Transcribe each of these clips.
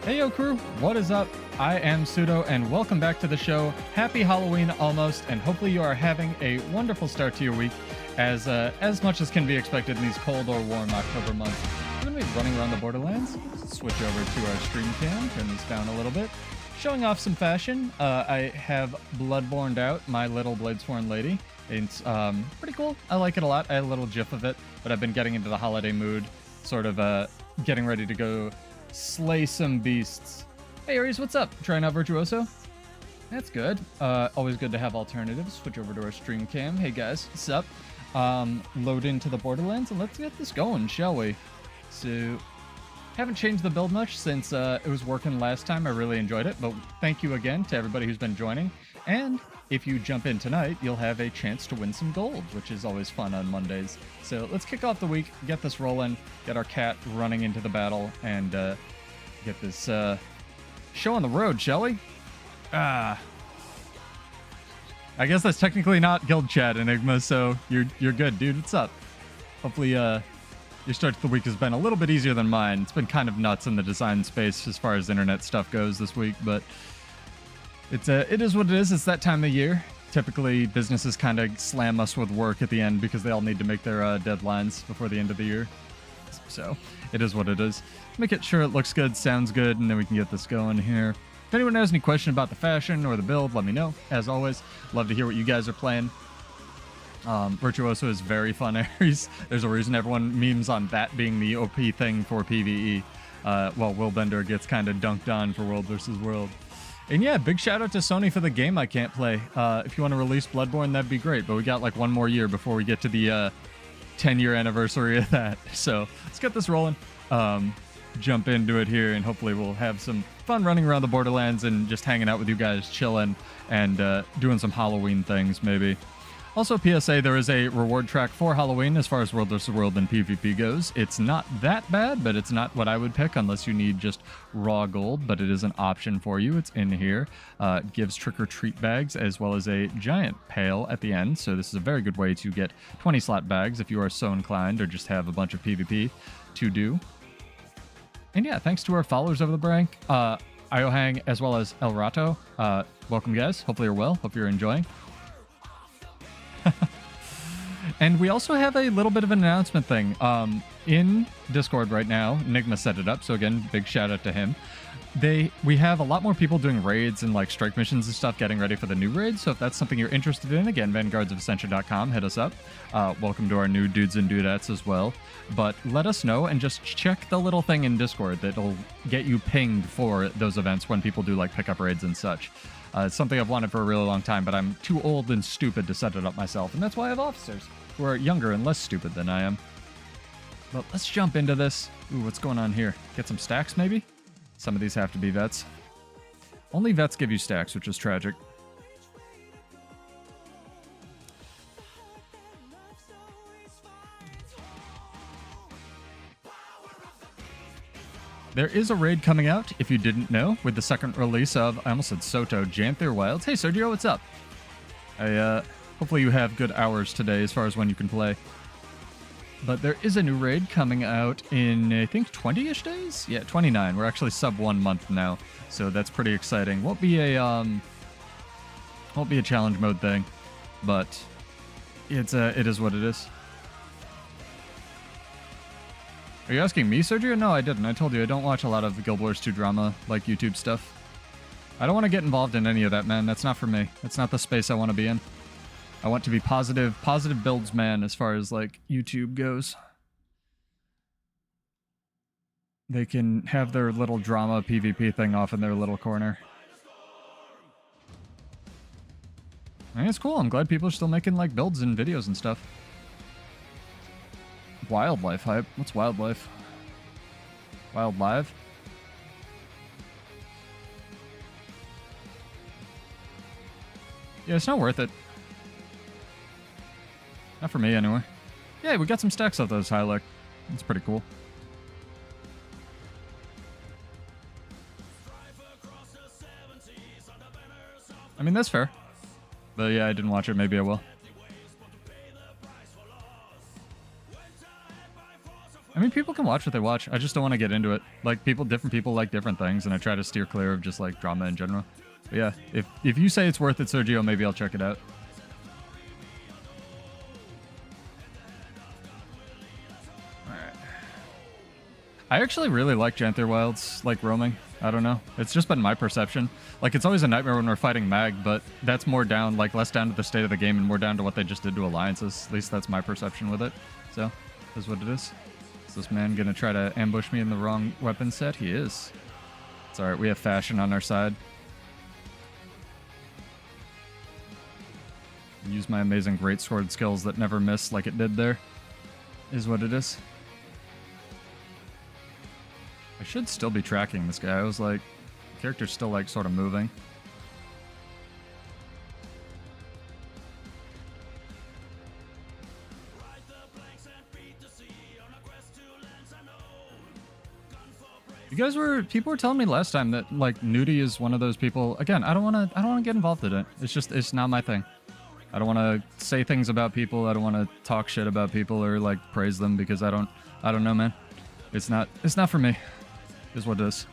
Hey yo crew, what is up? I am Pseudo and welcome back to the show. Happy Halloween almost, and hopefully you are having a wonderful start to your week as much as can be expected in these cold or warm October months. We're going to be running around the Borderlands. Switch over to our stream cam, turn this down a little bit. Showing off some fashion. I have Bloodborne'd out my little Bladesworn lady. It's pretty cool. I like it a lot. I had a little gif of it, but I've been getting into the holiday mood, sort of getting ready to go slay some beasts. Hey Aries, what's up? Trying out Virtuoso? That's good. Always good to have alternatives. Switch over to our stream cam. Hey guys, what's up? Load into the Borderlands and let's get this going, shall we? So, haven't changed the build much since it was working last time. I really enjoyed it, but thank you again to everybody who's been joining. And if you jump in tonight, you'll have a chance to win some gold, which is always fun on Mondays. So let's kick off the week, get this rolling, get our cat running into the battle, and get this show on the road, shall we? I guess that's technically not guild chat, Enigma, so you're good, dude. What's up? Hopefully your start to the week has been a little bit easier than mine. It's been kind of nuts in the design space as far as internet stuff goes this week, but it is what it is. It's that time of year. Typically, businesses kind of slam us with work at the end because they all need to make their deadlines before the end of the year. So, it is what it is. Make it sure it looks good, sounds good, and then we can get this going here. If anyone has any question about the fashion or the build, let me know. As always, love to hear what you guys are playing. Virtuoso is very fun, Aries. There's a reason everyone memes on that being the OP thing for PvE, while Willbender gets kind of dunked on for World vs. World. And yeah, big shout out to Sony for the game I can't play. If you want to release Bloodborne, that'd be great, but we got like one more year before we get to the 10-year anniversary of that. So let's get this rolling. Jump into it here, and hopefully we'll have some fun running around the Borderlands and just hanging out with you guys, chilling, and doing some Halloween things, maybe. Also, PSA, there is a reward track for Halloween as far as World vs. World and PvP goes. It's not that bad, but it's not what I would pick unless you need just raw gold, but it is an option for you. It's in here. It gives trick-or-treat bags as well as a giant pail at the end, so this is a very good way to get 20-slot bags if you are so inclined or just have a bunch of PvP to do. And yeah, thanks to our followers over the break, Iohang as well as El Rato. Welcome, guys. Hopefully you're well. Hope you're enjoying. And we also have a little bit of an announcement thing in Discord right now. Enigma set it up, so again, big shout out to him. We have a lot more people doing raids and like strike missions and stuff, getting ready for the new raids. So if that's something you're interested in, again, vanguardsofascension.com, hit us up. Welcome to our new dudes and dudettes as well. But let us know and just check the little thing in Discord that'll get you pinged for those events when people do like pickup raids and such. It's something I've wanted for a really long time, but I'm too old and stupid to set it up myself, and that's why I have officers who are younger and less stupid than I am. But let's jump into this. Ooh, what's going on here? Get some stacks, maybe? Some of these have to be vets. Only vets give you stacks, which is tragic. There is a raid coming out, if you didn't know, with the second release of, I almost said Soto, Janther Wilds. Hey Sergio, what's up? Hopefully you have good hours today as far as when you can play. But there is a new raid coming out in, I think, 20-ish days? Yeah, 29. We're actually sub 1 month now, so that's pretty exciting. Won't be a challenge mode thing, but it is what it is. Are you asking me, Sergio? No, I didn't. I told you I don't watch a lot of Guild Wars 2 drama, like YouTube stuff. I don't want to get involved in any of that, man. That's not for me. That's not the space I want to be in. I want to be positive builds, man, as far as, like, YouTube goes. They can have their little drama PvP thing off in their little corner. I mean, it's cool. I'm glad people are still making, like, builds and videos and stuff. Wildlife hype? What's wildlife? Wildlife? Yeah, it's not worth it. Not for me, anyway. Yeah, we got some stacks of those Hylek. That's pretty cool. I mean, that's fair. But yeah, I didn't watch it. Maybe I will. I mean, mean, people can watch what they watch. I just don't want to get into it. Like, different people like different things, and I try to steer clear of just, like, drama in general. But yeah, if you say it's worth it, Sergio, maybe I'll check it out. Alright. I actually really like Janther Wilds, like, roaming. I don't know. It's just been my perception. Like, it's always a nightmare when we're fighting Mag, but that's more down, like, less down to the state of the game and more down to what they just did to alliances. At least that's my perception with it. So, is what it is. Is this man gonna try to ambush me in the wrong weapon set? He is. It's alright, we have fashion on our side. Use my amazing greatsword skills that never miss like it did there. Is what it is. I should still be tracking this guy. I was like, the character's still like sort of moving. People were telling me last time that like nudie is one of those people. Again, I don't want to get involved in it. It's not my thing. I don't want to say things about people. I don't want to talk shit about people or like praise them because I don't know, man. It's not for me. Is what it is.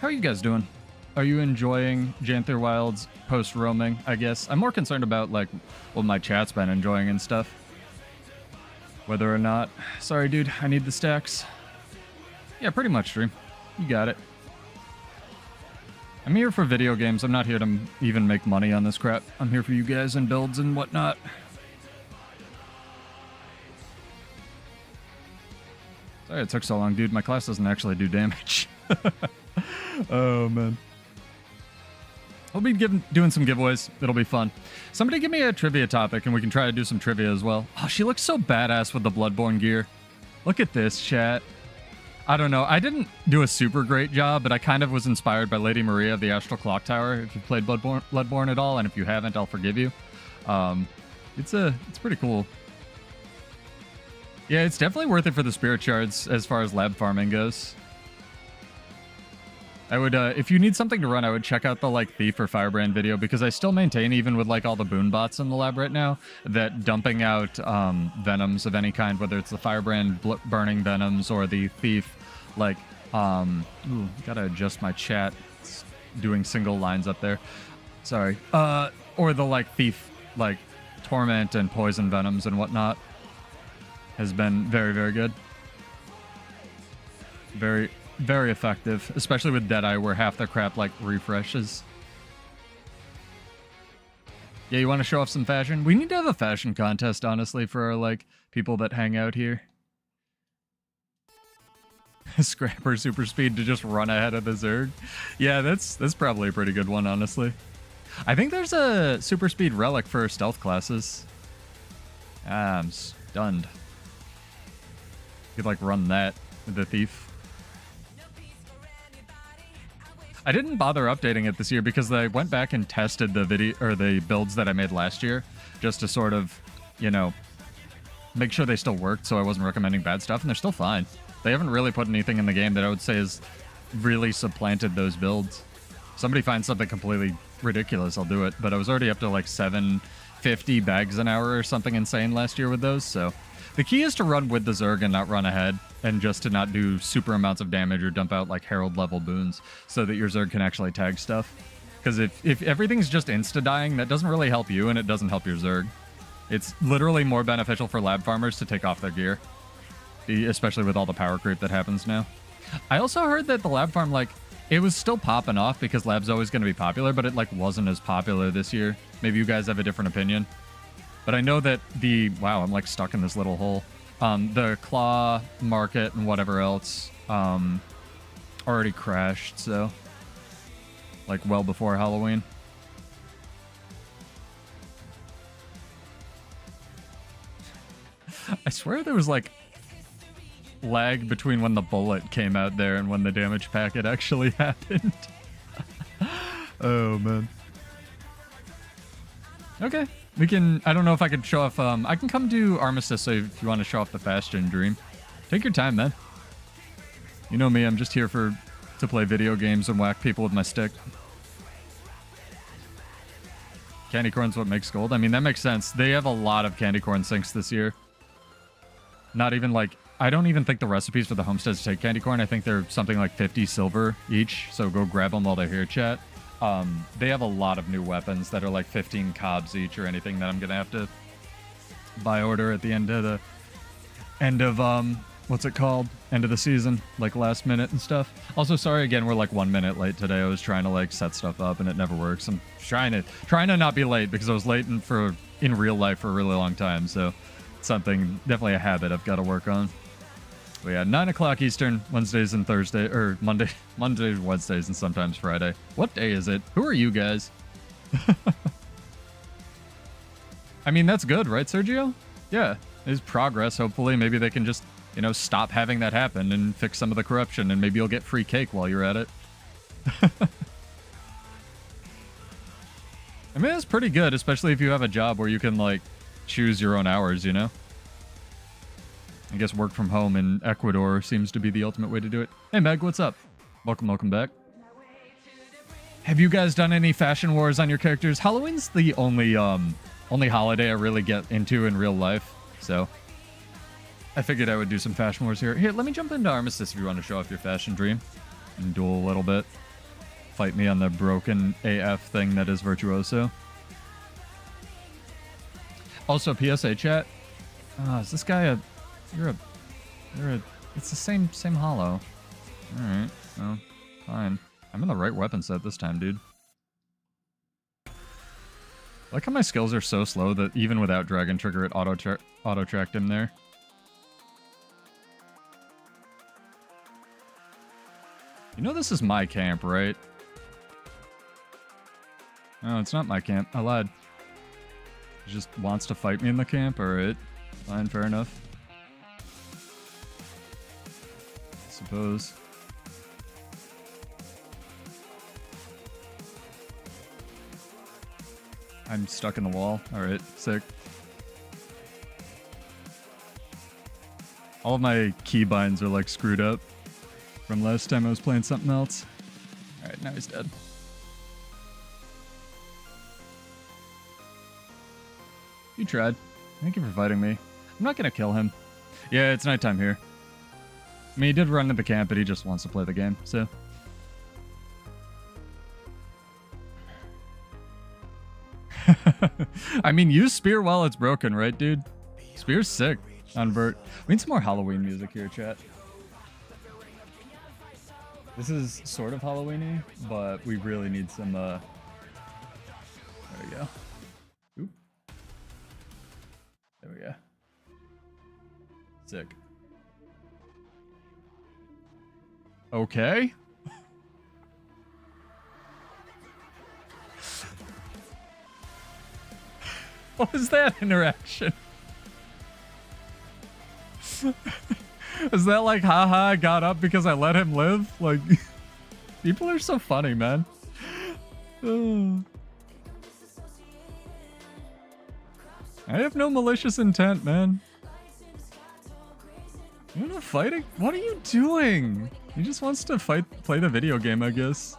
How are you guys doing? Are you enjoying Janther Wilds post roaming? I guess I'm more concerned about like what my chat's been enjoying and stuff. Whether or not. Sorry, dude. I need the stacks. Yeah, pretty much, stream. You got it. I'm here for video games. I'm not here to even make money on this crap. I'm here for you guys and builds and whatnot. Sorry it took so long, dude. My class doesn't actually do damage. Oh, man. We'll be doing some giveaways. It'll be fun. Somebody give me a trivia topic, and we can try to do some trivia as well. Oh, she looks so badass with the Bloodborne gear. Look at this, chat. I don't know. I didn't do a super great job, but I kind of was inspired by Lady Maria of the Astral Clock Tower. If you've played Bloodborne at all, and if you haven't, I'll forgive you. It's pretty cool. Yeah, it's definitely worth it for the spirit shards as far as lab farming goes. I would, if you need something to run, I would check out the, like, Thief or Firebrand video, because I still maintain, even with, like, all the boon bots in the lab right now, that dumping out venoms of any kind, whether it's the Firebrand burning venoms or the Thief, like, ooh, gotta adjust my chat. It's doing single lines up there. Sorry. Or the, like, Thief, like, Torment and Poison venoms and whatnot has been very, very good. Very... very effective, especially with Deadeye, where half their crap, like, refreshes. Yeah, you want to show off some fashion? We need to have a fashion contest, honestly, for our, like, people that hang out here. Scrapper super speed to just run ahead of the Zerg. Yeah, that's probably a pretty good one, honestly. I think there's a super speed relic for stealth classes. Ah, I'm stunned. You could, like, run that with the Thief. I didn't bother updating it this year because I went back and tested the video or the builds that I made last year just to sort of, you know, make sure they still worked, so I wasn't recommending bad stuff, and they're still fine. They haven't really put anything in the game that I would say has really supplanted those builds. If somebody finds something completely ridiculous, I'll do it, but I was already up to like 750 bags an hour or something insane last year with those, so... The key is to run with the Zerg and not run ahead, and just to not do super amounts of damage or dump out like Herald level boons so that your Zerg can actually tag stuff. Because if everything's just insta-dying, that doesn't really help you and it doesn't help your Zerg. It's literally more beneficial for lab farmers to take off their gear, especially with all the power creep that happens now. I also heard that the lab farm, like, it was still popping off because lab's always going to be popular, but it like wasn't as popular this year. Maybe you guys have a different opinion. But I know that the... Wow, I'm like stuck in this little hole. The claw market and whatever else already crashed, so... Like, well before Halloween. I swear there was, like, lag between when the bullet came out there and when the damage packet actually happened. Oh, man. Okay. We can... I don't know if I could show off... I can come do Armistice, so if you want to show off the Fashion Dream. Take your time, man. You know me, I'm just here to play video games and whack people with my stick. Candy corn's what makes gold? I mean, that makes sense. They have a lot of candy corn sinks this year. Not even, like... I don't even think the recipes for the homesteads take candy corn. I think they're something like 50 silver each, so go grab them while they're here, chat. They have a lot of new weapons that are like 15 cobs each or anything that I'm gonna have to buy order at the end of what's it called? End of the season, like last minute and stuff. Also, sorry again, we're like 1 minute late today. I was trying to like set stuff up and it never works. I'm trying to not be late because I was late in real life for a really long time. So something, definitely a habit I've got to work on. But yeah, 9 o'clock Eastern, Wednesdays and Thursday, or Mondays, Wednesdays, and sometimes Friday. What day is it? Who are you guys? I mean, that's good, right, Sergio? Yeah, there's progress. Hopefully, maybe they can just, you know, stop having that happen and fix some of the corruption, and maybe you'll get free cake while you're at it. I mean, it's pretty good, especially if you have a job where you can, like, choose your own hours, you know? I guess work from home in Ecuador seems to be the ultimate way to do it. Hey, Meg, what's up? Welcome back. Have you guys done any fashion wars on your characters? Halloween's the only holiday I really get into in real life, so I figured I would do some fashion wars here. Here, let me jump into Armistice if you want to show off your fashion dream and duel a little bit. Fight me on the broken AF thing that is Virtuoso. Also, PSA chat. Is this guy a... You're a... It's the same holo. Alright, well, fine. I'm in the right weapon set this time, dude. I like how my skills are so slow that even without Dragon Trigger, it auto-tracked him there. You know this is my camp, right? No, it's not my camp. I lied. He just wants to fight me in the camp? Alright. Fine, fair enough. I suppose. I'm stuck in the wall. Alright, sick. All of my keybinds are like screwed up from last time I was playing something else. Alright, now he's dead. You tried. Thank you for fighting me. I'm not gonna kill him. Yeah, it's nighttime here. I mean, he did run to the camp, but he just wants to play the game, so... I mean, use Spear while it's broken, right, dude? Spear's sick on Vert. We need some more Halloween music here, chat. This is sort of Halloween-y, but we really need some, There we go. Oop. There we go. Sick. Okay. What was that interaction? Is that like, haha, I got up because I let him live? Like, people are so funny, man. I have no malicious intent, man. You're not fighting? What are you doing? He just wants to play the video game, I guess.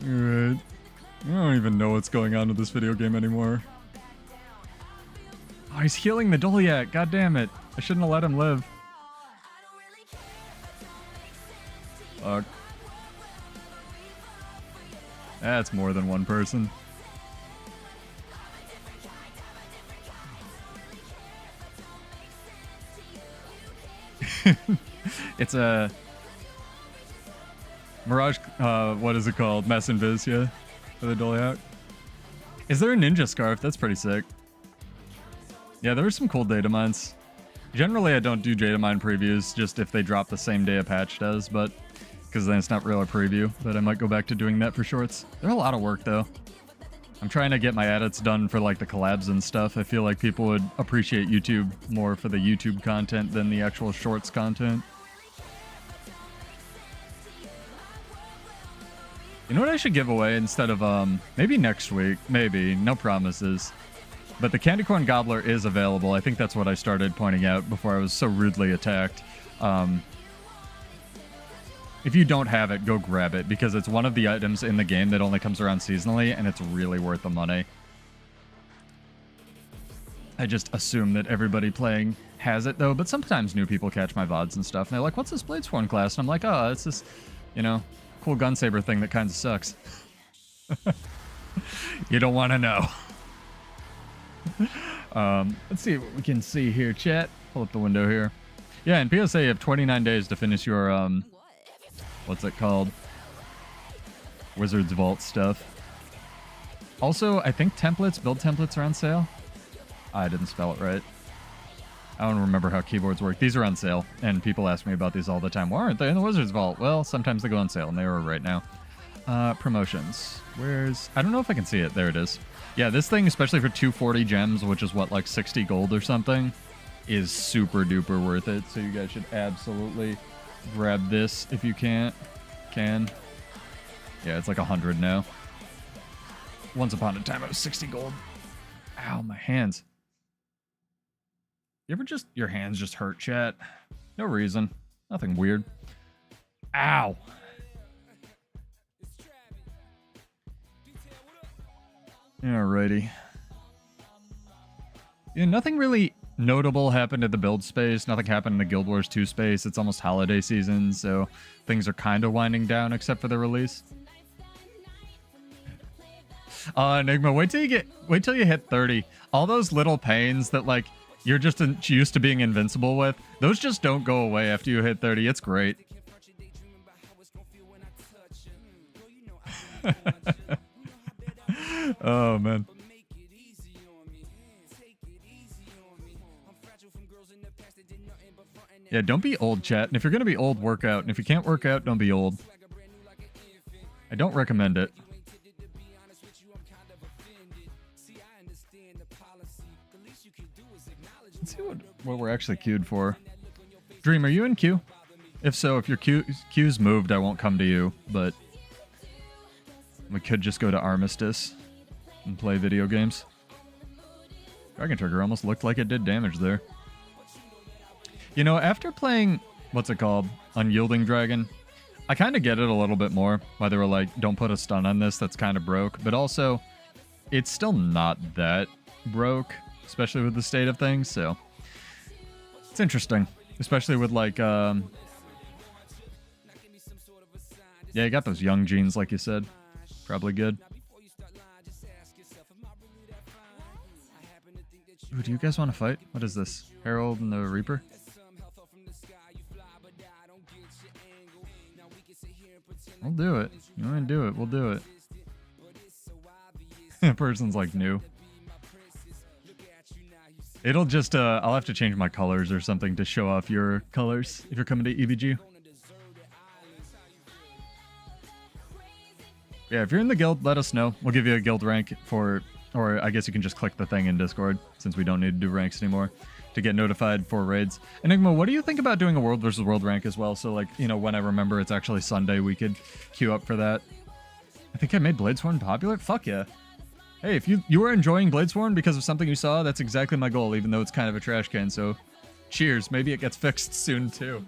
Alright. I don't even know what's going on with this video game anymore. Oh, he's healing the Doliac. God damn it. I shouldn't have let him live. Fuck. That's more than one person. It's a... Mirage, what is it called? Mess Invis, yeah. For the Doliac. Is there a ninja scarf? That's pretty sick. Yeah, there were some cool data mines. Generally, I don't do data mine previews, just if they drop the same day a patch does, but... Because then it's not really a preview, but I might go back to doing that for shorts. They're a lot of work, though. I'm trying to get my edits done for, like, the collabs and stuff. I feel like people would appreciate YouTube more for the YouTube content than the actual shorts content. You know what I should give away instead of, maybe next week, maybe, no promises. But the Candy Corn Gobbler is available. I think that's what I started pointing out before I was so rudely attacked. If you don't have it, go grab it, because it's one of the items in the game that only comes around seasonally, and it's really worth the money. I just assume that everybody playing has it, though, but sometimes new people catch my VODs and stuff, and they're like, what's this Bladesworn class? And I'm like, oh, it's this, you know, cool gunsaber thing that kind of sucks. You don't want to know. Let's see what we can see here, chat. Pull up the window here. Yeah, in PSA, you have 29 days to finish your, what's it called? Wizard's Vault stuff. Also, I think build templates are on sale. I didn't spell it right. I don't remember how keyboards work. These are on sale, and people ask me about these all the time. Why aren't they in the Wizard's Vault? Well, sometimes they go on sale, and they are right now. Promotions. I don't know if I can see it. There it is. Yeah, this thing, especially for 240 gems, which is what, like 60 gold or something, is super duper worth it. So you guys should absolutely grab this if you can. Yeah, it's like 100 now. Once upon a time, it was 60 gold. Ow, my hands. You ever your hands just hurt, chat? No reason. Nothing weird. Ow. Alrighty. Yeah, nothing really notable happened at the build space. Nothing happened in the Guild Wars 2 space. It's almost holiday season, so things are kind of winding down except for the release. Enigma, wait till you hit 30. All those little pains that like you're just used to being invincible with, those just don't go away after you hit 30. It's great. Oh, man. Yeah, don't be old, chat. And if you're going to be old, work out. And if you can't work out, don't be old. I don't recommend it. Let's see what we're actually queued for. Dream, are you in queue? If so, if your queue's moved, I won't come to you. But we could just go to Armistice and play video games. Dragon Trigger almost looked like it did damage there. You know, after playing, what's it called? Unyielding Dragon, I kind of get it a little bit more. Why they were like, don't put a stun on this, that's kind of broke. But also, it's still not that broke, especially with the state of things, so it's interesting. Especially with like, yeah, you got those young genes, like you said. Probably good. Ooh, do you guys want to fight? What is this? Herald and the Reaper? We'll do it. You want to do it? We'll do it. The person's like new. It'll just, I'll have to change my colors or something to show off your colors if you're coming to EVG. Yeah, if you're in the guild, let us know. We'll give you a guild rank for, or I guess you can just click the thing in Discord since we don't need to do ranks anymore to get notified for raids. Enigma, what do you think about doing a world versus world rank as well? So like, you know, when I remember it's actually Sunday, we could queue up for that. I think I made Bladesworn popular? Fuck yeah. Hey, if you were enjoying Bladesworn because of something you saw, that's exactly my goal, even though it's kind of a trash can, so cheers. Maybe it gets fixed soon, too.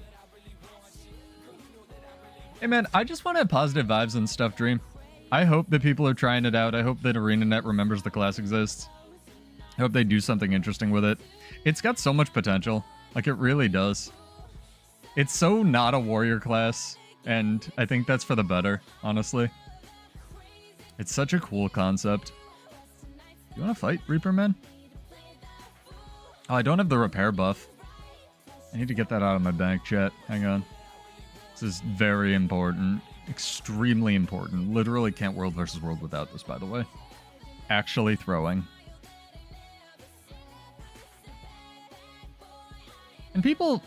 Hey, man, I just want to have positive vibes and stuff, Dream. I hope that people are trying it out. I hope that ArenaNet remembers the class exists. I hope they do something interesting with it. It's got so much potential. Like, it really does. It's so not a warrior class, and I think that's for the better, honestly. It's such a cool concept. You want to fight, Reaper Man? Oh, I don't have the repair buff. I need to get that out of my bank, chat. Hang on. This is very important. Extremely important. Literally can't world versus world without this, by the way. Actually throwing. And people...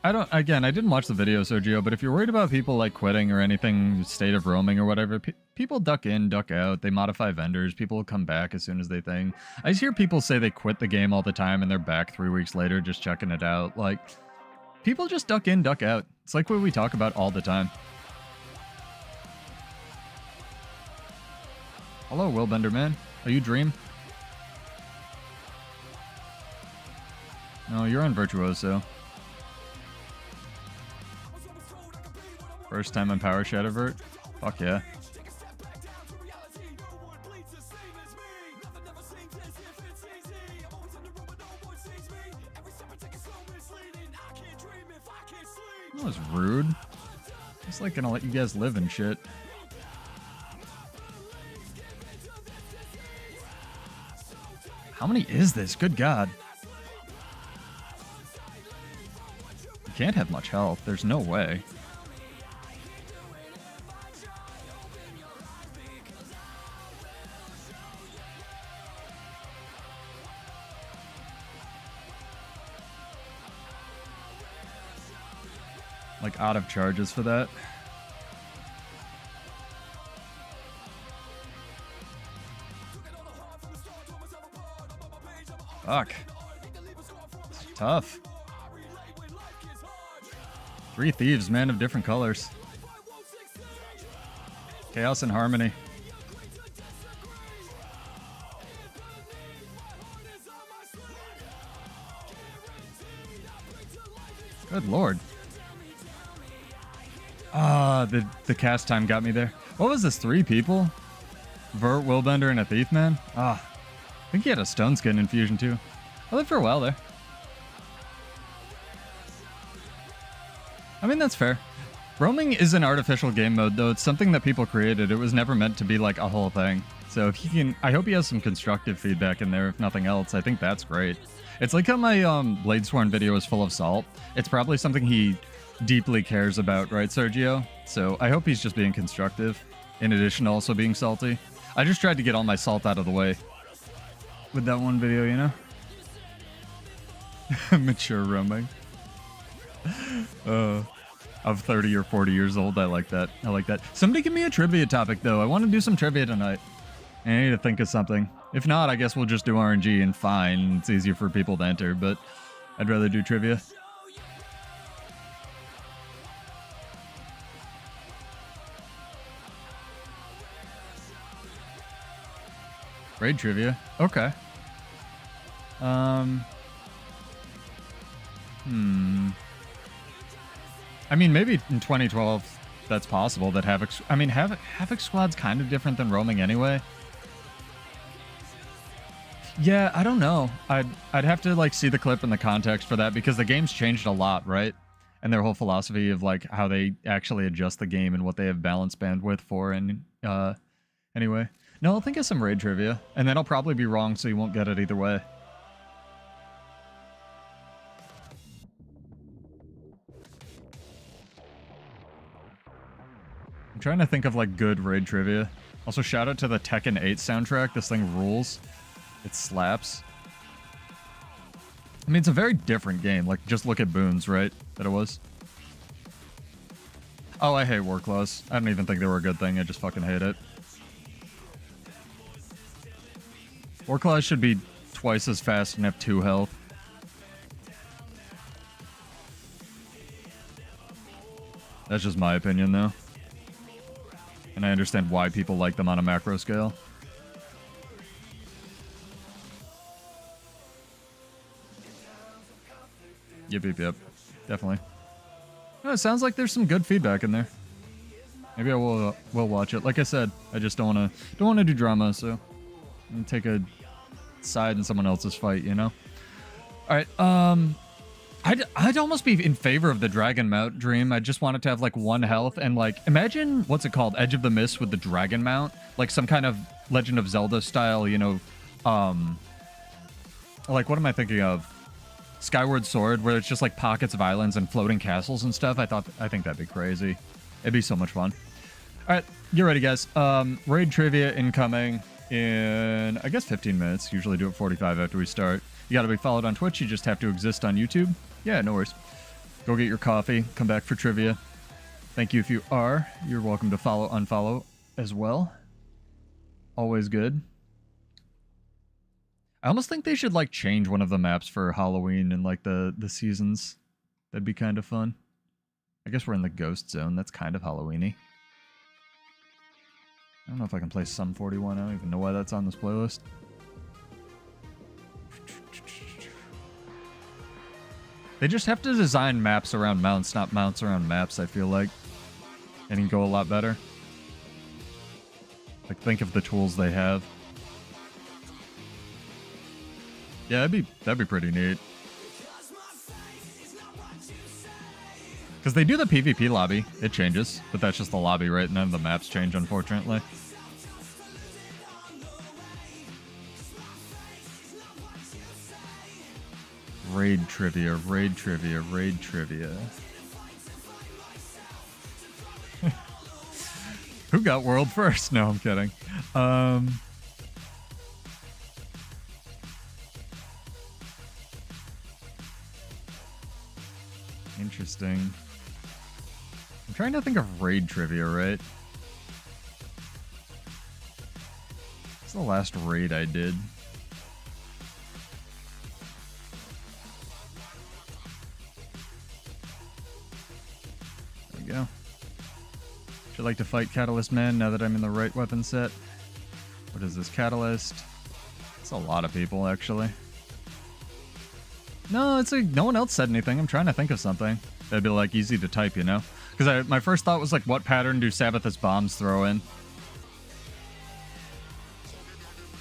I didn't watch the video, Sergio, but if you're worried about people like quitting or anything, state of roaming or whatever, people duck in, duck out, they modify vendors, people will come back as soon as they think. I just hear people say they quit the game all the time and they're back 3 weeks later just checking it out. Like, people just duck in, duck out. It's like what we talk about all the time. Hello, Willbender Man. Are you Dream? No, you're on Virtuoso. First time on Power Shadowvert? Fuck yeah. That was rude. Just like gonna let you guys live and shit. How many is this? Good God. You can't have much health. There's no way. Like out of charges for that. Fuck. It's tough. 3 thieves, man, of different colors. Chaos and harmony. Good lord. Ah, the cast time got me there. What was this? 3 people? Vert, Willbender, and a thief, man? Ah. I think he had a stone skin infusion too. I lived for a while there. I mean, that's fair. Roaming is an artificial game mode, though. It's something that people created. It was never meant to be like a whole thing. So if he can, I hope he has some constructive feedback in there, if nothing else. I think that's great. It's like how my Bladesworn video is full of salt. It's probably something he deeply cares about, right, Sergio? So I hope he's just being constructive, in addition to also being salty. I just tried to get all my salt out of the way with that one video, you know? Mature roaming. Of 30 or 40 years old. I like that. I like that. Somebody give me a trivia topic, though. I want to do some trivia tonight. I need to think of something. If not, I guess we'll just do RNG and fine. It's easier for people to enter, but I'd rather do trivia. Raid trivia. Okay. I mean, maybe in 2012 that's possible that Havoc... I mean, Havoc Squad's kind of different than roaming anyway. Yeah, I don't know. I'd have to, like, see the clip and the context for that, because the game's changed a lot, right? And their whole philosophy of, like, how they actually adjust the game and what they have balance bandwidth for, and, anyway. No, I'll think of some raid trivia, and then I'll probably be wrong, so you won't get it either way. I'm trying to think of, like, good raid trivia. Also, shout out to the Tekken 8 soundtrack. This thing rules. It slaps. I mean, it's a very different game. Like, just look at Boons, right? That it was. Oh, I hate war claws. I don't even think they were a good thing. I just fucking hate it. War claws should be twice as fast and have 2 health. That's just my opinion, though. And I understand why people like them on a macro scale. Yep. Definitely. Oh, it sounds like there's some good feedback in there. Maybe I will watch it. Like I said, I just don't wanna do drama, so I'm gonna take a side in someone else's fight, you know? Alright, I'd almost be in favor of the Dragon Mount dream. I just want it to have, like, 1 health, and, like, imagine, what's it called? Edge of the Mist with the Dragon Mount? Like, some kind of Legend of Zelda style, you know, like, what am I thinking of? Skyward Sword, where it's just, like, pockets of islands and floating castles and stuff. I think that'd be crazy. It'd be so much fun. Alright, get ready, guys. Raid trivia incoming in, I guess, 15 minutes. Usually do it 45 after we start. You gotta be followed on Twitch. You just have to exist on YouTube. Yeah, no worries. Go get your coffee. Come back for trivia. Thank you if you are. You're welcome to follow, unfollow as well. Always good. I almost think they should, like, change one of the maps for Halloween and, like, the seasons. That'd be kind of fun. I guess we're in the Ghost Zone. That's kind of Halloween-y. I don't know if I can play Sum 41. I don't even know why that's on this playlist. They just have to design maps around mounts, not mounts around maps, I feel like. and it can go a lot better. Like, think of the tools they have. Yeah, that'd be pretty neat. Because they do the PvP lobby. It changes, but that's just the lobby, right? None of the maps change, unfortunately. Raid trivia, raid trivia, raid trivia. Who got world first? No, I'm kidding. Interesting. I'm trying to think of raid trivia, right? What's the last raid I did? There we go. Should like to fight Catalyst Man now that I'm in the right weapon set. What is this? Catalyst? It's a lot of people, actually. No, it's like no one else said anything. I'm trying to think of something that'd be like easy to type, you know? Because my first thought was like, what pattern do Sabbathus bombs throw in?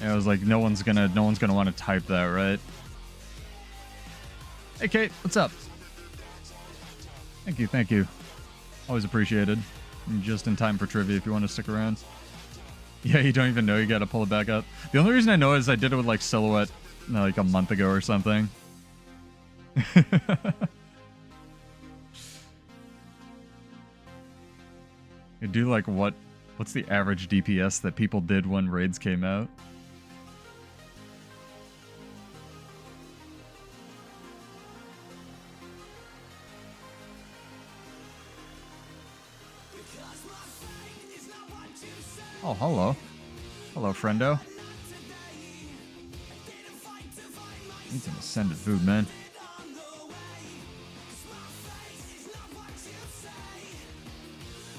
And I was like, no one's gonna want to type that, right? Hey Kate, what's up? Thank you, thank you. Always appreciated. I'm just in time for trivia if you want to stick around. Yeah, you don't even know you gotta pull it back up. The only reason I know is I did it with like Silhouette like a month ago or something. You do like what's the average DPS that people did when raids came out? Oh, hello. Hello, friendo. Need some ascended food, man.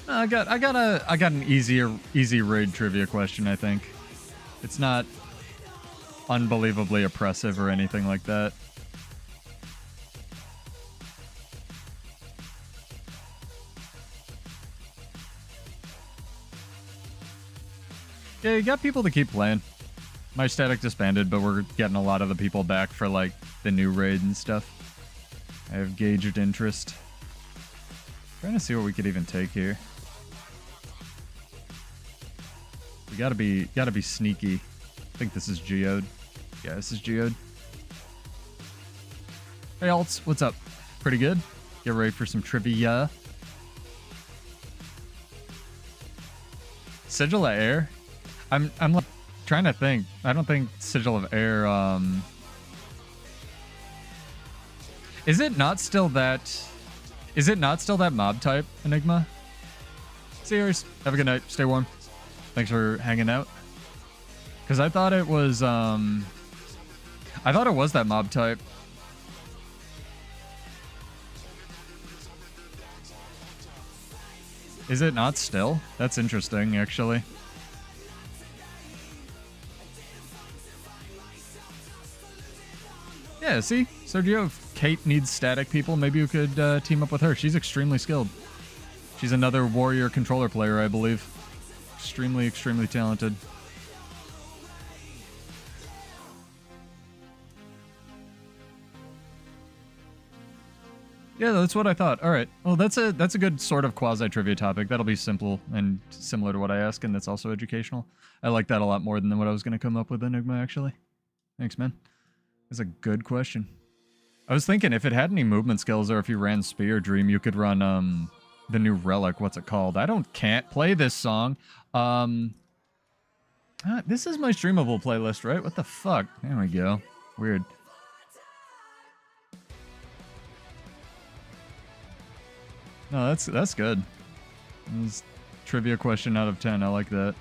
I got an easy raid trivia question, I think. It's not unbelievably oppressive or anything like that. Yeah, you got people to keep playing. My static disbanded, but we're getting a lot of the people back for like the new raid and stuff. I have gauged interest. Trying to see what we could even take here. We gotta be sneaky. I think this is geode. Yeah, this is geode. Hey alts, what's up? Pretty good? Get ready for some trivia. Sigil of Air? I'm like trying to think. I don't think Sigil of Air Is it not still that mob type, Enigma? Serious. Have a good night. Stay warm. Thanks for hanging out. Because I thought it was that mob type. Is it not still? That's interesting, actually. Yeah, see? Sergio, if Kate needs static people, maybe you could team up with her. She's extremely skilled. She's another warrior controller player, I believe. Extremely, extremely talented. Yeah, that's what I thought. All right. Well, that's a good sort of quasi-trivia topic. That'll be simple and similar to what I ask, and that's also educational. I like that a lot more than what I was going to come up with, Enigma, actually. Thanks, man. That's a good question. I was thinking if it had any movement skills or if you ran Spear Dream, you could run the new relic. What's it called? Can't play this song. This is my streamable playlist, right? What the fuck? There we go. Weird. No, that's good. This trivia question out of 10. I like that.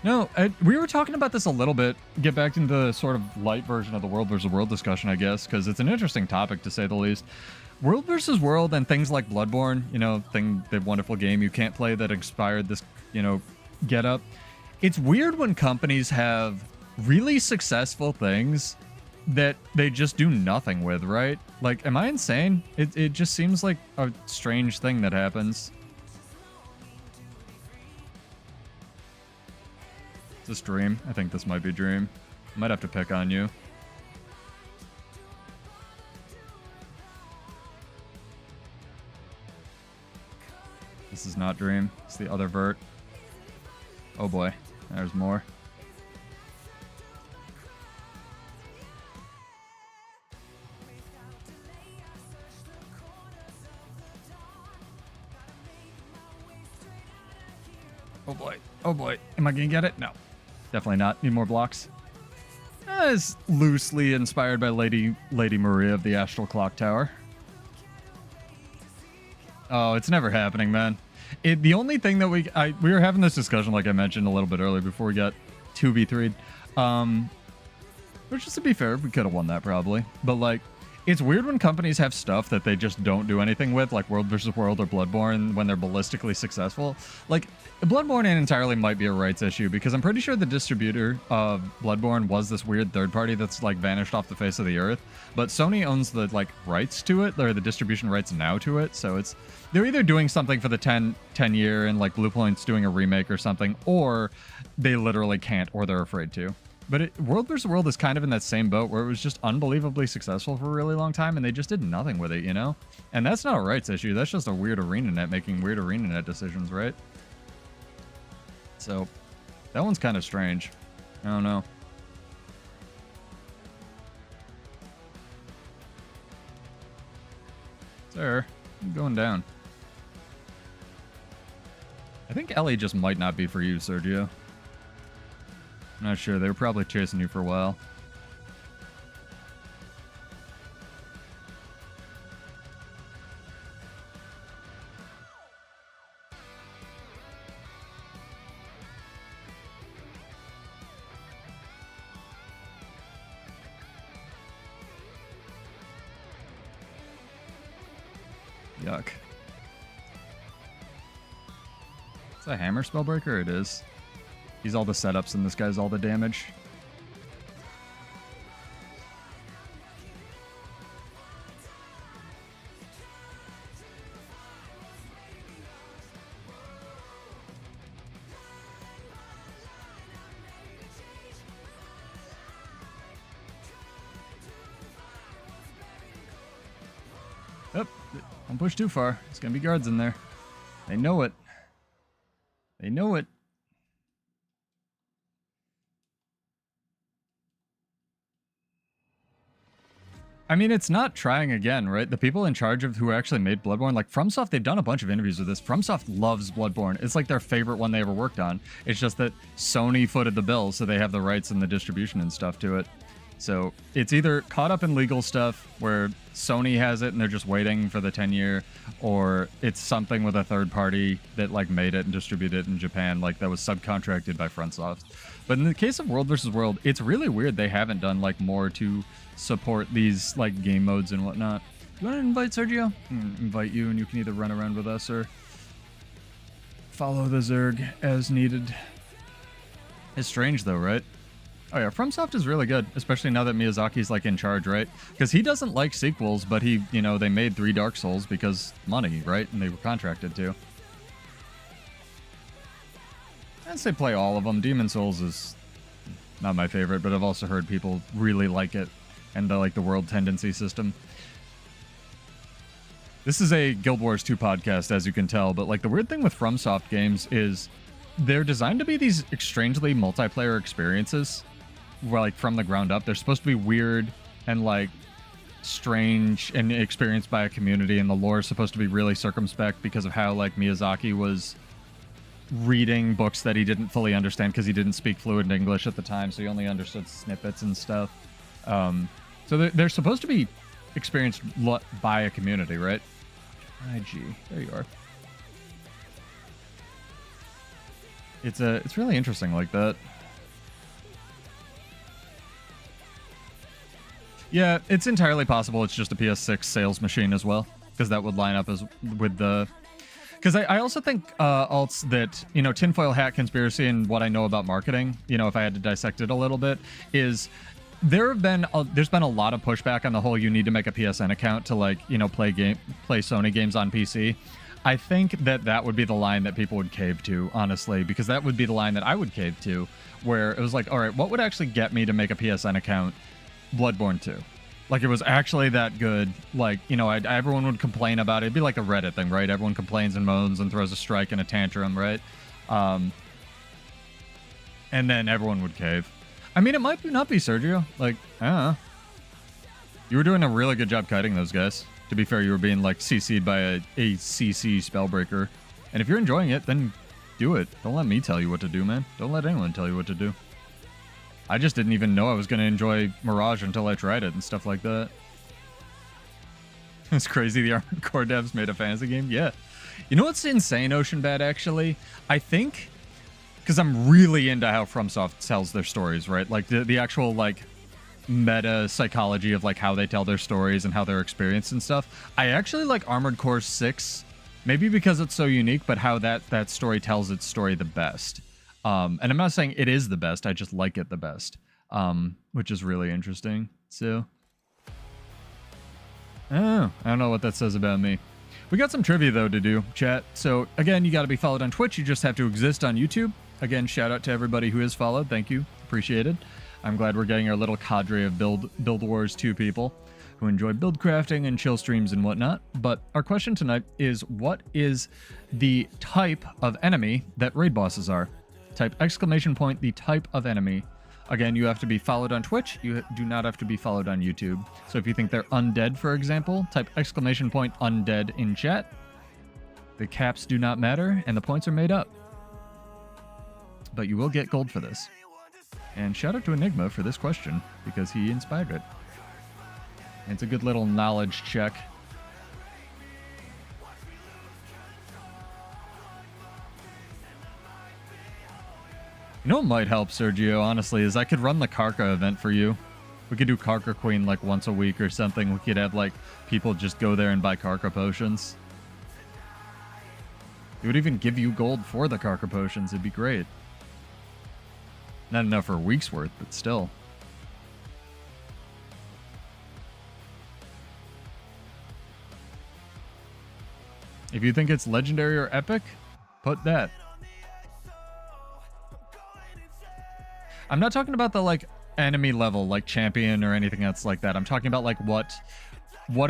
No, we were talking about this a little bit. Get back into the sort of light version of the world versus world discussion, I guess, because it's an interesting topic to say the least. World versus world and things like Bloodborne, you know, the wonderful game you can't play that inspired this, you know, get up. It's weird when companies have really successful things that they just do nothing with, right? Like, am I insane? It just seems like a strange thing that happens. Is this Dream? I think this might be Dream. I might have to pick on you. This is not Dream. It's the other vert. Oh boy. There's more. Oh boy. Oh boy. Am I gonna get it? No. Definitely not. Need more blocks. It's loosely inspired by Lady Maria of the Astral Clock Tower. Oh, it's never happening, man. The only thing that we were having this discussion, like I mentioned a little bit earlier before we got 2v3'd. Which, just to be fair, we could have won that probably. But like, it's weird when companies have stuff that they just don't do anything with, like World vs. World or Bloodborne, when they're ballistically successful. Like, Bloodborne entirely might be a rights issue, because I'm pretty sure the distributor of Bloodborne was this weird third party that's like vanished off the face of the earth. But Sony owns the like rights to it, or the distribution rights now to it. So it's, they're either doing something for the 10 year and like Bluepoint's doing a remake or something, or they literally can't, or they're afraid to. But World vs. World is kind of in that same boat where it was just unbelievably successful for a really long time, and they just did nothing with it, you know? And that's not a rights issue. That's just a weird ArenaNet making weird ArenaNet decisions, right? So, that one's kind of strange. I don't know. Sir, I'm going down. I think Ellie just might not be for you, Sergio. I'm not sure. They were probably chasing you for a while. Yuck. Is that a hammer spellbreaker? It is. He's all the setups and this guy's all the damage. Oh, don't push too far. There's gonna be guards in there. They know it. They know it. I mean, it's not trying again, right? The people in charge of who actually made Bloodborne, like FromSoft, they've done a bunch of interviews with this. FromSoft loves Bloodborne. It's like their favorite one they ever worked on. It's just that Sony footed the bill, so they have the rights and the distribution and stuff to it. So it's either caught up in legal stuff where Sony has it and they're just waiting for the 10-year, or it's something with a third party that like made it and distributed it in Japan, like that was subcontracted by FromSoft. But in the case of World vs. World, it's really weird they haven't done like more to support these like game modes and whatnot. You want to invite Sergio? Invite you, and you can either run around with us or follow the Zerg as needed. It's strange though, right? Oh yeah, FromSoft is really good, especially now that Miyazaki's like in charge, right? Because he doesn't like sequels, but he, you know, they made 3 Dark Souls because money, right? And they were contracted to. I'd say play all of them. Demon Souls is not my favorite, but I've also heard people really like it, and the like the world tendency system. This is a Guild Wars 2 podcast, as you can tell, but like the weird thing with FromSoft games is they're designed to be these strangely multiplayer experiences, where like from the ground up, they're supposed to be weird and like strange and experienced by a community, and the lore is supposed to be really circumspect because of how like Miyazaki was reading books that he didn't fully understand because he didn't speak fluent English at the time, so he only understood snippets and stuff. So they're supposed to be experienced by a community, right? IG, there you are. It's really interesting like that. Yeah, it's entirely possible it's just a PS6 sales machine as well, because that would line up as with the... Because I also think alts that, you know, tinfoil hat conspiracy and what I know about marketing, you know, if I had to dissect it a little bit, is there's been a lot of pushback on the whole you need to make a PSN account to, like, you know, play Sony games on PC. I think that would be the line that people would cave to, honestly, because that would be the line that I would cave to, where it was like, all right, what would actually get me to make a PSN account? Bloodborne 2. Like, it was actually that good. Like, you know, everyone would complain about it. It'd be like a Reddit thing, right? Everyone complains and moans and throws a strike and a tantrum, right? And then everyone would cave. I mean, it might not be Sergio. Like, I don't know. You were doing a really good job kiting those guys. To be fair, you were being, like, CC'd by a CC spellbreaker. And if you're enjoying it, then do it. Don't let me tell you what to do, man. Don't let anyone tell you what to do. I just didn't even know I was going to enjoy Mirage until I tried it and stuff like that. It's crazy the Armored Core devs made a fantasy game. Yeah. You know what's insane, Ocean Bad, actually? I think, because I'm really into how FromSoft tells their stories, right? Like, the actual, like, meta psychology of, like, how they tell their stories and how they're experienced and stuff. I actually like Armored Core 6, maybe because it's so unique, but how that story tells its story the best. And I'm not saying it is the best, I just like it the best, which is really interesting. So, I don't know what that says about me. We got some trivia, though, to do, chat. So, again, you got to be followed on Twitch. You just have to exist on YouTube. Again, shout out to everybody who is followed. Thank you. Appreciate it. I'm glad we're getting our little cadre of Build Wars 2 people who enjoy build crafting and chill streams and whatnot. But our question tonight is, what is the type of enemy that raid bosses are? Type exclamation point the type of enemy. Again, you have to be followed on Twitch. You do not have to be followed on YouTube. So if you think they're undead, for example, type exclamation point undead in chat. The caps do not matter, and the points are made up. But you will get gold for this. And shout out to Enigma for this question, because he inspired it. And it's a good little knowledge check. You know what might help, Sergio, honestly, is I could run the Karka event for you. We could do Karka Queen like once a week or something. We could have like people just go there and buy Karka potions. It would even give you gold for the Karka potions. It'd be great. Not enough for a week's worth, but still. If you think it's legendary or epic, put that. I'm not talking about the, like, enemy level, like champion or anything else like that. I'm talking about, like, what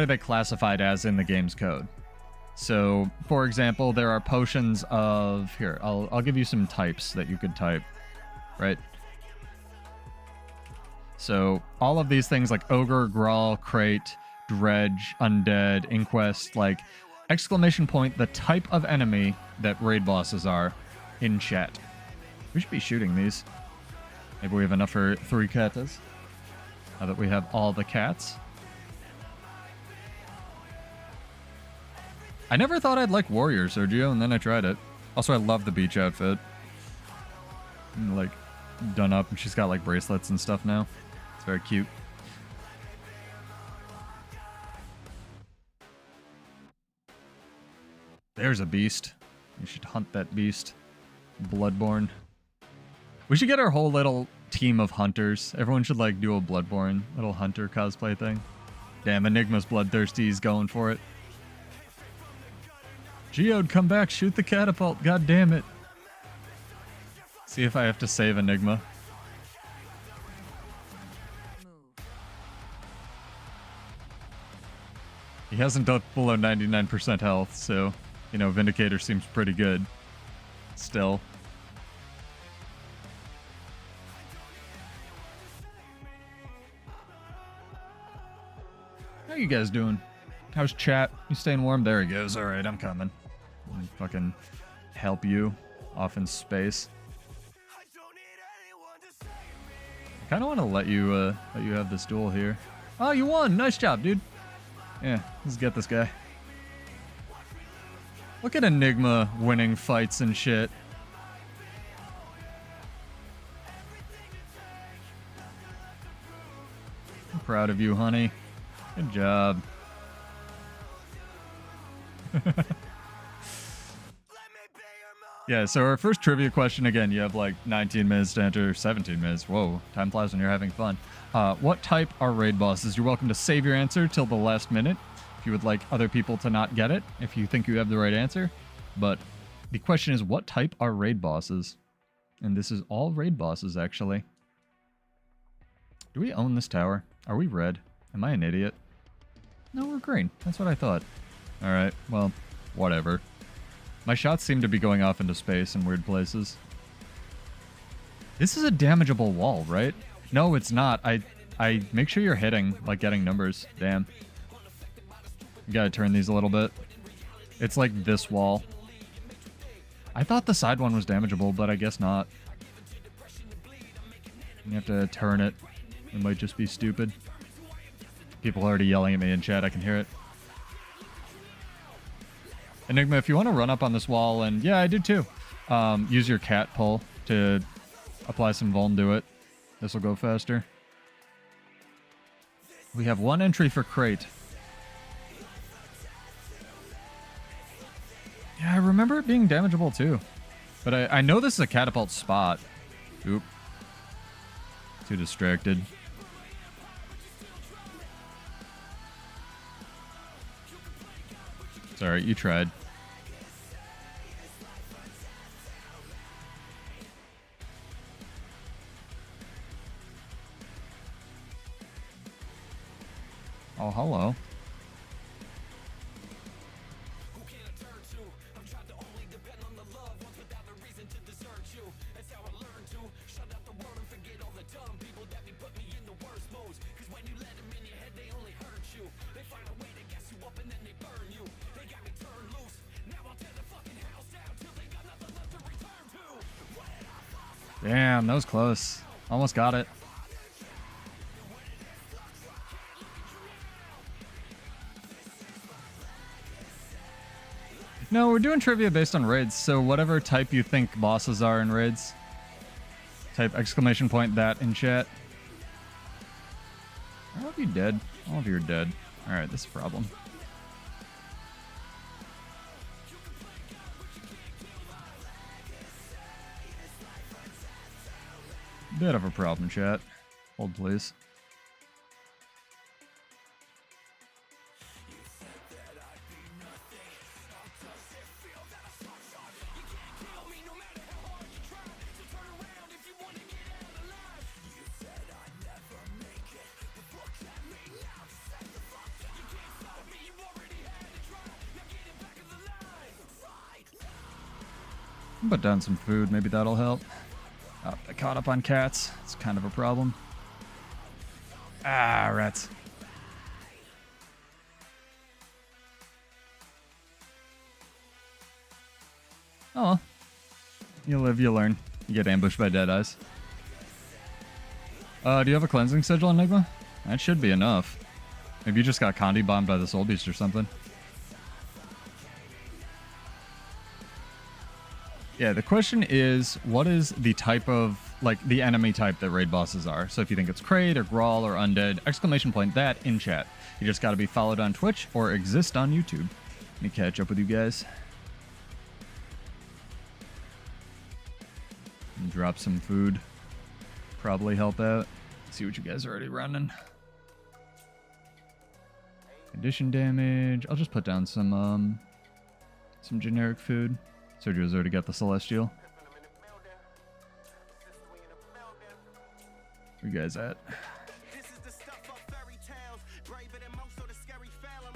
are they classified as in the game's code? So, for example, there are potions of... Here, I'll give you some types that you could type, right? So, all of these things like Ogre, Grawl, Crate, Dredge, Undead, Inquest, like, exclamation point, the type of enemy that raid bosses are in chat. We should be shooting these. Maybe we have enough for 3 katas. Now that we have all the cats. I never thought I'd like Warrior, Sergio, and then I tried it. Also, I love the beach outfit. And, like, done up, and she's got, like, bracelets and stuff now. It's very cute. There's a beast. You should hunt that beast. Bloodborne. We should get our whole little team of hunters. Everyone should, like, do a Bloodborne little hunter cosplay thing. Damn, Enigma's bloodthirsty. He's going for it. Geode, come back. Shoot the catapult. God damn it. See if I have to save Enigma. He hasn't done below 99% health, so, you know, Vindicator seems pretty good. Still. How you guys doing? How's chat? You staying warm? There he goes. All right, I'm coming. Let me fucking help you off in space. I kind of want to let you have this duel here. Oh, you won! Nice job, dude. Yeah, let's get this guy. Look at Enigma winning fights and shit. I'm proud of you, honey. Good job. Yeah, so our first trivia question, again, you have like 19 minutes to enter, 17 minutes. Whoa, time flies when you're having fun. What type are raid bosses? You're welcome to save your answer till the last minute if you would like other people to not get it, if you think you have the right answer. But the question is, what type are raid bosses? And this is all raid bosses, actually. Do we own this tower? Are we red? Am I an idiot? No, we're green. That's what I thought. Alright, well, whatever. My shots seem to be going off into space in weird places. This is a damageable wall, right? No, it's not. I make sure you're hitting, like getting numbers. Damn. You gotta turn these a little bit. It's like this wall. I thought the side one was damageable, but I guess not. You have to turn it. It might just be stupid. People are already yelling at me in chat. I can hear it. Enigma, if you want to run up on this wall, and yeah, I do too. Use your cat pull to apply some vuln to it. This will go faster. We have one entry for crate. Yeah, I remember it being damageable too. But I know this is a catapult spot. Oop. Too distracted. Sorry, you tried. Oh, hello. Damn, that was close. Almost got it. No, we're doing trivia based on raids, so whatever type you think bosses are in raids, type exclamation point that in chat. All of you dead? All of you are dead. Alright, this is a problem. Bit of a problem, chat. Hold, please. Put down some food, maybe that'll help. Oh, I caught up on cats. It's kind of a problem. Ah, rats. Oh. You live, you learn. You get ambushed by dead eyes. Do you have a cleansing sigil, Enigma? That should be enough. Maybe you just got Condi bombed by the soul beast or something. Yeah, the question is, what is the type of, like, the enemy type that raid bosses are? So if you think it's Kraid or Grawl or Undead, exclamation point that in chat. You just gotta be followed on Twitch or exist on YouTube. Let me catch up with you guys. And drop some food. Probably help out. See what you guys are already running. Condition damage. I'll just put down some generic food. Sergio's already got the Celestial. Where you guys at?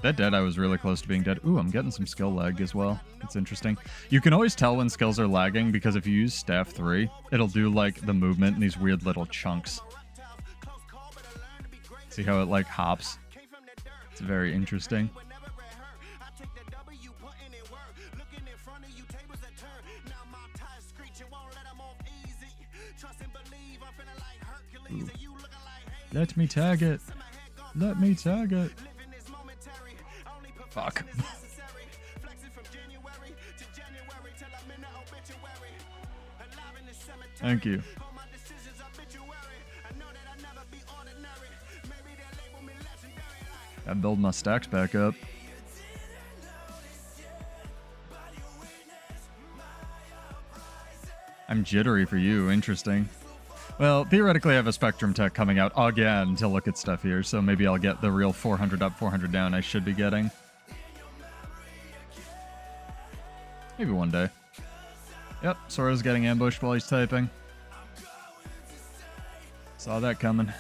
That Deadeye was really close to being dead. Ooh, I'm getting some skill lag as well. It's interesting. You can always tell when skills are lagging because if you use Staff 3, it'll do like the movement in these weird little chunks. See how it like hops? It's very interesting. Ooh. Let me tag it. Let me tag it. Fuck. Thank you. Gotta build my stacks back up. I'm jittery for you. Interesting. Well, theoretically, I have a Spectrum Tech coming out again to look at stuff here, so maybe I'll get the real 400 up, 400 down I should be getting. Maybe one day. Yep, Sora's getting ambushed while he's typing. Saw that coming.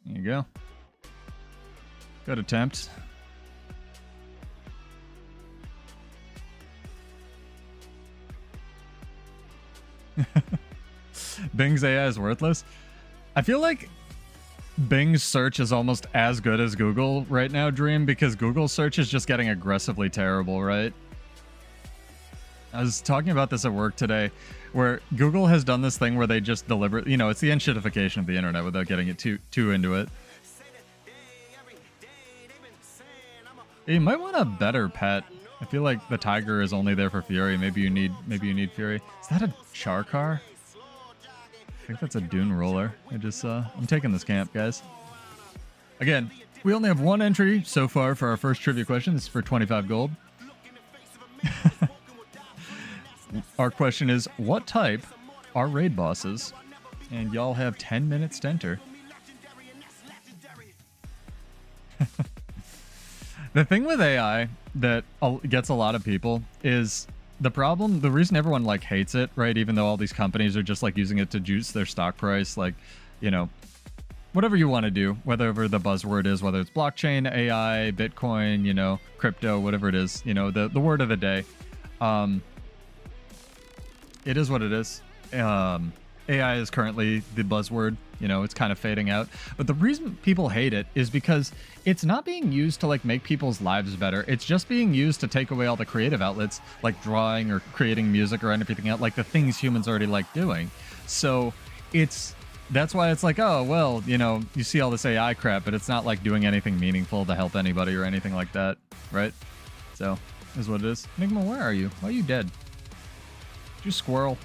There you go. Good attempt. Bing's AI is worthless. I feel like Bing's search is almost as good as Google right now, Dream, because Google search is just getting aggressively terrible, right? I was talking about this at work today, where Google has done this thing where they just deliberately, you know, it's the enshittification of the internet without getting it too into it. You might want a better pet. I feel like the tiger is only there for Fury. Maybe you need Fury. Is that a char car? I think that's a dune roller. I'm taking this camp, guys. Again, we only have one entry so far for our first trivia question. This is for 25 gold. Our question is, what type are raid bosses? And y'all have 10 minutes to enter. The thing with AI that gets a lot of people is the reason everyone like hates it, right? Even though all these companies are just like using it to juice their stock price, like, you know, whatever you want to do, whatever the buzzword is, whether it's blockchain, AI, Bitcoin, you know, crypto, whatever it is, you know, the word of the day. It is what it is. AI is currently the buzzword. You know, it's kind of fading out. But the reason people hate it is because it's not being used to like make people's lives better. It's just being used to take away all the creative outlets like drawing or creating music or anything else, like the things humans already like doing. So that's why it's like, oh, well, you know, you see all this AI crap, but it's not like doing anything meaningful to help anybody or anything like that, right? So, is what it is. Enigma, where are you? Why are you dead? Did you squirrel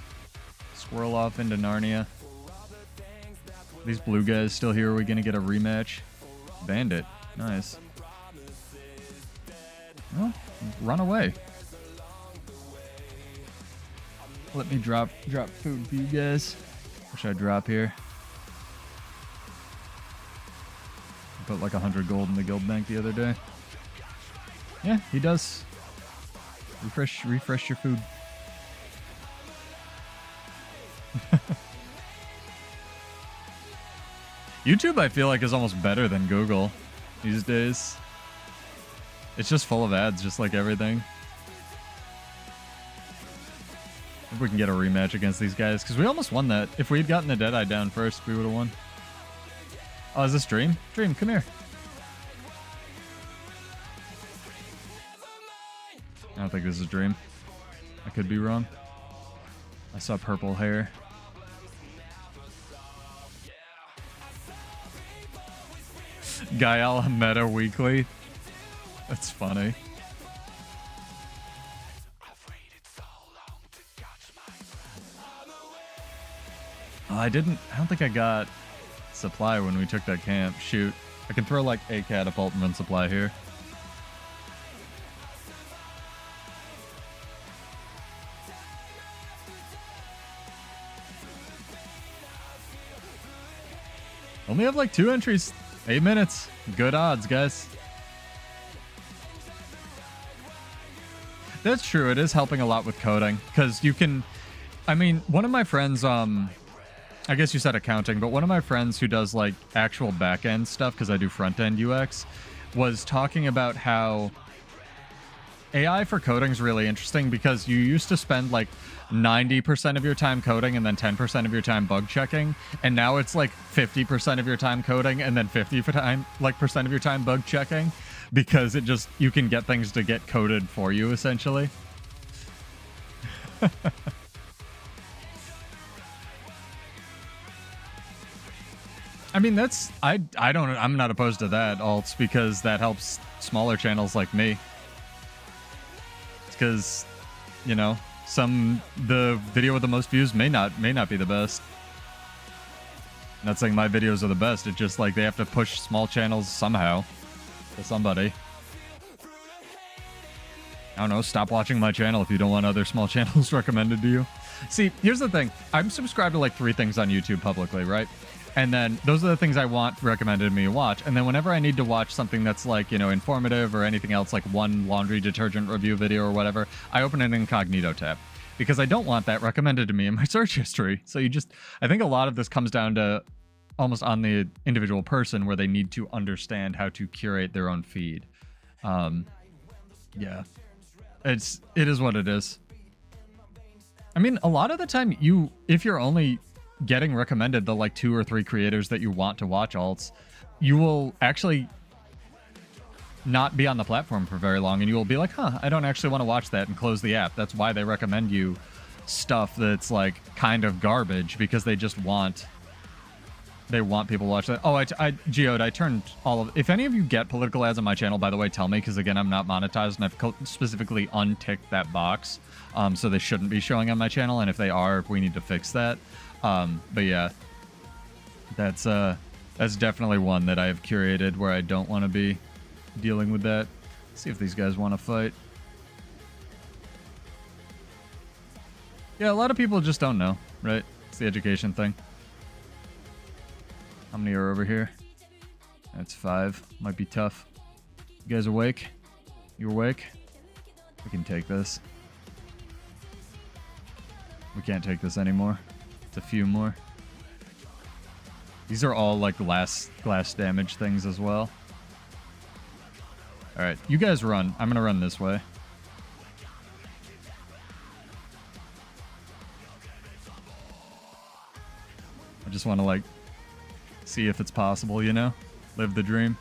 off into Narnia? These blue guys still here. Are we gonna get a rematch? Bandit. Nice. Well, run away. Let me drop food for you guys. What should I drop here? I put like 100 gold in the guild bank the other day. Yeah, he does. Refresh your food. YouTube, I feel like, is almost better than Google these days. It's just full of ads, just like everything. If we can get a rematch against these guys, because we almost won that. If we had gotten the Deadeye down first, we would have won. Oh, is this Dream? Dream, come here. I don't think this is Dream. I could be wrong. I saw purple hair. Gael Meta Weekly. That's funny. Oh, I don't think I got supply when we took that camp. Shoot. I can throw like a catapult and run supply here. Only have like 2 entries. 8 minutes. Good odds, guys. That's true. It is helping a lot with coding because you can... I mean, one of my friends, I guess you said accounting, but one of my friends who does like actual back-end stuff, because I do front-end UX, was talking about how AI for coding is really interesting because you used to spend like 90% of your time coding and then 10% of your time bug checking, and now it's like 50% of your time coding and then 50% of your time bug checking, because you can get things to get coded for you essentially. I mean, I'm not opposed to that, Alts, because that helps smaller channels like me. It's because, you know, the video with the most views may not be the best. I'm not saying my videos are the best. It's just like they have to push small channels somehow to somebody. I don't know, stop watching my channel if you don't want other small channels recommended to you. See, here's the thing. I'm subscribed to like 3 things on YouTube publicly, right? And then those are the things I want recommended to me to watch. And then whenever I need to watch something that's like, you know, informative or anything else, like one laundry detergent review video or whatever, I open an incognito tab because I don't want that recommended to me in my search history. So I think a lot of this comes down to almost on the individual person where they need to understand how to curate their own feed. Yeah, it is what it is. I mean, a lot of the time if you're only getting recommended the like 2 or 3 creators that you want to watch alts, you will actually not be on the platform for very long, and you will be like, huh, I don't actually want to watch that, and close the app. That's why they recommend you stuff that's like kind of garbage, because they just want people to watch that. Oh, Geode, I turned all of... If any of you get political ads on my channel, by the way, tell me, because again, I'm not monetized, and I've specifically unticked that box, so they shouldn't be showing on my channel, and if they are, we need to fix that. But yeah, that's definitely one that I have curated where I don't want to be dealing with that. Let's see if these guys want to fight. Yeah, a lot of people just don't know, right? It's the education thing. How many are over here? That's 5. Might be tough. You guys awake? You awake? We can take this. We can't take this anymore. It's a few more. These are all like glass damage things as well. Alright, you guys run. I'm gonna run this way. I just want to like see if it's possible, you know? Live the dream.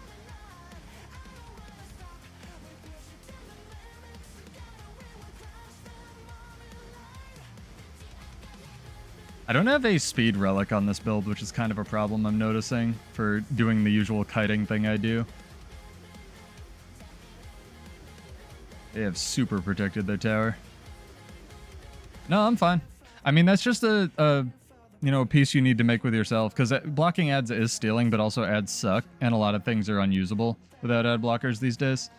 I don't have a speed relic on this build, which is kind of a problem I'm noticing for doing the usual kiting thing I do. They have super protected their tower. No, I'm fine. I mean, that's just a piece you need to make with yourself, because blocking ads is stealing, but also ads suck, and a lot of things are unusable without ad blockers these days.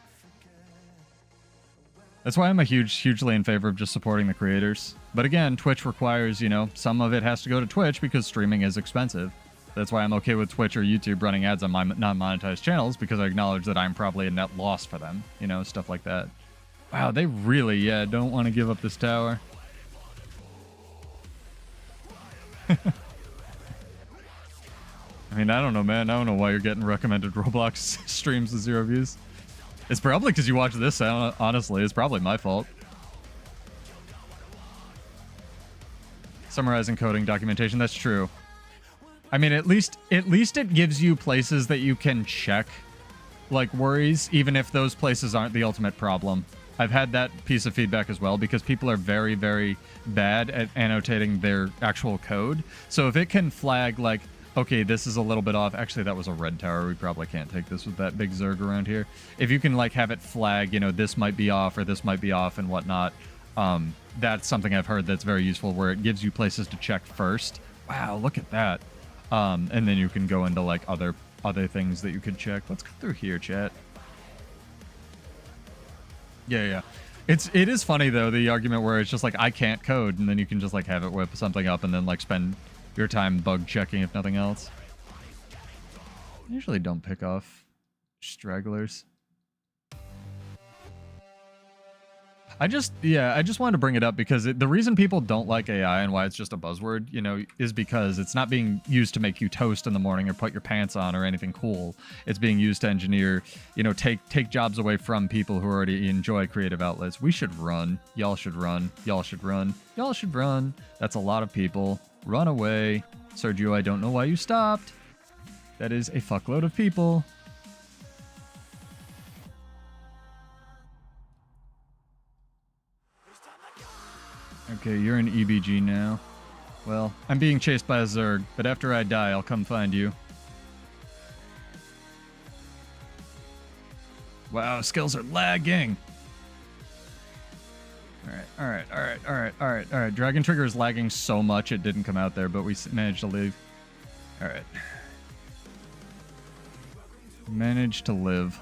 That's why I'm hugely in favor of just supporting the creators. But again, Twitch requires, some of it has to go to Twitch because streaming is expensive. That's why I'm okay with Twitch or YouTube running ads on my non-monetized channels, because I acknowledge that I'm probably a net loss for them, stuff like that. Wow, they really, don't want to give up this tower. I mean, I don't know, man. I don't know why you're getting recommended Roblox streams with 0 views. It's probably because you watch this, honestly. It's probably my fault. Summarizing coding documentation, that's true. I mean, at least it gives you places that you can check, like, worries, even if those places aren't the ultimate problem. I've had that piece of feedback as well, because people are very, very bad at annotating their actual code. So if it can flag, like, okay, this is a little bit off. Actually, that was a red tower. We probably can't take this with that big Zerg around here. If you can, like, have it flag, this might be off or this might be off and whatnot, that's something I've heard that's very useful, where it gives you places to check first. Wow, look at that. And then you can go into, like, other things that you could check. Let's go through here, chat. Yeah. It is funny, though, the argument where it's just like, I can't code, and then you can just, like, have it whip something up and then, like, spend your time bug checking, if nothing else. I usually don't pick off stragglers. I just wanted to bring it up because the reason people don't like AI and why it's just a buzzword, is because it's not being used to make you toast in the morning or put your pants on or anything cool. It's being used to engineer, take jobs away from people who already enjoy creative outlets. We should run. Y'all should run. Y'all should run. Y'all should run. That's a lot of people. Run away. Sergio, I don't know why you stopped. That is a fuckload of people. Okay, you're in EBG now. Well, I'm being chased by a Zerg, but after I die, I'll come find you. Wow, skills are lagging. Alright. Dragon Trigger is lagging so much it didn't come out there, but we managed to leave. Alright. Managed to live.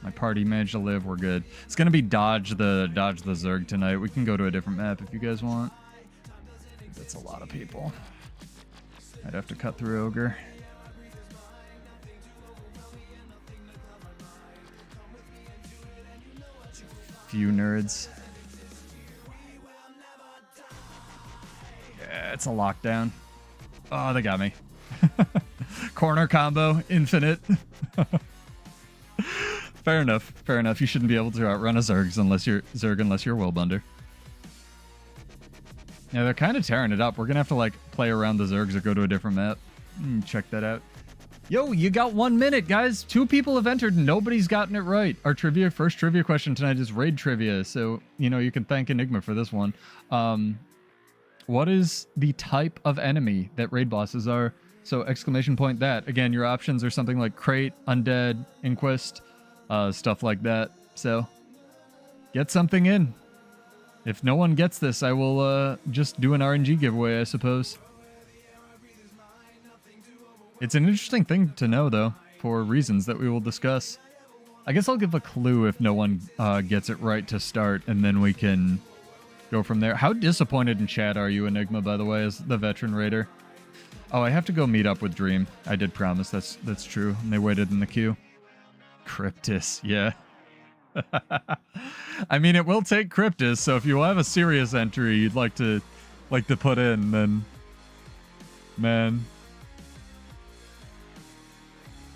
My party managed to live. We're good. It's gonna be dodge the Zerg tonight. We can go to a different map if you guys want. That's a lot of people. I'd have to cut through Ogre. Few nerds. Yeah, it's a lockdown. Oh, they got me. Corner combo, infinite. Fair enough. Fair enough. You shouldn't be able to outrun a Zerg unless you're Willbunder. Yeah, they're kind of tearing it up. We're gonna have to like play around the Zergs or go to a different map. Check that out. Yo, you got 1 minute, guys. 2 people have entered. Nobody's gotten it right. Our first trivia question tonight is raid trivia. So, you know, you can thank Enigma for this one. What is the type of enemy that raid bosses are? So exclamation point that. Again, your options are something like crate, undead, inquest, stuff like that. So get something in. If no one gets this, I will just do an RNG giveaway, I suppose. It's an interesting thing to know, though, for reasons that we will discuss. I guess I'll give a clue if no one gets it right to start, and then we can go from there. How disappointed in chat are you, Enigma, by the way, as the veteran raider? Oh, I have to go meet up with Dream. I did promise. That's true. And they waited in the queue. Cryptus, yeah. I mean, it will take Cryptus, so if you have a serious entry you'd like to put in, then man.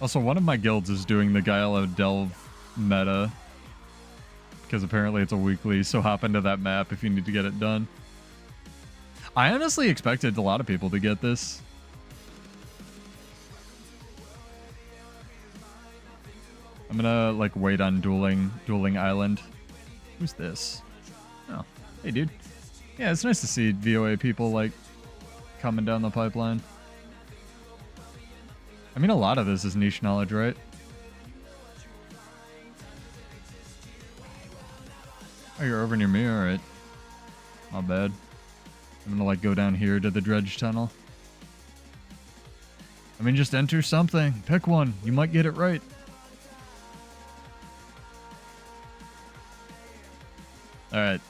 Also, one of my guilds is doing the Gyalo Delve meta because apparently it's a weekly, so hop into that map if you need to get it done. I honestly expected a lot of people to get this. I'm gonna like wait on dueling island. Who's this? Oh, hey dude. Yeah, it's nice to see VOA people like coming down the pipeline. I mean, a lot of this is niche knowledge, right? Oh, you're over near me? Alright. Not bad. I'm gonna like go down here to the dredge tunnel. I mean, just enter something. Pick one. You might get it right. Alright.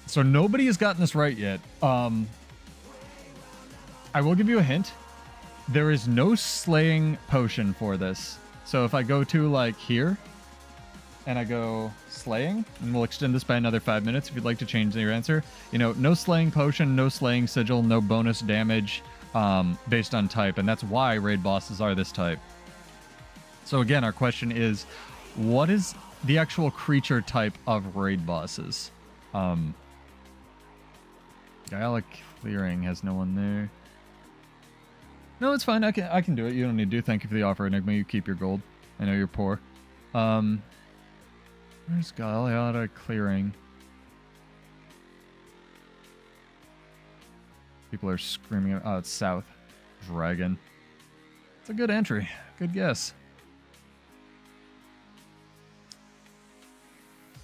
So nobody has gotten this right yet. I will give you a hint. There is no slaying potion for this. So if I go to like here and I go slaying, and we'll extend this by another 5 minutes if you'd like to change your answer. You know, no slaying potion, no slaying sigil, no bonus damage based on type. And that's why raid bosses are this type. So again, our question is, what is the actual creature type of raid bosses? Gaelic Clearing has no one there. No, it's fine. I can do it. You don't need to. Thank you for the offer, Enigma. You keep your gold. I know you're poor. Where's Gaelic Clearing? People are screaming. Oh, it's south. Dragon. It's a good entry. Good guess.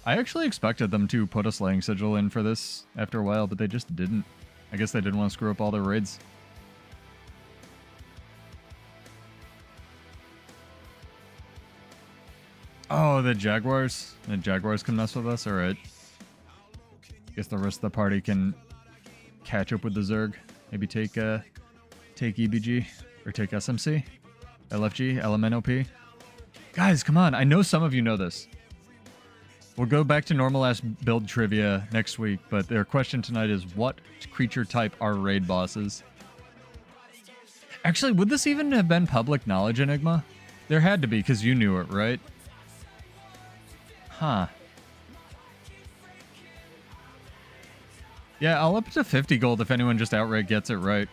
I actually expected them to put a slaying sigil in for this after a while, but they just didn't. I guess they didn't want to screw up all their raids. Oh, the Jaguars? The Jaguars can mess with us? Alright. Guess the rest of the party can catch up with the Zerg. Maybe take EBG or take SMC. LFG, LMNOP. Guys, come on. I know some of you know this. We'll go back to normal ass build trivia next week, but their question tonight is, what creature type are raid bosses? Actually, would this even have been public knowledge, Enigma? There had to be, because you knew it, right? Huh. Yeah, I'll up to 50 gold if anyone just outright gets it right.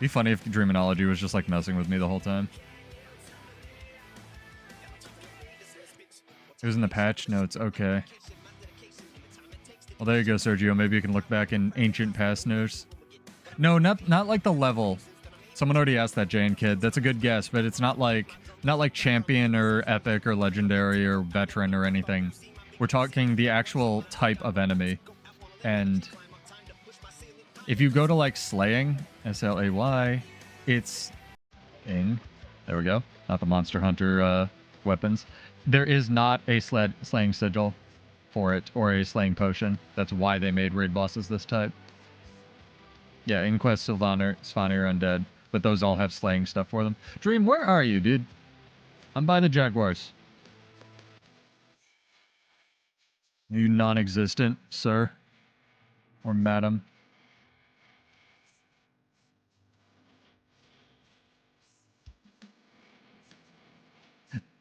Be funny if Dreaminology was just like messing with me the whole time. It was in the patch notes. Okay. Well, there you go, Sergio. Maybe you can look back in ancient past notes. No, not like the level. Someone already asked that, Jane Kid. That's a good guess, but it's not like champion or epic or legendary or veteran or anything. We're talking the actual type of enemy. And if you go to like slaying, SLAY, it's Ing. There we go. Not the Monster Hunter weapons. There is not a slaying sigil for it or a slaying potion. That's why they made raid bosses this type. Yeah, Inquest, Sylvaner, Svanir, Undead. But those all have slaying stuff for them. Dream, where are you, dude? I'm by the Jaguars. Are you non-existent, sir? Or madam?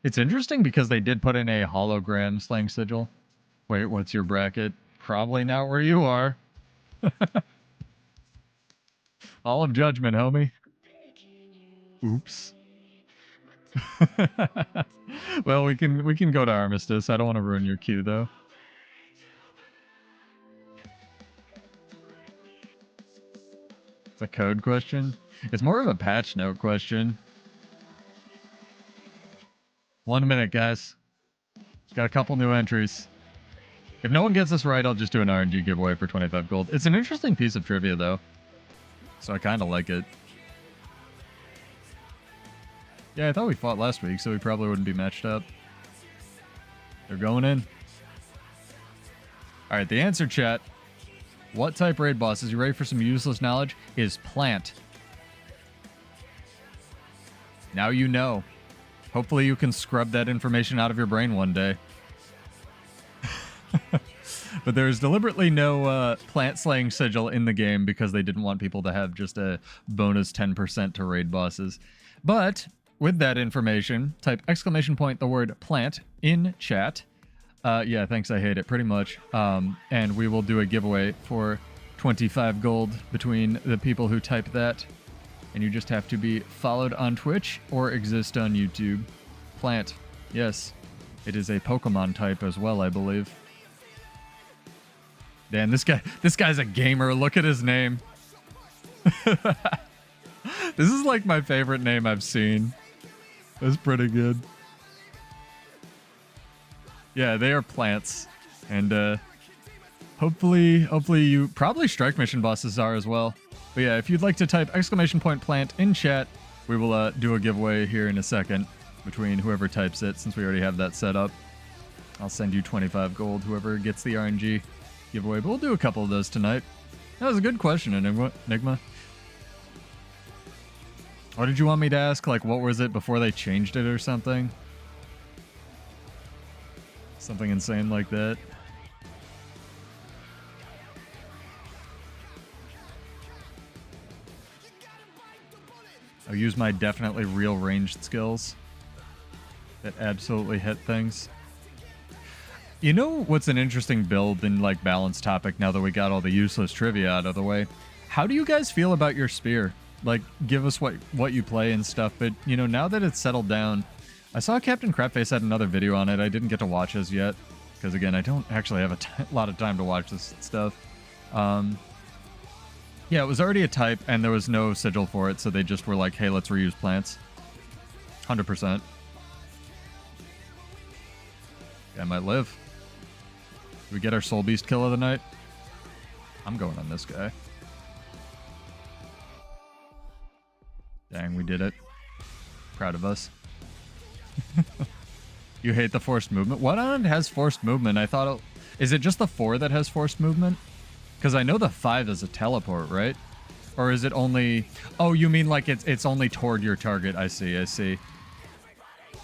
It's interesting because they did put in a hologram slaying sigil. Wait, what's your bracket? Probably not where you are. All of Judgment, homie. Oops. Well, we can go to Armistice. I don't want to ruin your queue, though. It's a code question. It's more of a patch note question. 1 minute, guys. Got a couple new entries. If no one gets this right, I'll just do an RNG giveaway for 25 gold. It's an interesting piece of trivia, though. So I kind of like it. Yeah, I thought we fought last week, so we probably wouldn't be matched up. They're going in. Alright, the answer, chat. What type raid bosses, you ready for some useless knowledge, is plant. Now you know. Hopefully you can scrub that information out of your brain one day. But there's deliberately no plant slaying sigil in the game because they didn't want people to have just a bonus 10% to raid bosses. But with that information, type exclamation point the word plant in chat. Yeah, thanks, I hate it, pretty much. And we will do a giveaway for 25 gold between the people who type that. And you just have to be followed on Twitch or exist on YouTube. Plant. Yes. It is a Pokemon type as well, I believe. Damn, this guy's a gamer. Look at his name. This is like my favorite name I've seen. That's pretty good. Yeah, they are plants. And hopefully you probably strike mission bosses are as well. But yeah, if you'd like to type exclamation point plant in chat, we will do a giveaway here in a second between whoever types it, since we already have that set up. I'll send you 25 gold, whoever gets the RNG giveaway. But we'll do a couple of those tonight. That was a good question, Enigma. Or did you want me to ask, like, what was it before they changed it or something? Something insane like that. I'll use my definitely real ranged skills that absolutely hit things. You know what's an interesting build and like balance topic now that we got all the useless trivia out of the way? How do you guys feel about your spear? Like, give us what you play and stuff, but you know, now that it's settled down, I saw Captain Crapface had another video on it. I didn't get to watch his yet, because again, I don't actually have a lot of time to watch this stuff. Yeah, it was already a type, and there was no sigil for it, so they just were like, hey, let's reuse plants. 100%. I might live. Do we get our Soul Beast kill of the night? I'm going on this guy. Dang, we did it. Proud of us. You hate the forced movement? What on it has forced movement? I thought is it just the 4 that has forced movement? Because I know the 5 is a teleport, right? Or is it only... Oh, you mean like it's only toward your target. I see.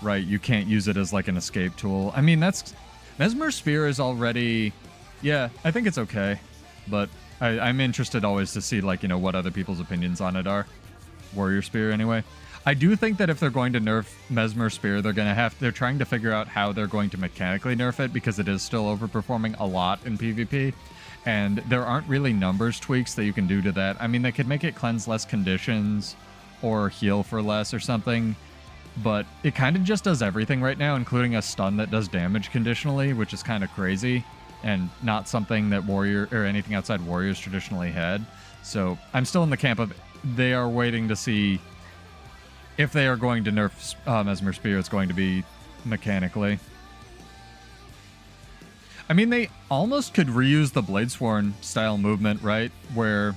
Right, you can't use it as like an escape tool. I mean, that's... Mesmer Spear is already... Yeah, I think it's okay. But I'm interested always to see, like, you know, what other people's opinions on it are. Warrior Spear, anyway. I do think that if they're going to nerf Mesmer Spear, they're trying to figure out how they're going to mechanically nerf it, because it is still overperforming a lot in PvP. And there aren't really numbers tweaks that you can do to that. I mean, they could make it cleanse less conditions or heal for less or something, but it kind of just does everything right now, including a stun that does damage conditionally, which is kind of crazy and not something that Warrior or anything outside Warriors traditionally had. So I'm still in the camp of they are waiting to see if they are going to nerf Mesmer Spear. It's going to be mechanically. I mean, they almost could reuse the Bladesworn style movement, right? Where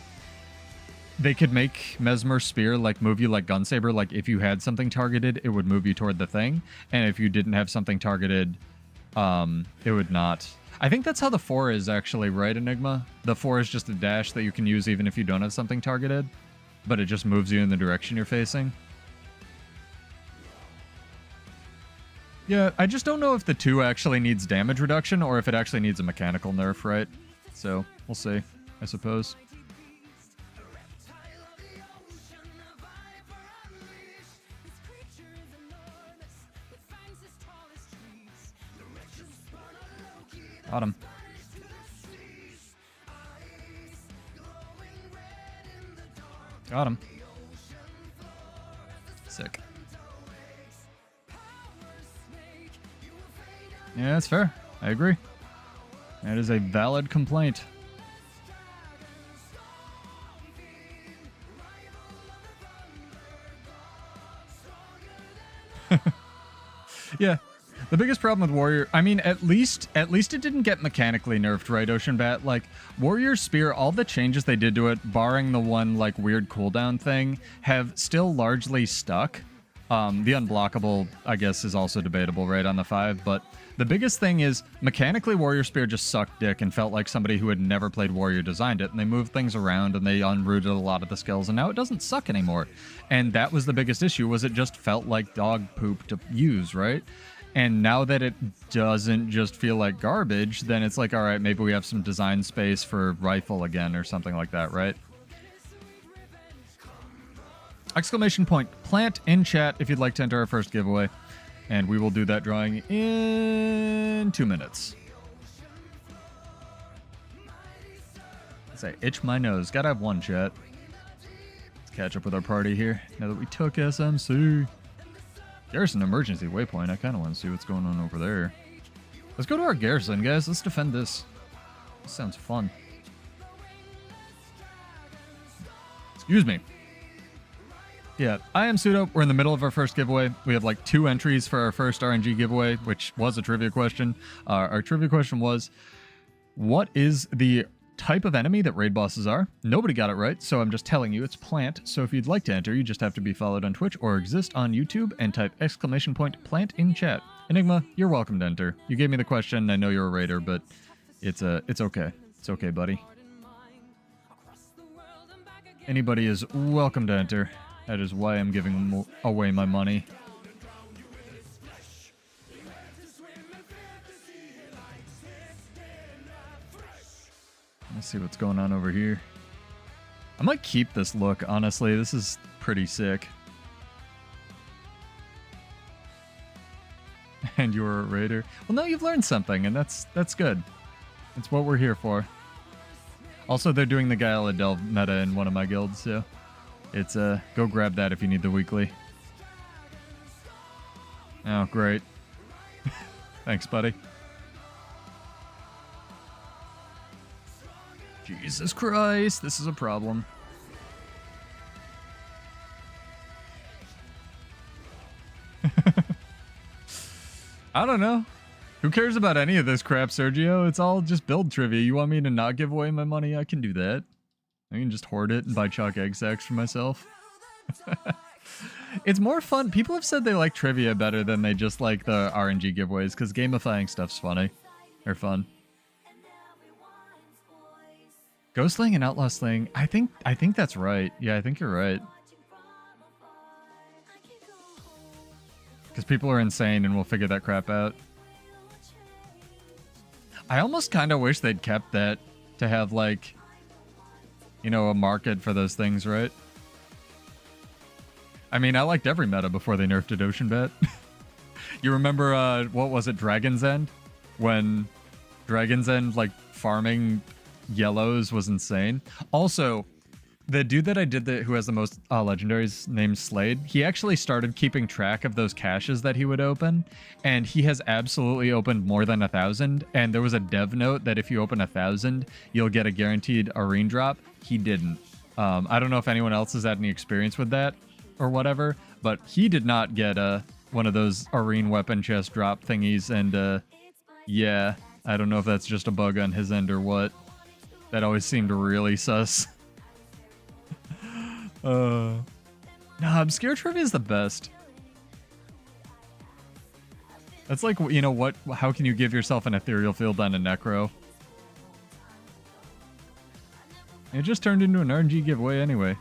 they could make Mesmer Spear like move you like Gunsaber. Like if you had something targeted, it would move you toward the thing. And if you didn't have something targeted, it would not. I think that's how the 4 is actually, right, Enigma? The 4 is just a dash that you can use even if you don't have something targeted, but it just moves you in the direction you're facing. Yeah, I just don't know if the 2 actually needs damage reduction or if it actually needs a mechanical nerf, right? So, we'll see, I suppose. Got him. Got him. Sick. Yeah, that's fair. I agree. That is a valid complaint. Yeah. The biggest problem with Warrior, I mean, at least it didn't get mechanically nerfed, right, Ocean Bat? Like, Warrior Spear, all the changes they did to it, barring the one, like, weird cooldown thing, have still largely stuck. The unblockable, I guess, is also debatable, right, on the 5, but the biggest thing is, mechanically, Warrior Spear just sucked dick and felt like somebody who had never played Warrior designed it, and they moved things around, and they unrooted a lot of the skills, and now it doesn't suck anymore. And that was the biggest issue, was it just felt like dog poop to use, right? And now that it doesn't just feel like garbage, then it's like, all right, maybe we have some design space for rifle again or something like that, right? Exclamation point, plant in chat if you'd like to enter our first giveaway. And we will do that drawing in 2 minutes. Say, itch my nose. Gotta have one, chat. Let's catch up with our party here now that we took SMC. Garrison emergency waypoint. I kind of want to see what's going on over there. Let's go to our garrison, guys. Let's defend this. This sounds fun. Excuse me. Yeah, I am Pseudo. We're in the middle of our first giveaway. We have like 2 entries for our first RNG giveaway, which was a trivia question. Our trivia question was, what is the type of enemy that raid bosses are? Nobody got it right, so I'm just telling you it's plant. So if you'd like to enter, you just have to be followed on Twitch or exist on YouTube and type exclamation point plant in chat. Enigma, you're welcome to enter. You gave me the question. I know you're a raider, but it's okay. It's okay, buddy. Anybody is welcome to enter. That is why I'm giving away my money. Let's see what's going on over here. I might keep this look, honestly. This is pretty sick. And you're a raider. Well, no, you've learned something, and that's good. That's what we're here for. Also, they're doing the Galadel meta in one of my guilds, so it's go grab that if you need the weekly. Oh, great. Thanks, buddy. Jesus Christ, this is a problem. I don't know. Who cares about any of this crap, Sergio? It's all just build trivia. You want me to not give away my money? I can do that. I can just hoard it and buy chalk egg sacks for myself. It's more fun. People have said they like trivia better than they just like the RNG giveaways because gamifying stuff's funny. Or fun. Ghost Slaying and Outlaw Slaying. I think that's right. Yeah, I think you're right. Because people are insane and we'll figure that crap out. I almost kind of wish they'd kept that to have, like, you know, a market for those things, right? I mean, I liked every meta before they nerfed it, Ocean Bet. You remember, what was it, Dragon's End? When Dragon's End, like, farming yellows was insane. Also, the dude that I did who has the most legendaries named Slade, he actually started keeping track of those caches that he would open, and he has absolutely opened more than 1,000, and there was a dev note that if you open 1,000, you'll get a guaranteed arena drop. He didn't. I don't know if anyone else has had any experience with that or whatever, but he did not get one of those arena weapon chest drop thingies, and yeah, I don't know if that's just a bug on his end or what. That always seemed really sus. Nah, obscure trivia is the best. That's like, you know what? How can you give yourself an ethereal field on a necro? It just turned into an RNG giveaway anyway.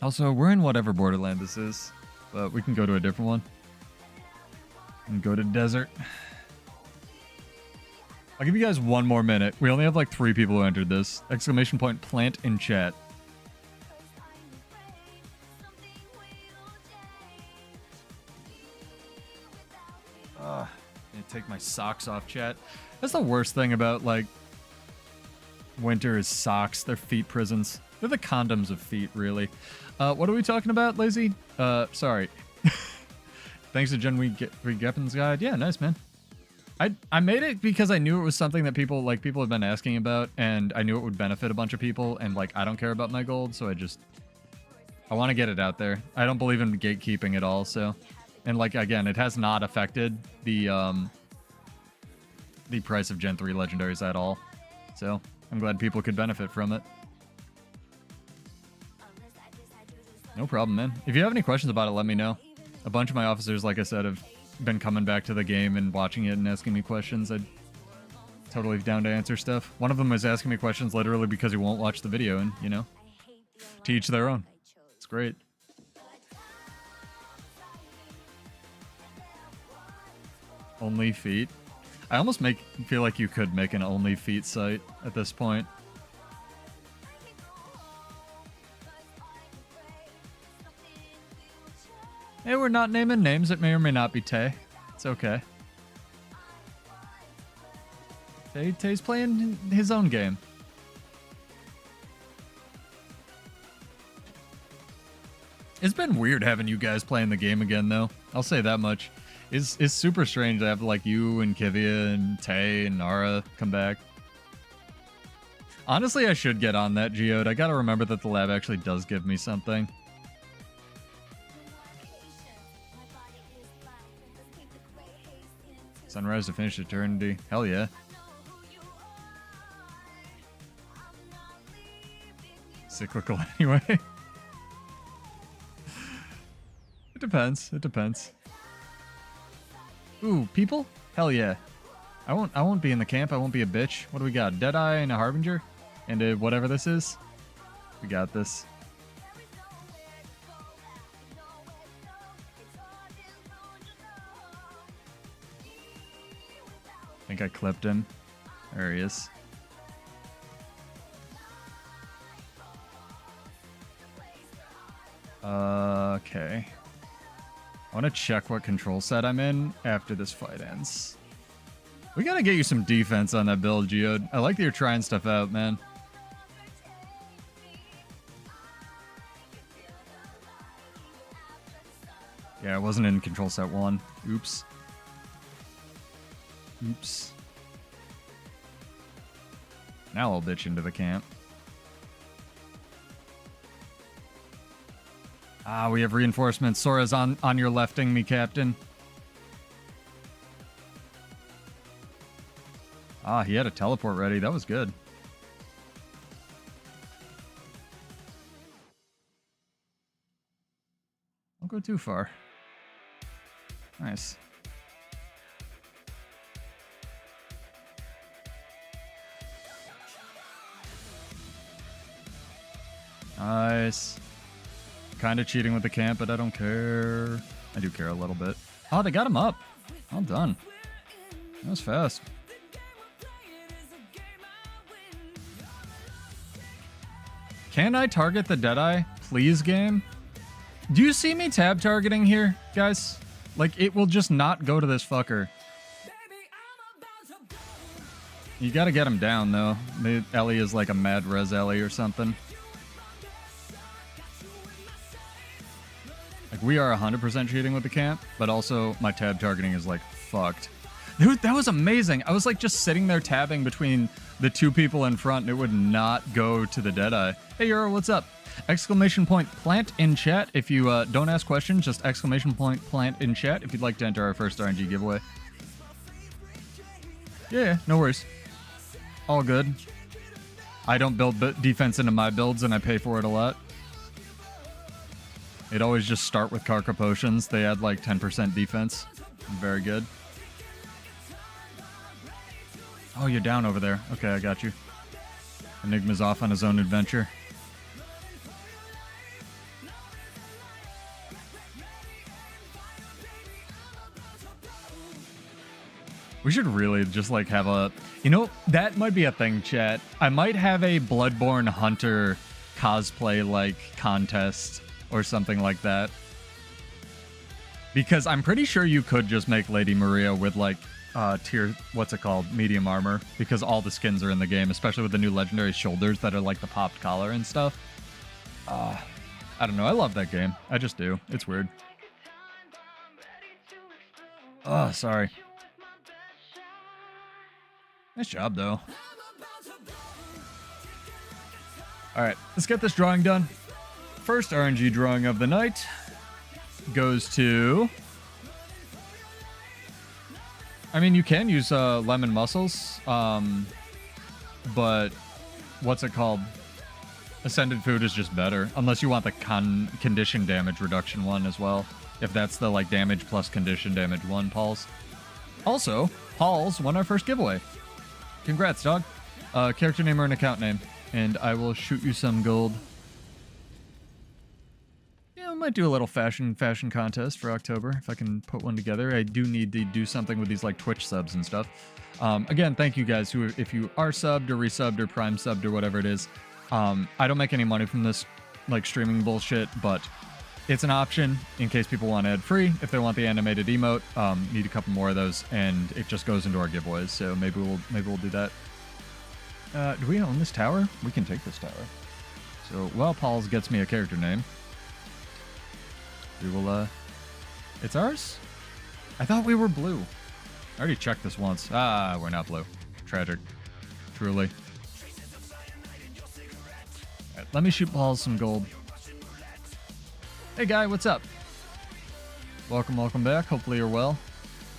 Also, we're in whatever borderland this is, but we can go to a different one. And go to desert. I'll give you guys one more minute. We only have like 3 people who entered this. Exclamation point plant in chat. I need to take my socks off, chat. That's the worst thing about like winter is socks. They're feet prisons. They're the condoms of feet, really. What are we talking about, Lazy? Sorry. Thanks to Gen Weepens Guide. Yeah, nice, man. I made it because I knew it was something that people have been asking about, and I knew it would benefit a bunch of people, and like I don't care about my gold, so I want to get it out there. I don't believe in gatekeeping at all, so, and like again, it has not affected the price of Gen 3 legendaries at all. So, I'm glad people could benefit from it. No problem, man. If you have any questions about it, let me know. A bunch of my officers, like I said, have been coming back to the game and watching it and asking me questions. I'm totally down to answer stuff. One of them was asking me questions literally because he won't watch the video, and, you know, to each their own. It's great. Only feet. I almost feel like you could make an only feet site at this point. Hey, we're not naming names. It may or may not be Tay. It's okay. Tay's playing his own game. It's been weird having you guys playing the game again, though. I'll say that much. It's super strange to have like you and Kivia and Tay and Nara come back. Honestly, I should get on that geode. I gotta remember that the lab actually does give me something. Sunrise to finish eternity. Hell yeah. Cyclical anyway. It depends. It depends. Ooh, people? Hell yeah. I won't be in the camp. I won't be a bitch. What do we got? Deadeye and a Harbinger? And a whatever this is? We got this. I think I clipped him. There he is. Okay. I want to check what control set I'm in after this fight ends. We gotta get you some defense on that build, Geode. I like that you're trying stuff out, man. Yeah, I wasn't in control set 1. Oops. Oops. Now I'll bitch into the camp. Ah, we have reinforcements. Sora's on your lefting me, Captain. Ah, he had a teleport ready. That was good. Don't go too far. Nice. Nice. Kind of cheating with the camp, but I don't care. I do care a little bit. Oh, they got him up. Well done. That was fast. Can I target the Deadeye? Please, game? Do you see me tab targeting here, guys? Like, it will just not go to this fucker. You gotta get him down, though. Ellie is like a mad res Ellie or something. Like, we are 100% cheating with the camp, but also my tab targeting is, like, fucked. Dude, that was amazing. I was, like, just sitting there tabbing between the 2 people in front, and it would not go to the Deadeye. Hey, Euro, what's up? Exclamation point plant in chat. If you don't ask questions, just exclamation point plant in chat if you'd like to enter our first RNG giveaway. Yeah, no worries. All good. I don't build defense into my builds, and I pay for it a lot. It always just start with Karka potions. They add like 10% defense. Very good. Oh, you're down over there. Okay, I got you. Enigma's off on his own adventure. We should really just like have a... You know, that might be a thing, chat. I might have a Bloodborne Hunter cosplay like contest or something like that. Because I'm pretty sure you could just make Lady Maria with like tier, what's it called? Medium armor. Because all the skins are in the game, especially with the new legendary shoulders that are like the popped collar and stuff. I don't know. I love that game. I just do. It's weird. Oh, sorry. Nice job, though. Alright, let's get this drawing done. First RNG drawing of the night goes to... I mean, you can use lemon mussels, but what's it called? Ascended food is just better, unless you want the condition damage reduction one as well. If that's the like damage plus condition damage one, Paul's. Also, Paul's won our first giveaway. Congrats, dog. Character name or an account name, and I will shoot you some gold. Yeah, I might do a little fashion contest for October if I can put one together. I do need to do something with these like Twitch subs and stuff. Again, thank you guys who, if you are subbed or resubbed or prime subbed or whatever it is. I don't make any money from this like streaming bullshit, but it's an option in case people want ad free. If they want the animated emote, need a couple more of those, and it just goes into our giveaways. So maybe we'll do that. Do we own this tower? We can take this tower. So while Paul's gets me a character name, we will. It's ours. I thought we were blue. I already checked this once. Ah, we're not blue. Tragic. Truly. All right, let me shoot Paul some gold. Hey guy, what's up? Welcome back. Hopefully you're well.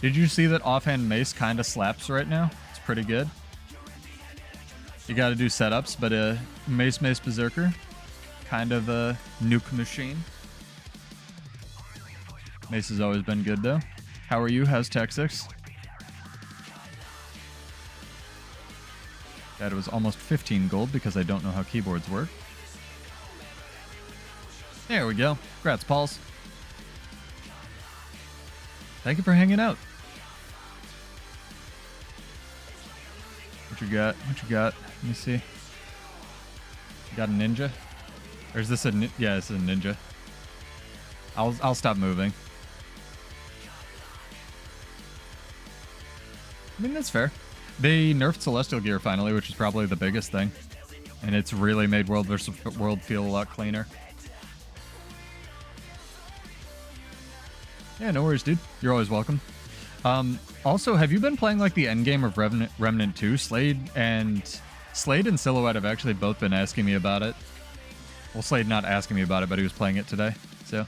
Did you see that offhand mace kind of slaps right now? It's pretty good. You got to do setups, but mace berserker, kind of a nuke machine. Mace has always been good though. How are you? How's Tech 6? That was almost 15 gold because I don't know how keyboards work. There we go. Congrats, Pauls. Thank you for hanging out. What you got? What you got? Let me see. You got a ninja? Or is this a yeah, this is a ninja. I'll stop moving. I mean, that's fair. They nerfed Celestial Gear finally, which is probably the biggest thing. And it's really made World vs. World feel a lot cleaner. Yeah, no worries, dude. You're always welcome. Also, have you been playing like the endgame of Remnant 2? Slade and Silhouette have actually both been asking me about it. Well, Slade not asking me about it, but he was playing it today. So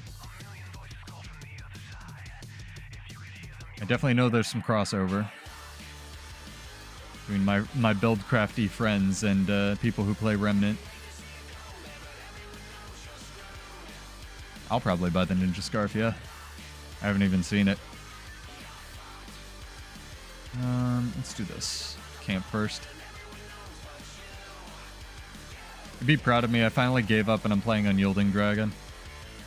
I definitely know there's some crossover between my build crafty friends and people who play Remnant. I'll probably buy the Ninja Scarf, yeah. I haven't even seen it. Let's do this. Camp first. You'd be proud of me. I finally gave up and I'm playing Unyielding Dragon.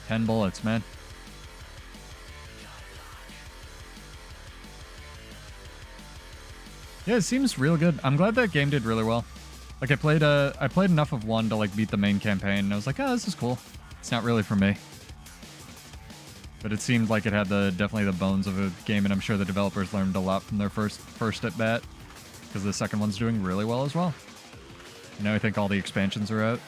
10 bullets, man. Yeah, it seems real good. I'm glad that game did really well. Like I played enough of one to like beat the main campaign, and I was like, oh, this is cool. It's not really for me. But it seemed like it had definitely the bones of a game, and I'm sure the developers learned a lot from their first at bat, because the second one's doing really well as well. And now I think all the expansions are out.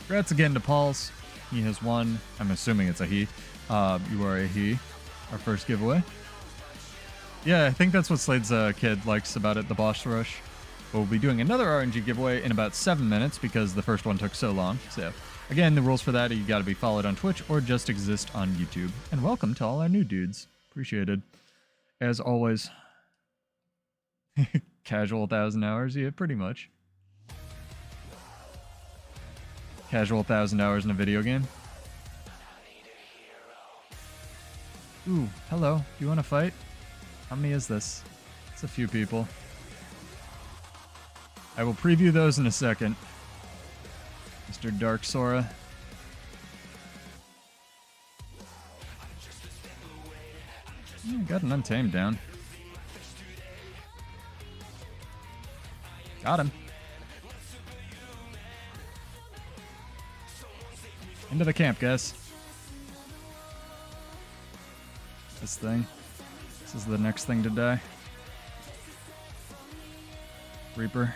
Congrats again to Paul's. He has won. I'm assuming it's a he. You are a he. Our first giveaway. Yeah, I think that's what Slade's kid likes about it, the boss rush. We'll be doing another RNG giveaway in about 7 minutes because the first one took so long. So, again, the rules for that are you got to be followed on Twitch or just exist on YouTube. And welcome to all our new dudes. Appreciated. As always, casual 1,000 hours. Yeah, pretty much. Casual 1,000 hours in a video game. Ooh, hello. Do you want to fight? How many is this? It's a few people. I will preview those in a second. Mr. Dark Sora. Got an Untamed down. Got him. Into the camp, guys. This thing. This is the next thing to die. Reaper.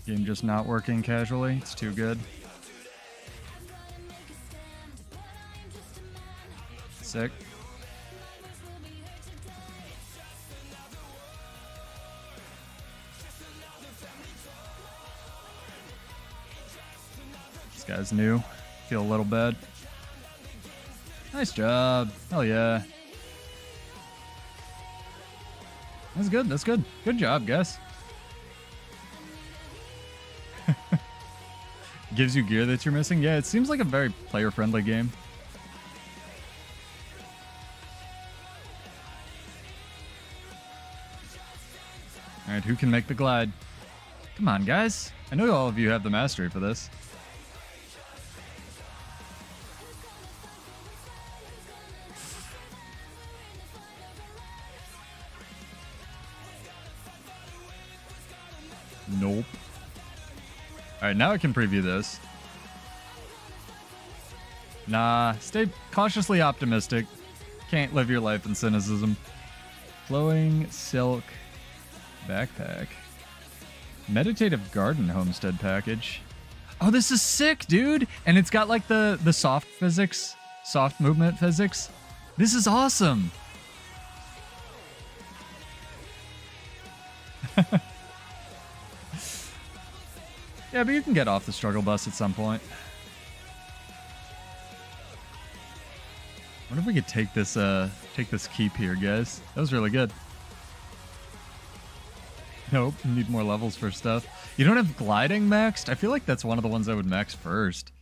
Game just not working casually. It's too good. Sick. This guy's new. Feel a little bad. Nice job. Hell yeah. That's good. That's good. Good job, guys. Gives you gear that you're missing. Yeah, it seems like a very player-friendly game. Alright, who can make the glide? Come on, guys. I know all of you have the mastery for this. Nope. Alright, now I can preview this. Nah, stay cautiously optimistic. Can't live your life in cynicism. Flowing silk backpack. Meditative garden homestead package. Oh, this is sick, dude! And it's got like the soft physics, soft movement physics. This is awesome! Yeah, but you can get off the struggle bus at some point. I wonder if we could take this keep here, guys. That was really good. Nope, you need more levels for stuff. You don't have gliding maxed? I feel like that's one of the ones I would max first.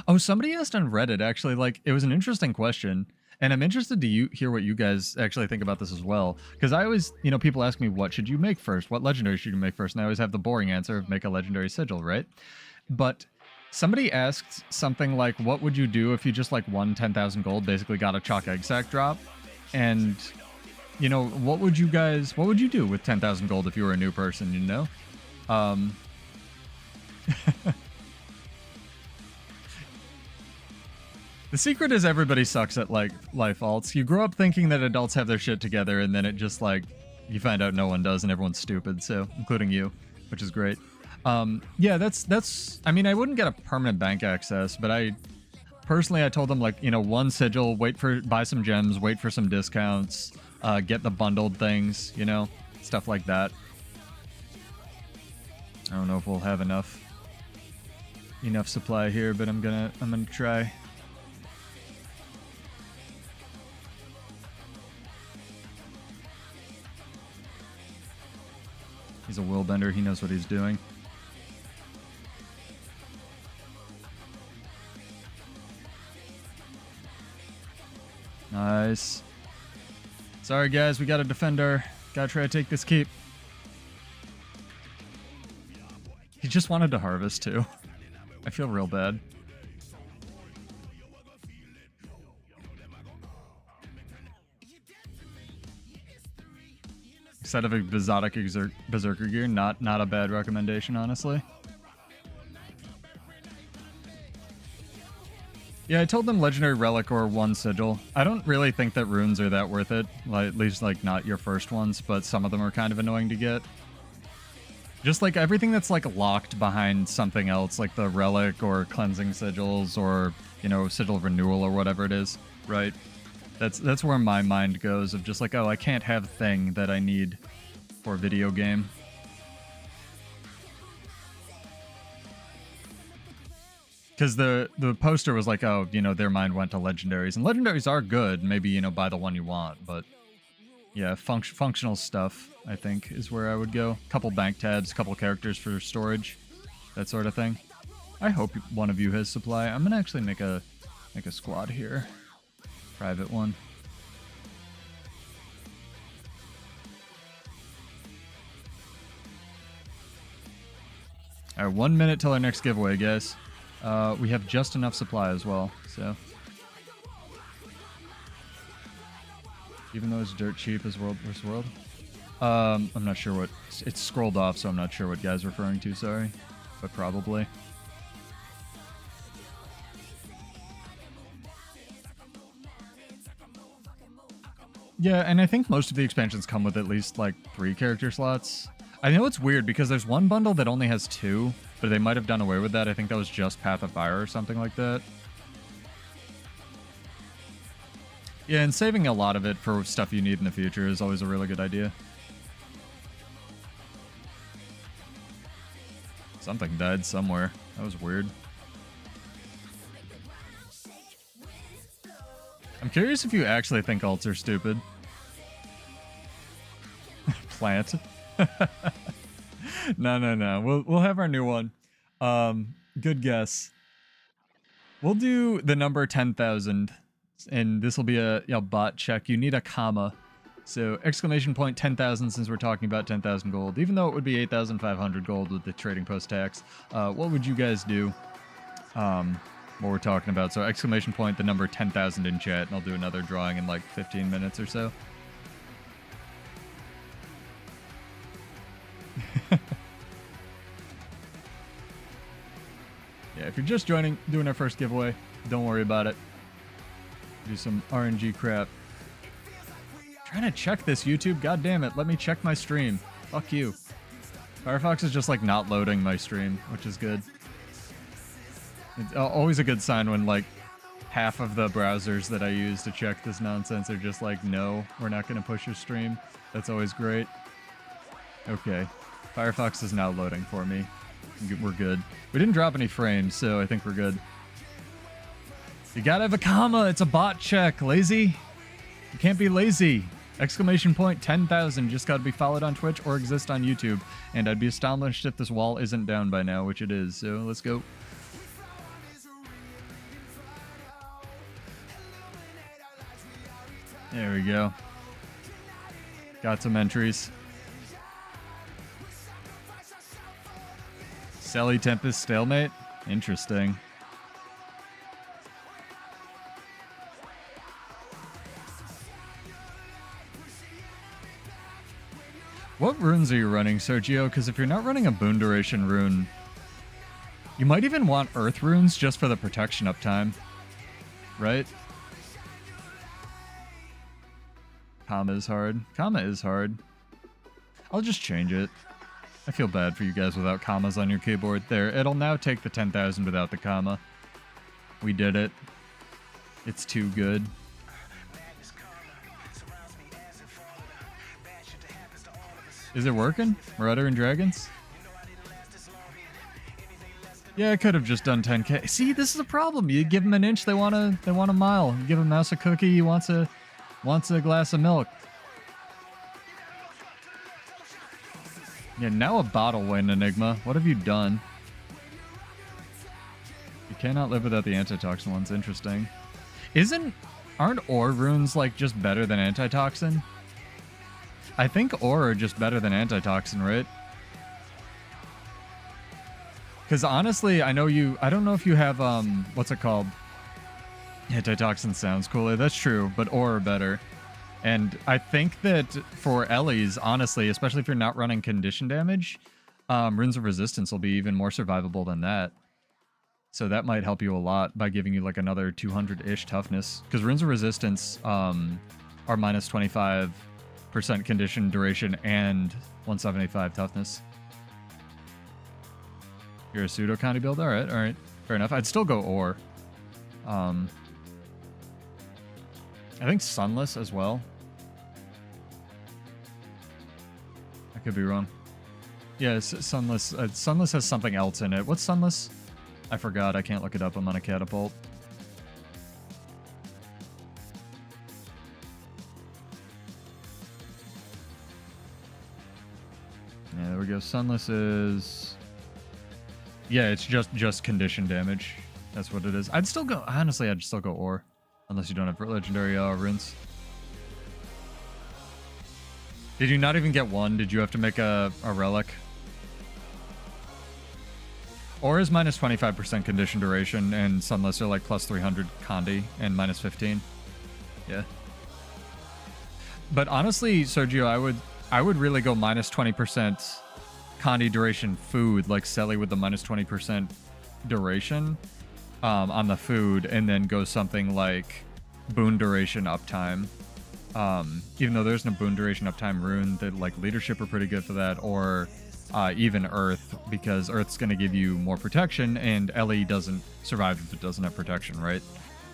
Oh, somebody asked on Reddit, actually, like, it was an interesting question. And I'm interested to hear what you guys actually think about this as well. Because I always, you know, people ask me, what should you make first? What legendary should you make first? And I always have the boring answer of make a legendary sigil, right? But somebody asked something like, what would you do if you just like won 10,000 gold, basically got a chalk egg sack drop? And, you know, what would you do with 10,000 gold if you were a new person, you know? The secret is everybody sucks at, like, life alts. You grow up thinking that adults have their shit together, and then it just, like, you find out no one does, and everyone's stupid, so, including you, which is great. Yeah, that's, I mean, I wouldn't get a permanent bank access, but I told them, like, you know, one sigil, buy some gems, wait for some discounts, get the bundled things, you know, stuff like that. I don't know if we'll have enough supply here, but I'm gonna try. He's a willbender. He knows what he's doing. Nice. Sorry, guys. We gotta defend our... Gotta try to take this keep. He just wanted to harvest, too. I feel real bad. Instead of a exotic berserker gear, not a bad recommendation, honestly. Yeah, I told them legendary relic or 1 sigil. I don't really think that runes are that worth it. Like, at least, like, not your first ones, but some of them are kind of annoying to get. Just, like, everything that's, like, locked behind something else, like the relic or cleansing sigils or, you know, sigil renewal or whatever it is, right? That's where my mind goes of just like, oh, I can't have a thing that I need for a video game. Because the poster was like, oh, you know, their mind went to legendaries. And legendaries are good. Maybe, you know, buy the one you want. But, yeah, functional stuff, I think, is where I would go. Couple bank tabs, couple characters for storage, that sort of thing. I hope one of you has supply. I'm going to actually make a squad here. Private one. Alright, 1 minute till our next giveaway, guys. We have just enough supply as well, so. Even though it's dirt cheap as World vs. World. I'm not sure what... It's scrolled off, so I'm not sure what guy's referring to, sorry. But probably. Yeah, and I think most of the expansions come with at least, like, 3 character slots. I know it's weird because there's one bundle that only has 2, but they might have done away with that. I think that was just Path of Fire or something like that. Yeah, and saving a lot of it for stuff you need in the future is always a really good idea. Something died somewhere. That was weird. I'm curious if you actually think alts are stupid. Plant. No. We'll have our new one. Good guess. We'll do the number 10,000, and this will be a bot check. You need a comma. So exclamation point 10,000 since we're talking about 10,000 gold. Even though it would be 8,500 gold with the trading post tax. What would you guys do? What we're talking about. So exclamation point the number 10,000 in chat, and I'll do another drawing in like 15 minutes or so. Yeah, if you're just joining, doing our first giveaway, don't worry about it. Do some RNG crap. Trying to check this, YouTube. God damn it, let me check my stream. Fuck you. Firefox is just like not loading my stream, which is good. It's always a good sign when like half of the browsers that I use to check this nonsense are just like, no, we're not going to push your stream. That's always great. Okay. Firefox is now loading for me. We're good. We didn't drop any frames, so I think we're good. You gotta have a comma. It's a bot check. Lazy? You can't be lazy. Exclamation point 10,000. Just gotta be followed on Twitch or exist on YouTube. And I'd be astonished if this wall isn't down by now, which it is. So let's go. There we go. Got some entries. Sally Tempest stalemate? Interesting. What runes are you running, Sergio? Because if you're not running a boon duration rune, you might even want earth runes just for the protection uptime. Right? Comma is hard. Comma is hard. I'll just change it. I feel bad for you guys without commas on your keyboard. There, it'll now take the 10,000 without the comma. We did it. It's too good. Is it working? Marauder and Dragons? Yeah, I could have just done 10k. See, this is a problem. You give them an inch, they want a mile. You give a mouse a cookie, he wants a glass of milk. Yeah, now a bottle win, Enigma. What have you done? You cannot live without the antitoxin ones. Interesting. Aren't ore runes like just better than antitoxin? I think ore are just better than antitoxin, right? Because honestly, I don't know if you have, what's it called? Antitoxin sounds cooler. That's true, but ore are better. And I think that for Ellie's, honestly, especially if you're not running condition damage, Runes of Resistance will be even more survivable than that. So that might help you a lot by giving you like another 200-ish toughness. Because runes of resistance are minus 25% condition duration and 175 toughness. You're a pseudo kind of build? Alright. Fair enough. I'd still go ore. I think sunless as well. I could be wrong. Yeah, sunless. Sunless has something else in it. What's sunless? I forgot. I can't look it up. I'm on a catapult. Yeah, there we go. Sunless is... Yeah, it's just condition damage. That's what it is. I'd still go... Honestly, I'd still go ore. Unless you don't have legendary runes. Did you not even get one? Did you have to make a relic? Ore is minus 25% condition duration, and sunless are like plus 300 condi and minus 15. Yeah. But honestly, Sergio, I would really go minus 20% condi duration food, like Selly with the minus 20% duration on the food, and then go something like boon duration uptime. Even though there's no boon duration uptime rune, that like leadership are pretty good for that, or even Earth, because Earth's going to give you more protection, and Ellie doesn't survive if it doesn't have protection, right?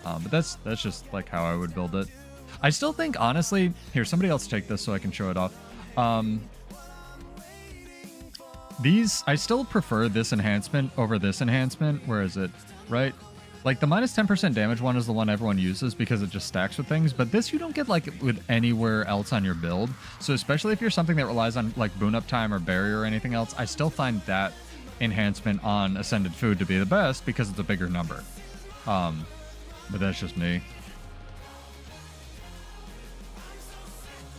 But that's just like how I would build it. I still think, honestly, here, somebody else take this so I can show it off. I still prefer this enhancement over this enhancement. Where is it? Right? Like, the minus 10% damage one is the one everyone uses because it just stacks with things, but this you don't get, like, with anywhere else on your build. So especially if you're something that relies on, like, boon uptime or barrier or anything else, I still find that enhancement on Ascended Food to be the best because it's a bigger number. But that's just me.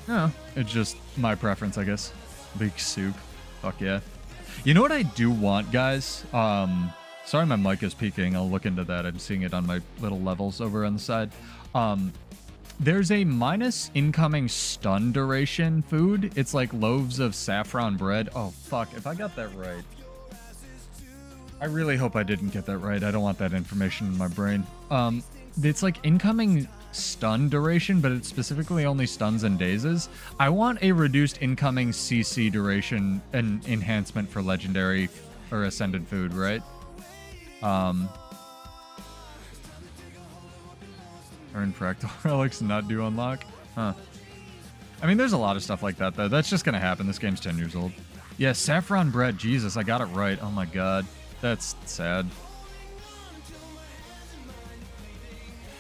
No, it's just my preference, I guess. Leek soup. Fuck yeah. You know what I do want, guys? Sorry my mic is peaking. I'll look into that. I'm seeing it on my little levels over on the side. There's a minus incoming stun duration food. It's like loaves of saffron bread. Oh, fuck. If I got that right. I really hope I didn't get that right. I don't want that information in my brain. It's like incoming stun duration, but it specifically only stuns and dazes. I want a reduced incoming CC duration and enhancement for legendary or ascended food, right? Earn fractal relics and not do unlock. Huh. I mean, there's a lot of stuff like that, though. That's just gonna happen. This game's 10 years old. Yeah, saffron bread. Jesus, I got it right. Oh my god. That's sad.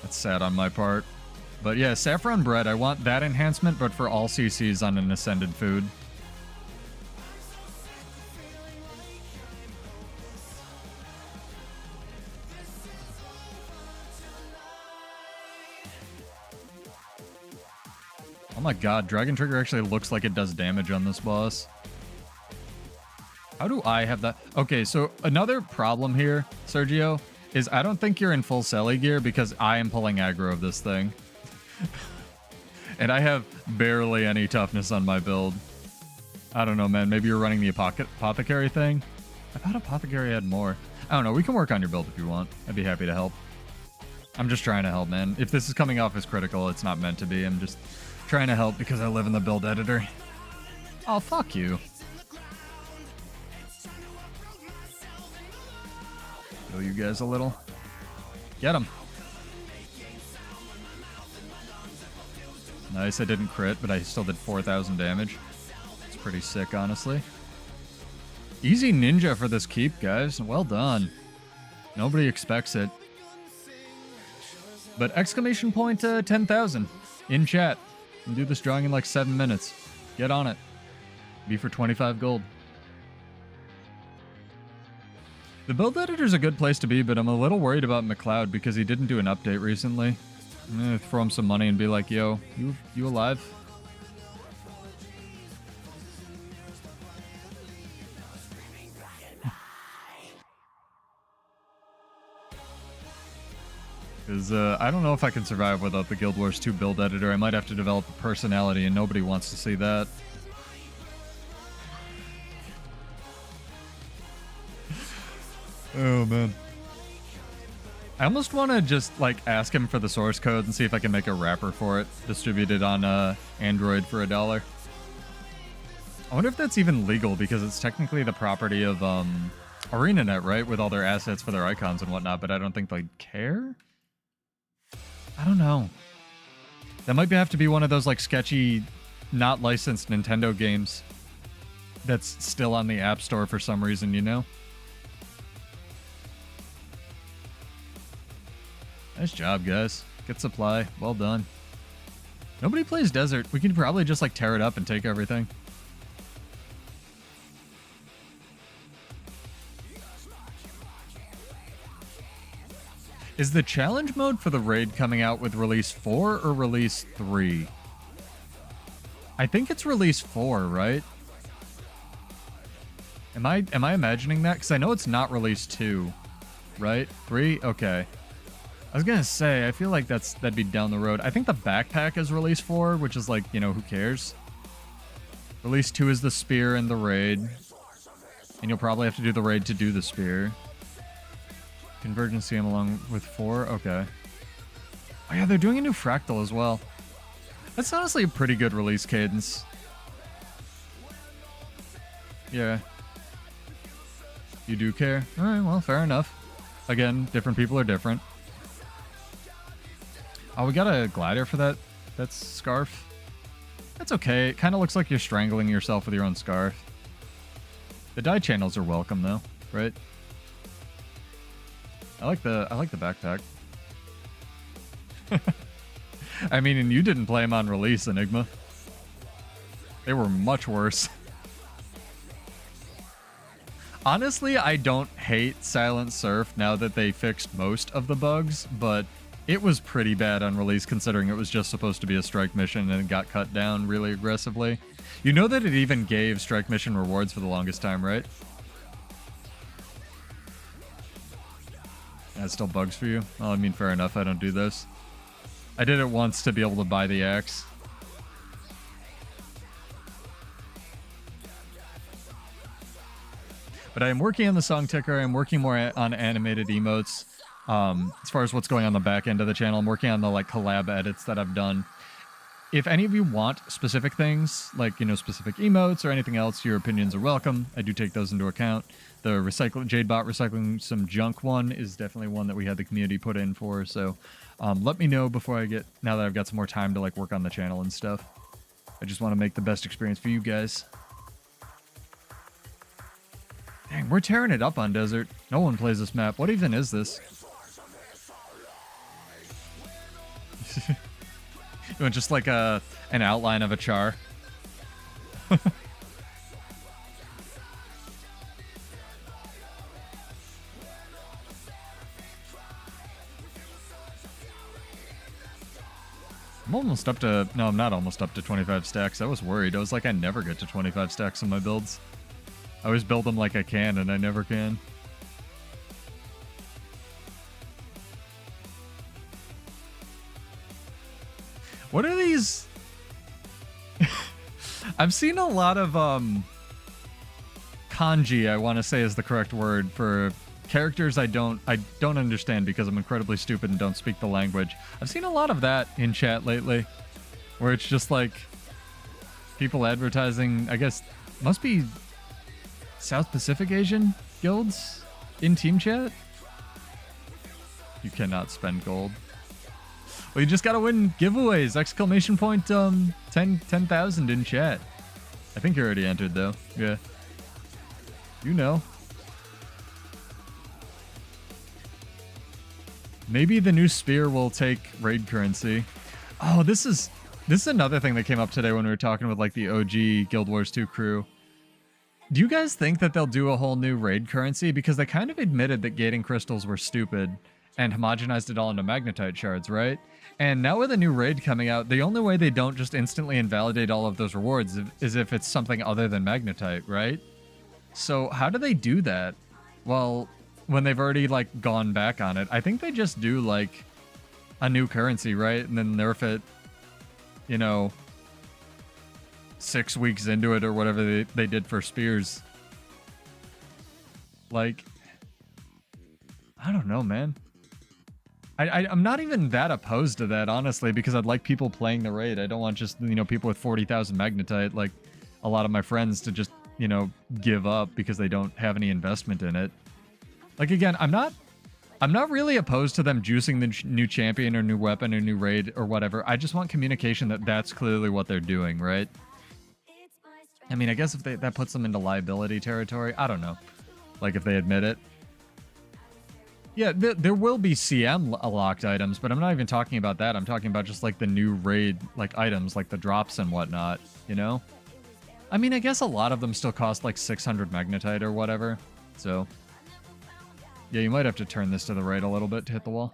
That's sad on my part. But yeah, saffron bread. I want that enhancement, but for all CCs on an ascended food. Oh my god, Dragon Trigger actually looks like it does damage on this boss. How do I have that? Okay, so another problem here, Sergio, is I don't think you're in full Selly gear because I am pulling aggro of this thing. And I have barely any toughness on my build. I don't know, man. Maybe you're running the apothecary thing? I thought apothecary had more. I don't know. We can work on your build if you want. I'd be happy to help. I'm just trying to help, man. If this is coming off as critical, it's not meant to be. I'm just trying to help because I live in the build editor. Oh, fuck you. Kill you guys a little. Get him. Nice, I didn't crit, but I still did 4,000 damage. It's pretty sick, honestly. Easy ninja for this keep, guys. Well done. Nobody expects it. But exclamation point 10,000 in chat. And do this drawing in like 7 minutes. Get on it. Be for 25 gold. The build editor's a good place to be, but I'm a little worried about McLeod because he didn't do an update recently. I'm gonna throw him some money and be like, yo, you alive? Because I don't know if I can survive without the Guild Wars 2 build editor. I might have to develop a personality, and nobody wants to see that. Oh, man. I almost want to just like ask him for the source code and see if I can make a wrapper for it, distributed on Android for $1. I wonder if that's even legal, because it's technically the property of ArenaNet, right? With all their assets for their icons and whatnot, but I don't think they'd care? I don't know. That might have to be one of those like sketchy, not licensed Nintendo games that's still on the App Store for some reason, you know? Nice job, guys. Good supply. Well done. Nobody plays Desert. We can probably just like tear it up and take everything. Is the challenge mode for the raid coming out with release 4 or release 3? I think it's release 4, right? Am I imagining that? Because I know it's not release 2, right? 3? Okay. I was gonna say, I feel like that'd be down the road. I think the backpack is release 4, which is like, you know, who cares? Release 2 is the spear and the raid. And you'll probably have to do the raid to do the spear. Convergence CM along with 4? Okay. Oh yeah, they're doing a new fractal as well. That's honestly a pretty good release cadence. Yeah. You do care? Alright, well, fair enough. Again, different people are different. Oh, we got a glider for that scarf. That's okay. It kind of looks like you're strangling yourself with your own scarf. The dye channels are welcome though, right? I like the backpack. I mean, and you didn't play them on release, Enigma. They were much worse. Honestly, I don't hate Silent Surf now that they fixed most of the bugs, but it was pretty bad on release considering it was just supposed to be a strike mission and it got cut down really aggressively. You know that it even gave strike mission rewards for the longest time, right? That still bugs for you? Well, I mean, fair enough. I don't do this. I did it once to be able to buy the axe. But I am working on the song ticker. I'm working more on animated emotes. As far as what's going on the back end of the channel, I'm working on the like collab edits that I've done. If any of you want specific things, like, you know, specific emotes or anything else, your opinions are welcome. I do take those into account. The Jadebot recycling some junk one is definitely one that we had the community put in for. So let me know before now that I've got some more time to like work on the channel and stuff. I just want to make the best experience for you guys. Dang, we're tearing it up on Desert. No one plays this map. What even is this? You want just like an outline of a char? I'm almost up to... No, I'm not almost up to 25 stacks. I was worried. I was like, I never get to 25 stacks in my builds. I always build them like I can, and I never can. What are these? I've seen a lot of kanji, I want to say is the correct word, for characters I don't understand because I'm incredibly stupid and don't speak the language. I've seen a lot of that in chat lately, where it's just like people advertising, I guess, must be South Pacific Asian guilds in team chat. You cannot spend gold. Well, you just gotta win giveaways! Exclamation point 10,000 in chat. I think you're already entered though. Yeah. You know. Maybe the new spear will take raid currency. Oh, this is another thing that came up today when we were talking with like the OG Guild Wars 2 crew. Do you guys think that they'll do a whole new raid currency? Because they kind of admitted that gating crystals were stupid and homogenized it all into magnetite shards, right? And now with a new raid coming out, the only way they don't just instantly invalidate all of those rewards is if it's something other than magnetite, right? So how do they do that? Well, when they've already like gone back on it, I think they just do like a new currency, right? And then nerf it, you know, 6 weeks into it or whatever they did for spears. Like, I don't know, man. I'm not even that opposed to that, honestly, because I'd like people playing the raid. I don't want just, you know, people with 40,000 magnetite, like a lot of my friends, to just, you know, give up because they don't have any investment in it. Like, again, I'm not really opposed to them juicing the new champion or new weapon or new raid or whatever. I just want communication that that's clearly what they're doing, right? I mean, I guess if that puts them into liability territory, I don't know. Like, if they admit it. Yeah, there will be CM locked items, but I'm not even talking about that. I'm talking about just like the new raid like items, like the drops and whatnot, you know? I mean, I guess a lot of them still cost like 600 magnetite or whatever. So, yeah, you might have to turn this to the right a little bit to hit the wall.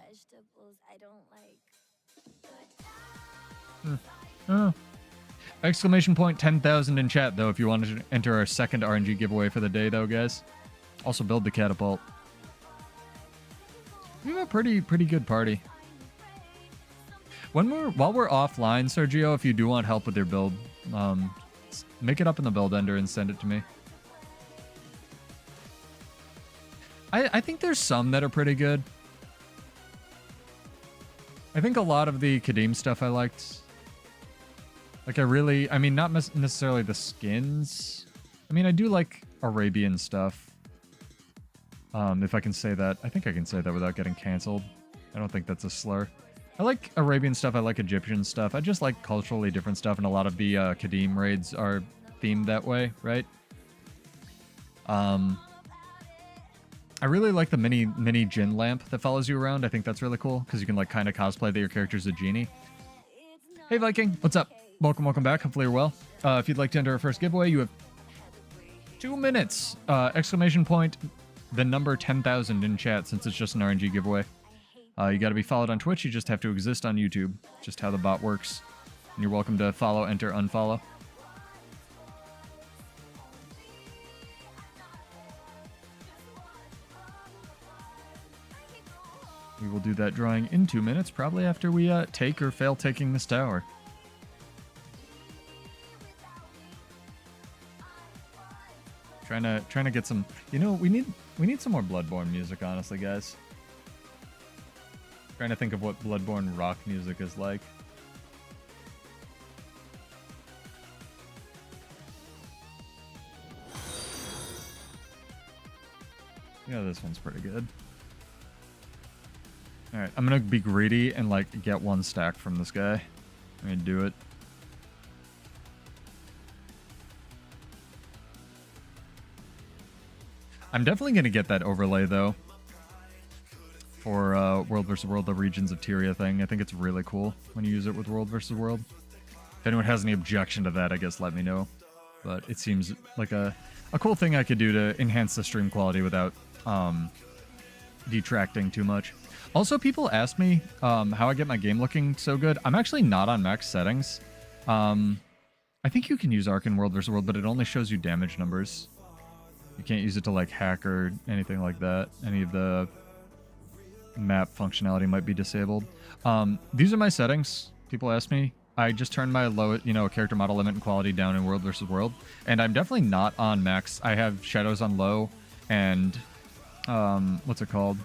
Oh. Exclamation point 10,000 in chat, though, if you wanted to enter our second RNG giveaway for the day, though, guys. Also, build the catapult. We have a pretty good party. While we're offline, Sergio, if you do want help with your build, make it up in the build ender and send it to me. I think there's some that are pretty good. I think a lot of the Kadim stuff I liked. Like, I mean, not necessarily the skins. I mean, I do like Arabian stuff. If I can say that. I think I can say that without getting canceled. I don't think that's a slur. I like Arabian stuff. I like Egyptian stuff. I just like culturally different stuff, and a lot of the Kadim raids are themed that way, right? I really like the mini Jinn lamp that follows you around. I think that's really cool, because you can, like, kind of cosplay that your character's a genie. Hey, Viking. What's up? Welcome back. Hopefully you're well. If you'd like to enter our first giveaway, you have 2 minutes. Exclamation point, the number 10,000 in chat, since it's just an RNG giveaway. You got to be followed on Twitch. You just have to exist on YouTube. Just how the bot works. And you're welcome to follow, enter, unfollow. We will do that drawing in 2 minutes, probably after we take or fail taking this tower. Trying to get some, you know, we need some more Bloodborne music, honestly, guys. Trying to think of what Bloodborne rock music is like. Yeah, this one's pretty good. Alright, I'm gonna be greedy and, like, get 1 stack from this guy. I'm gonna do it. I'm definitely gonna get that overlay, though. For World vs. World, the Regions of Tyria thing. I think it's really cool when you use it with World vs. World. If anyone has any objection to that, I guess let me know. But it seems like a cool thing I could do to enhance the stream quality without detracting too much. Also, people ask me how I get my game looking so good. I'm actually not on max settings. I think you can use Arc in World vs. World, but it only shows you damage numbers. You can't use it to, like, hack or anything like that. Any of the map functionality might be disabled. These are my settings. People ask me. I just turned my low, character model limit and quality down in World vs. World, and I'm definitely not on max. I have shadows on low, and what's it called?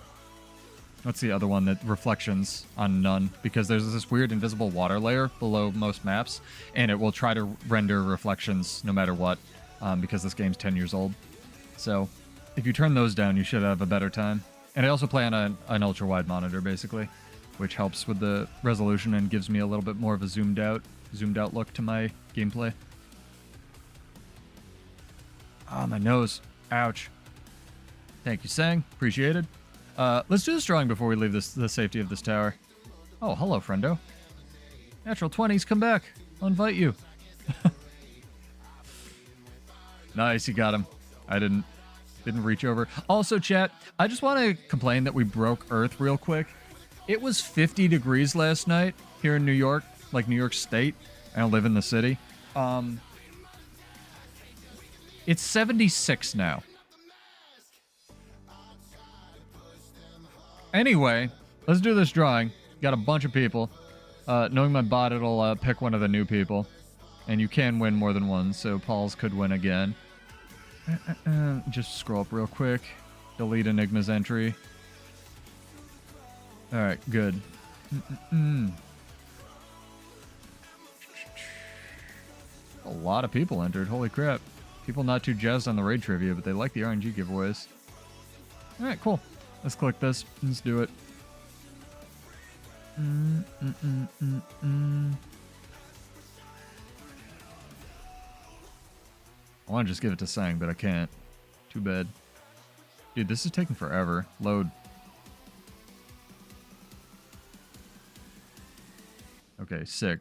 What's the other one? That reflections on none, because there's this weird invisible water layer below most maps, and it will try to render reflections no matter what, because this game's 10 years old. So if you turn those down, you should have a better time. And I also play on an ultra-wide monitor, basically, which helps with the resolution and gives me a little bit more of a zoomed out look to my gameplay. Ah, my nose. Ouch. Thank you, Sang. Appreciated. Let's do this drawing before we leave the safety of this tower. Oh, hello, friendo. Natural 20s, come back. I'll invite you. Nice, you got him. I didn't reach over. Also, chat, I just want to complain that we broke Earth real quick. It was 50 degrees last night here in New York, like New York State. I don't live in the city. It's 76 now. Anyway, let's do this drawing. Got a bunch of people. Knowing my bot, it'll pick one of the new people. And you can win more than one, so Paul's could win again. Just scroll up real quick. Delete Enigma's entry. All right, good. A lot of people entered. Holy crap. People not too jazzed on the raid trivia, but they like the RNG giveaways. All right, cool. Let's click this. Let's do it. I want to just give it to Sang, but I can't. Too bad. Dude, this is taking forever. Load. Okay, sick.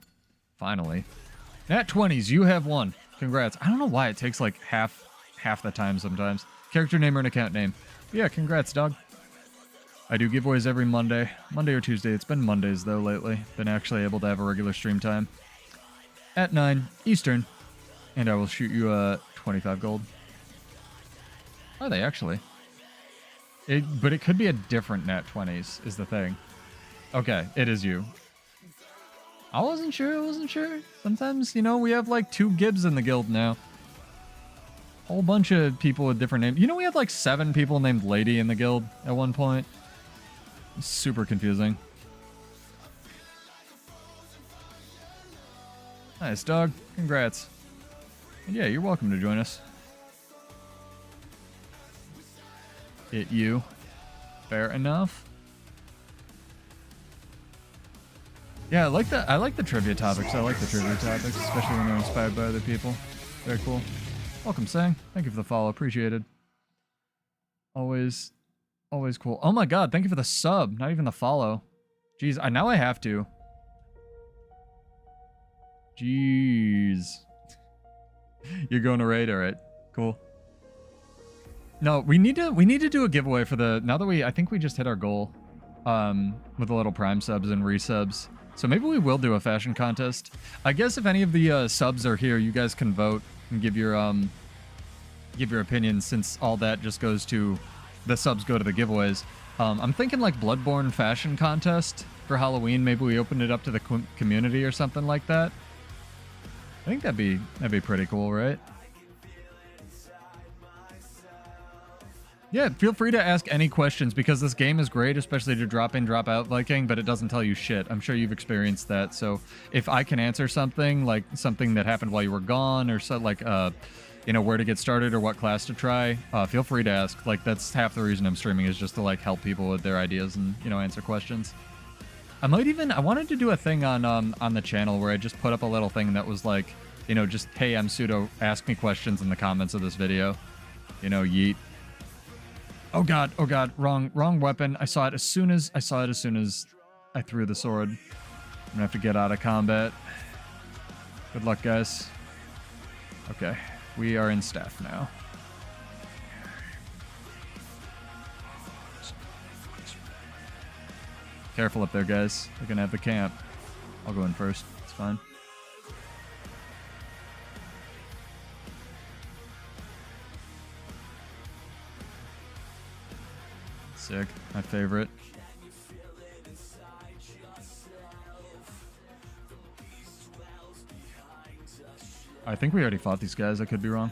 Finally. Nat 20s, you have won. Congrats. I don't know why it takes like half the time sometimes. Character name or an account name. Yeah, congrats, dog. I do giveaways every Monday. Monday or Tuesday. It's been Mondays, though, lately. Been actually able to have a regular stream time. At 9 Eastern. And I will shoot you 25 gold. Are they actually? But it could be a different Nat 20s, is the thing. Okay, it is you. I wasn't sure. Sometimes, you know, we have like 2 Gibbs in the guild now. Whole bunch of people with different names. You know, we had like 7 people named Lady in the guild at one point. Super confusing. Nice, dog. Congrats. And yeah, you're welcome to join us. Hit you. Fair enough. Yeah, I like the trivia topics. I like the trivia topics, especially when they're inspired by other people. Very cool. Welcome, Sang. Thank you for the follow. Appreciated. Always cool. Oh my god, thank you for the sub. Not even the follow. Jeez, now I have to. Jeez. You're going to raid? Alright. Cool. No, we need to do a giveaway for the... Now that I think we just hit our goal. With the little prime subs and resubs. So maybe we will do a fashion contest. I guess if any of the subs are here, you guys can vote and give your opinion, since all that just goes to... The subs go to the giveaways. I'm thinking like Bloodborne fashion contest for Halloween. Maybe we open it up to the community or something like that. I think that'd be pretty cool, right? Yeah, feel free to ask any questions, because this game is great, especially to drop in, drop out Viking, but it doesn't tell you shit. I'm sure you've experienced that. So if I can answer something, like something that happened while you were gone, or so, like, you know, where to get started or what class to try, feel free to ask. Like, that's half the reason I'm streaming, is just to, like, help people with their ideas and, you know, answer questions. I wanted to do a thing on the channel where I just put up a little thing that was like, you know, just, hey, I'm pseudo, ask me questions in the comments of this video. You know, yeet. Oh god, wrong weapon. I saw it as soon as I threw the sword. I'm gonna have to get out of combat. Good luck, guys. Okay, we are in staff now. Careful up there, guys. They're gonna have the camp. I'll go in first. It's fine. Sick. My favorite. I think we already fought these guys. I could be wrong.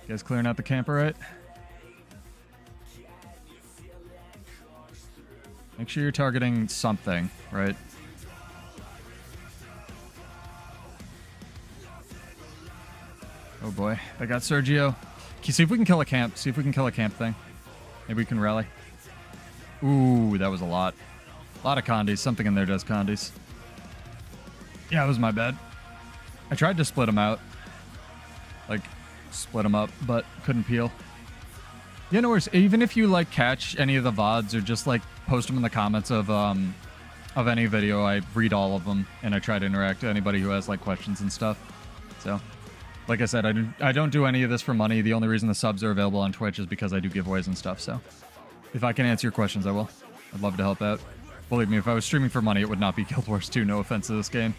You guys clearing out the camp, all right? Make sure you're targeting something, right? Oh boy. I got Sergio. Okay, see if we can kill a camp. See if we can kill a camp thing. Maybe we can rally. Ooh, that was a lot. A lot of condies. Something in there does condies. Yeah, it was my bad. I tried to split them out. Like, split them up, but couldn't peel. Yeah, no worries. Even if you, like, catch any of the VODs or just, like, post them in the comments of any video, I read all of them, and I try to interact with anybody who has, like, questions and stuff. So... Like I said, I don't do any of this for money. The only reason the subs are available on Twitch is because I do giveaways and stuff. So if I can answer your questions, I will. I'd love to help out. Believe me, if I was streaming for money, it would not be Guild Wars 2. No offense to this game.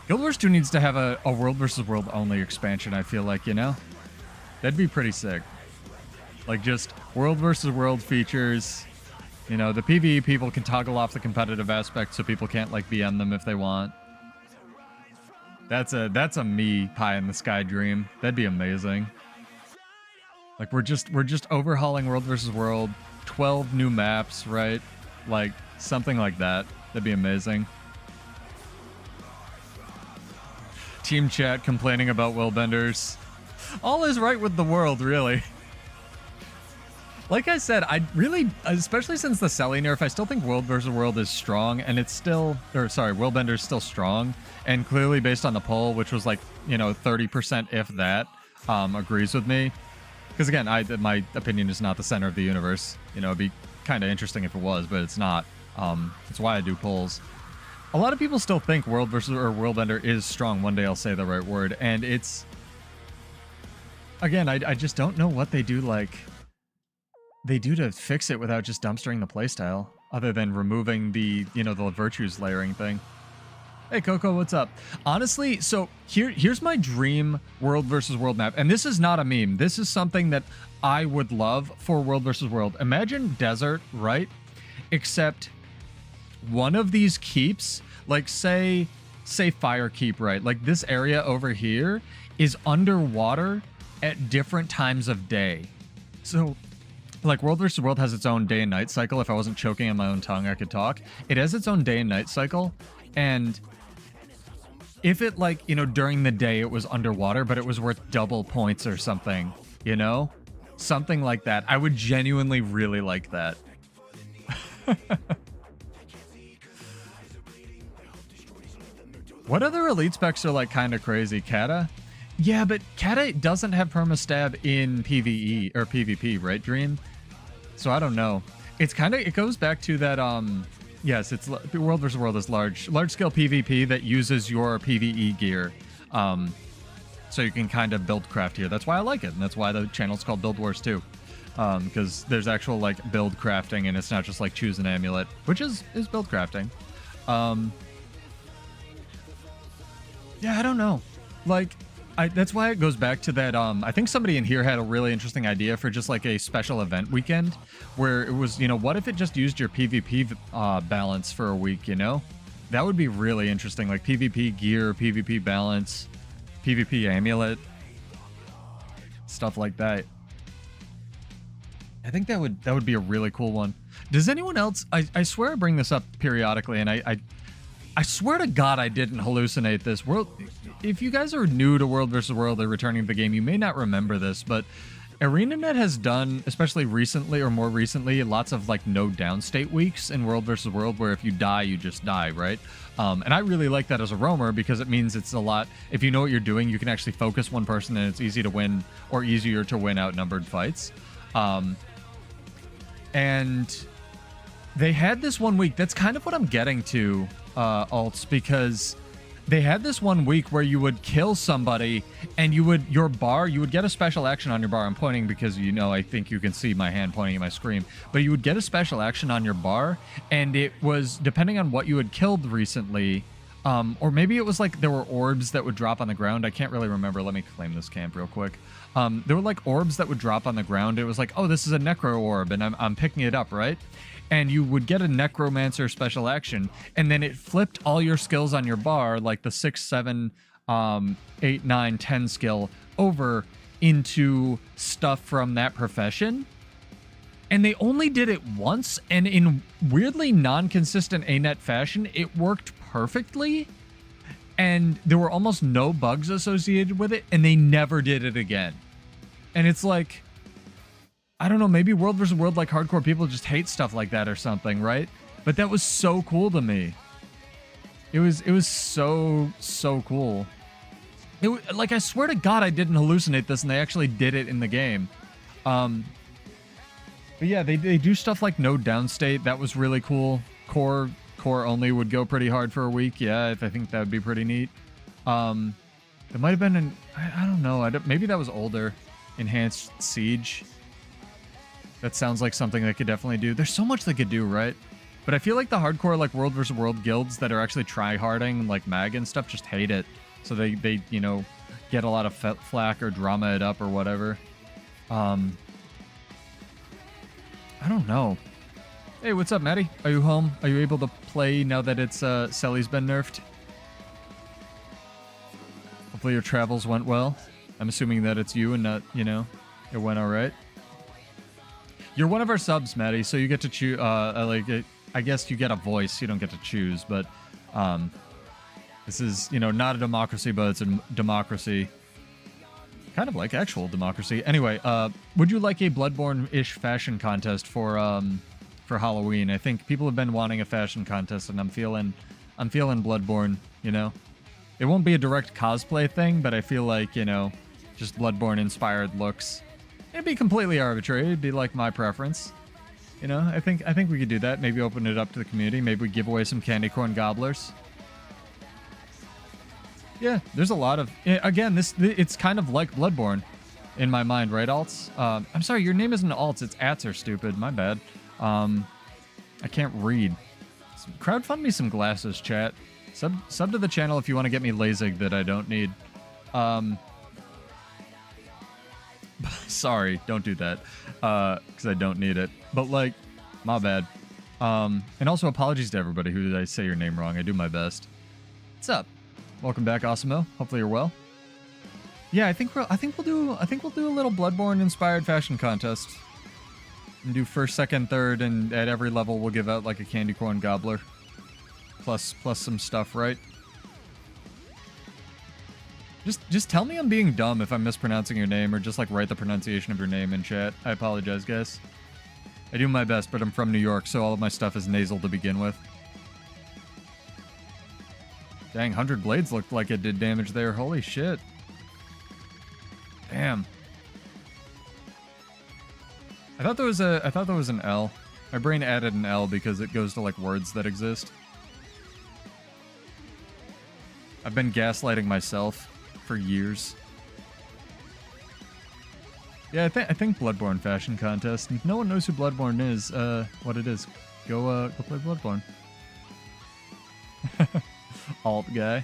Guild Wars 2 needs to have a world versus world only expansion, I feel like, you know? That'd be pretty sick. Like, just world versus world features. You know, the PvE people can toggle off the competitive aspect so people can't, like, BM them if they want. That's a me pie in the sky dream. That'd be amazing. Like, we're just overhauling world versus world. 12 new maps, right? Like, something like that. That'd be amazing. Team chat complaining about willbenders. All is right with the world, really. Like I said, I really, especially since the Selly nerf, I still think World vs. World is strong, and it's still, or sorry, Willbender's still strong, and clearly based on the poll, which was like, you know, 30% if that, agrees with me. Because again, my opinion is not the center of the universe. You know, it'd be kind of interesting if it was, but it's not. That's why I do polls. A lot of people still think World vs. or Willbender is strong. One day I'll say the right word, and it's, again, I just don't know what they do, like, they do to fix it without just dumpstering the playstyle, other than removing the, you know, the virtues layering thing. Hey, Coco, what's up? Honestly, so here's my dream World vs. World map, and this is not a meme. This is something that I would love for World vs. World. Imagine desert, right? Except one of these keeps, like say Fire Keep, right? Like this area over here is underwater at different times of day. So like World vs. World has its own day and night cycle. If I wasn't choking on my own tongue, I could talk. It has its own day and night cycle. And if it, like, you know, during the day it was underwater, but it was worth double points or something, you know? Something like that. I would genuinely really like that. What other elite specs are, like, kind of crazy? Kata? Yeah, but Kata doesn't have permastab in PvE, or PvP, right, Dream? So I don't know. It's kind of, it goes back to that, yes, it's World vs. World is large-scale PvP that uses your PvE gear. So you can kind of build craft here. That's why I like it, and that's why the channel's called Build Wars too. Because there's actual, like, build crafting, and it's not just, like, choose an amulet, which is build crafting. Yeah, I don't know. Like, that's why it goes back to that, I think somebody in here had a really interesting idea for just, like, a special event weekend, where it was, you know, what if it just used your PvP balance for a week, you know? That would be really interesting, like PvP gear, PvP balance, PvP amulet, stuff like that. I think that would be a really cool one. Does anyone else, I swear I bring this up periodically, and I swear to God I didn't hallucinate this. If you guys are new to World vs. World or returning to the game, you may not remember this, but ArenaNet has done, especially recently or more recently, lots of, like, no downstate weeks in World vs. World, where if you die, you just die, right? And I really like that as a roamer, because it means it's a lot, if you know what you're doing, you can actually focus one person, and it's easy to win, or easier to win outnumbered fights. And they had this one week, that's kind of what I'm getting to, alts, because they had this one week where you would kill somebody, and you would get a special action on your bar. I'm pointing because, you know, I think you can see my hand pointing at my screen, but you would get a special action on your bar, and it was depending on what you had killed recently, or maybe it was like there were orbs that would drop on the ground. I can't really remember. Let me claim this camp real quick. There were like orbs that would drop on the ground. It was like, oh, this is a necro orb, and I'm picking it up, right? And you would get a necromancer special action, and then it flipped all your skills on your bar, like the 6, 7, 8, 9, 10 skill, over into stuff from that profession. And they only did it once, and in weirdly non-consistent ANET fashion, it worked perfectly, and there were almost no bugs associated with it, and they never did it again. And it's like, I don't know, maybe World vs. World, like, hardcore people just hate stuff like that or something, right? But that was so cool to me. It was so cool. Like, I swear to God I didn't hallucinate this, and they actually did it in the game. But yeah, they do stuff like no downstate. That was really cool. Core only would go pretty hard for a week. Yeah, I think that would be pretty neat. It might have been I don't know. Maybe that was older. Enhanced Siege. That sounds like something they could definitely do. There's so much they could do, right? But I feel like the hardcore, like, World vs. World guilds that are actually try-harding, like Mag and stuff, just hate it. So they you know, get a lot of flack or drama it up or whatever. I don't know. Hey, what's up, Maddie? Are you home? Are you able to play now that it's Selly's been nerfed? Hopefully your travels went well. I'm assuming that it's you and not, you know, it went all right. You're one of our subs, Maddie, so you get to choose. I guess you get a voice. You don't get to choose, but this is, you know, not a democracy, but it's a democracy. Kind of like actual democracy. Anyway, would you like a Bloodborne-ish fashion contest for Halloween? I think people have been wanting a fashion contest, and I'm feeling Bloodborne. You know, it won't be a direct cosplay thing, but I feel like, you know, just Bloodborne-inspired looks. It'd be completely arbitrary. It'd be like my preference. You know, I think we could do that. Maybe open it up to the community. Maybe we give away some candy corn gobblers. Yeah, there's a lot of... Again, it's kind of like Bloodborne in my mind, right, Alts? I'm sorry, your name isn't Alts, it's Atzer, stupid. My bad. I can't read. Crowdfund me some glasses, chat. Sub to the channel if you want to get me LASIK that I don't need. Sorry, don't do that. Because I don't need it. But, like, my bad. And also apologies to everybody who did I say your name wrong. I do my best. What's up? Welcome back, Osimo. Hopefully you're well. Yeah, I think we'll do a little Bloodborne-inspired fashion contest. And do first, second, third, and at every level we'll give out like a candy corn gobbler. Plus some stuff, right? Just tell me I'm being dumb if I'm mispronouncing your name, or just like write the pronunciation of your name in chat. I apologize, guys. I do my best, but I'm from New York, so all of my stuff is nasal to begin with. Dang, 100 blades looked like it did damage there. Holy shit. Damn. I thought there was an L. My brain added an L because it goes to like words that exist. I've been gaslighting myself for years. Yeah, I think Bloodborne fashion contest. If no one knows who Bloodborne is, what it is, go play Bloodborne. Alt guy.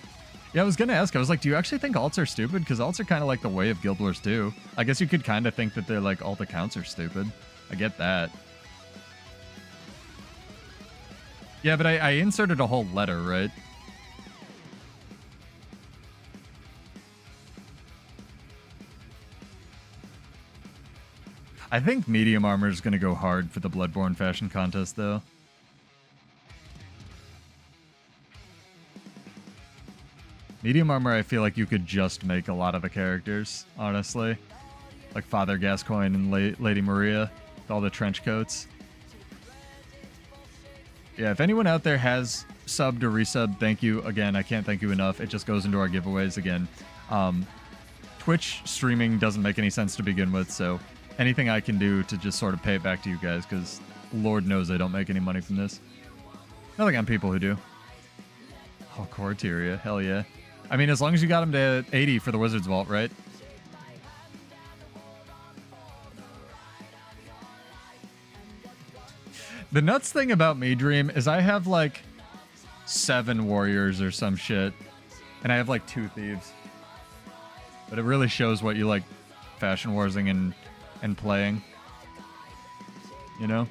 Yeah, I was gonna ask, I was like, do you actually think alts are stupid? Because alts are kind of like the way of Guild Wars 2. I guess you could kind of think that they're like alt accounts are stupid. I get that. Yeah, but I inserted a whole letter, right? I think medium armor is gonna go hard for the Bloodborne fashion contest, though. Medium armor, I feel like you could just make a lot of the characters, honestly. Like Father Gascoigne and Lady Maria, with all the trench coats. Yeah, if anyone out there has subbed or resubbed, thank you. Again, I can't thank you enough. It just goes into our giveaways again. Twitch streaming doesn't make any sense to begin with, so anything I can do to just sort of pay it back to you guys, because Lord knows I don't make any money from this. Nothing on people who do. Oh, Corteria, hell yeah. I mean, as long as you got him to 80 for the Wizard's Vault, right? The nuts thing about me, Dream, is I have like 7 warriors or some shit, and I have like 2 thieves. But it really shows what you like fashion warsing and playing. You know?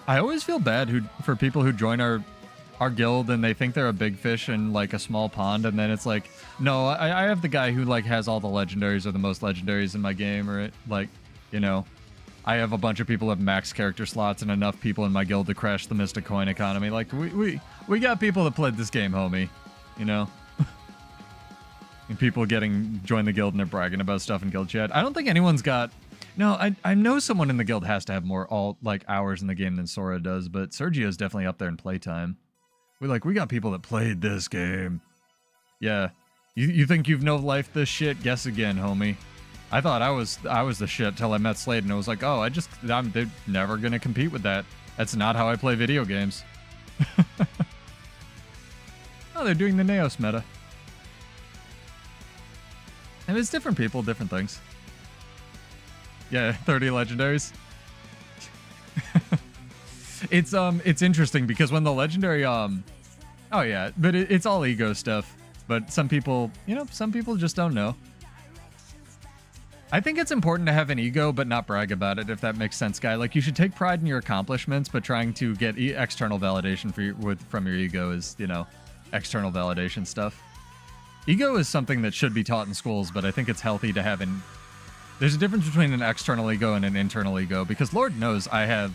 I always feel bad for people who join our guild and they think they're a big fish in like a small pond, and then it's like, no, I have the guy who like has all the legendaries or the most legendaries in my game, or like, you know, I have a bunch of people who have max character slots and enough people in my guild to crash the Mystic Coin economy. Like we got people that played this game, homie, you know. And people join the guild and they're bragging about stuff in guild chat. I don't think anyone's got... No, I know someone in the guild has to have more hours in the game than Sora does, but Sergio's definitely up there in playtime. We got people that played this game. Yeah. You think you've no life this shit? Guess again, homie. I thought I was the shit till I met Slade, and I was like, oh, they're never gonna compete with that. That's not how I play video games. Oh, they're doing the Neos meta. And it's different people, different things. Yeah, 30 legendaries. It's interesting because when the legendary oh yeah, but it's all ego stuff. But some people, some people just don't know. I think it's important to have an ego, but not brag about it, if that makes sense, guy. Like, you should take pride in your accomplishments, but trying to get external validation from your ego is, external validation stuff. Ego is something that should be taught in schools, but I think it's healthy to have There's a difference between an external ego and an internal ego, because Lord knows I have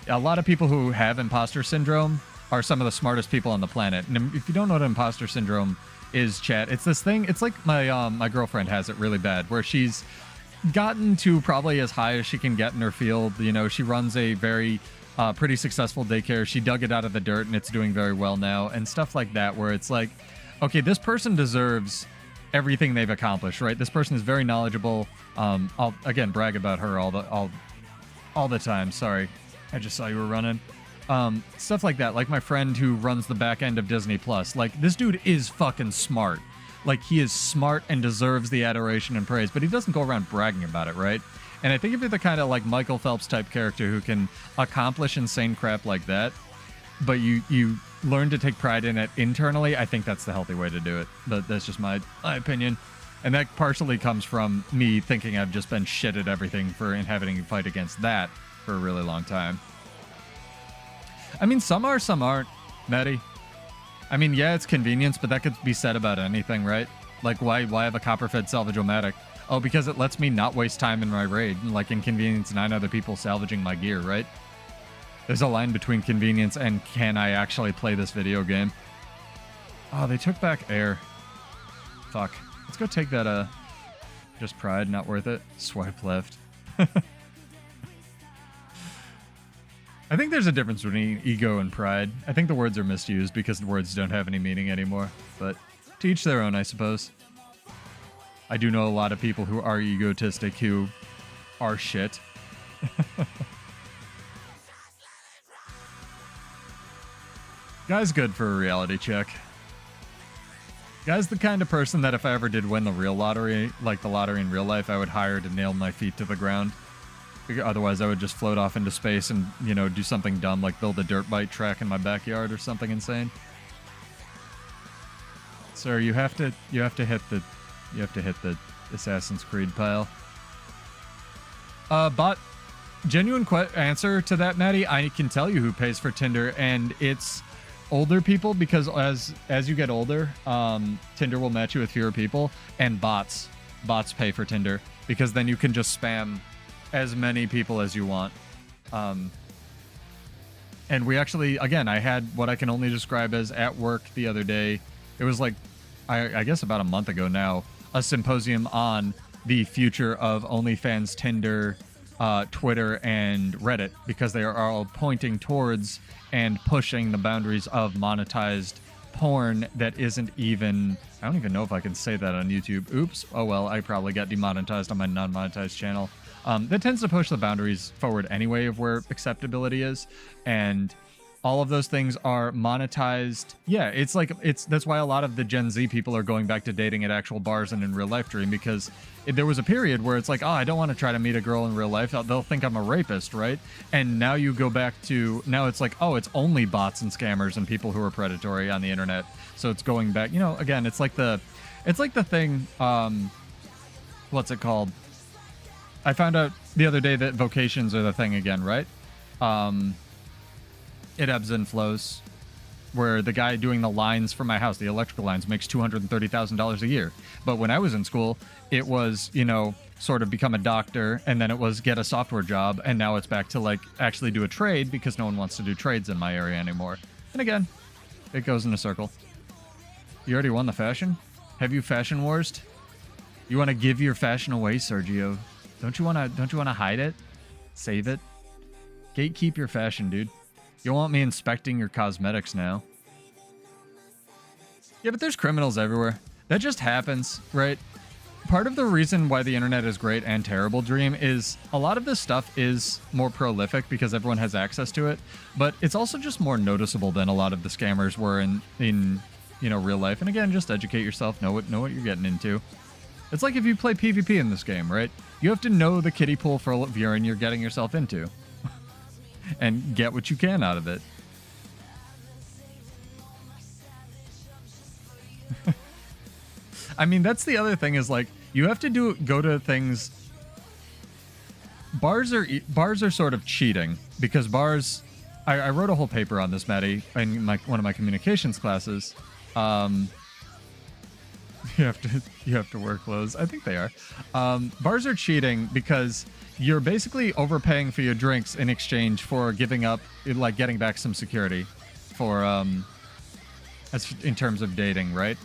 a lot of people who have imposter syndrome are some of the smartest people on the planet. And if you don't know what imposter syndrome is, chat, it's this thing. It's like my girlfriend has it really bad, where she's gotten to probably as high as she can get in her field. You know, she runs a very pretty successful daycare. She dug it out of the dirt and it's doing very well now, and stuff like that, where it's like, okay, this person deserves everything they've accomplished, right? This person is very knowledgeable. I'll again brag about her all the time. Sorry, I just saw you were running. Stuff like that. Like my friend who runs the back end of Disney Plus. Like, this dude is fucking smart. Like, he is smart and deserves the adoration and praise, but he doesn't go around bragging about it, right? And I think if you're the kind of like Michael Phelps type character who can accomplish insane crap like that, but you learn to take pride in it internally, I think that's the healthy way to do it. But that's just my opinion. And that partially comes from me thinking I've just been shit at everything for having to fight against that for a really long time. I mean, some are, some aren't, Maddie. I mean, yeah, it's convenience, but that could be said about anything, right? Like, why have a copper-fed salvage-o-matic? Oh, because it lets me not waste time in my raid and, like, inconvenience 9 other people salvaging my gear, right? There's a line between convenience and can I actually play this video game? Oh, they took back air. Fuck. Let's go take that, just pride, not worth it. Swipe left. I think there's a difference between ego and pride. I think the words are misused because the words don't have any meaning anymore. But to each their own, I suppose. I do know a lot of people who are egotistic who are shit. Guy's good for a reality check. Guy's the kind of person that if I ever did win the real lottery, like the lottery in real life, I would hire to nail my feet to the ground. Otherwise, I would just float off into space and, you know, do something dumb like build a dirt bike track in my backyard or something insane. Sir, you have to hit the Assassin's Creed pile. But genuine answer to that, Maddie, I can tell you who pays for Tinder, and it's older people, because as you get older, Tinder will match you with fewer people, and bots pay for Tinder, because then you can just spam as many people as you want. And we actually, again, I had what I can only describe as at work the other day. It was like, I guess about a month ago now, a symposium on the future of OnlyFans, Tinder, Twitter, and Reddit, because they are all pointing towards and pushing the boundaries of monetized porn that isn't even, I don't even know if I can say that on YouTube. Oops. Oh well, I probably got demonetized on my non-monetized channel. That tends to push the boundaries forward anyway of where acceptability is, and all of those things are monetized. Yeah, it's like, that's why a lot of the Gen Z people are going back to dating at actual bars and in real life Dream, because there was a period where it's like, oh, I don't want to try to meet a girl in real life. They'll think I'm a rapist, right? And now you go back to, now it's like, oh, it's only bots and scammers and people who are predatory on the internet. So it's going back, you know, again, it's like the thing, what's it called? I found out the other day that vocations are the thing again, right? It ebbs and flows, where the guy doing the lines for my house, the electrical lines, makes $230,000 a year. But when I was in school, it was, you know, sort of become a doctor, and then it was get a software job, and now it's back to, like, actually do a trade, because no one wants to do trades in my area anymore. And again, it goes in a circle. You already won the fashion? Have you fashion warsed? You want to give your fashion away, Sergio? Don't you want to hide it? Save it? Gatekeep your fashion, dude. You don't want me inspecting your cosmetics now. Yeah, but there's criminals everywhere. That just happens, right? Part of the reason why the internet is great and terrible, Dream, is a lot of this stuff is more prolific because everyone has access to it, but it's also just more noticeable than a lot of the scammers were in you know, real life. And again, just educate yourself, know what you're getting into. It's like if you play PvP in this game, right? You have to know the kiddie pool for what you're getting yourself into. And get what you can out of it. I mean, that's the other thing, is like, you have to go to things. Bars are sort of cheating, because bars, I wrote a whole paper on this, Maddie, in one of my communications classes. You have to wear clothes. I think they are. Bars are cheating because you're basically overpaying for your drinks in exchange for giving up, like getting back some security for as in terms of dating, right?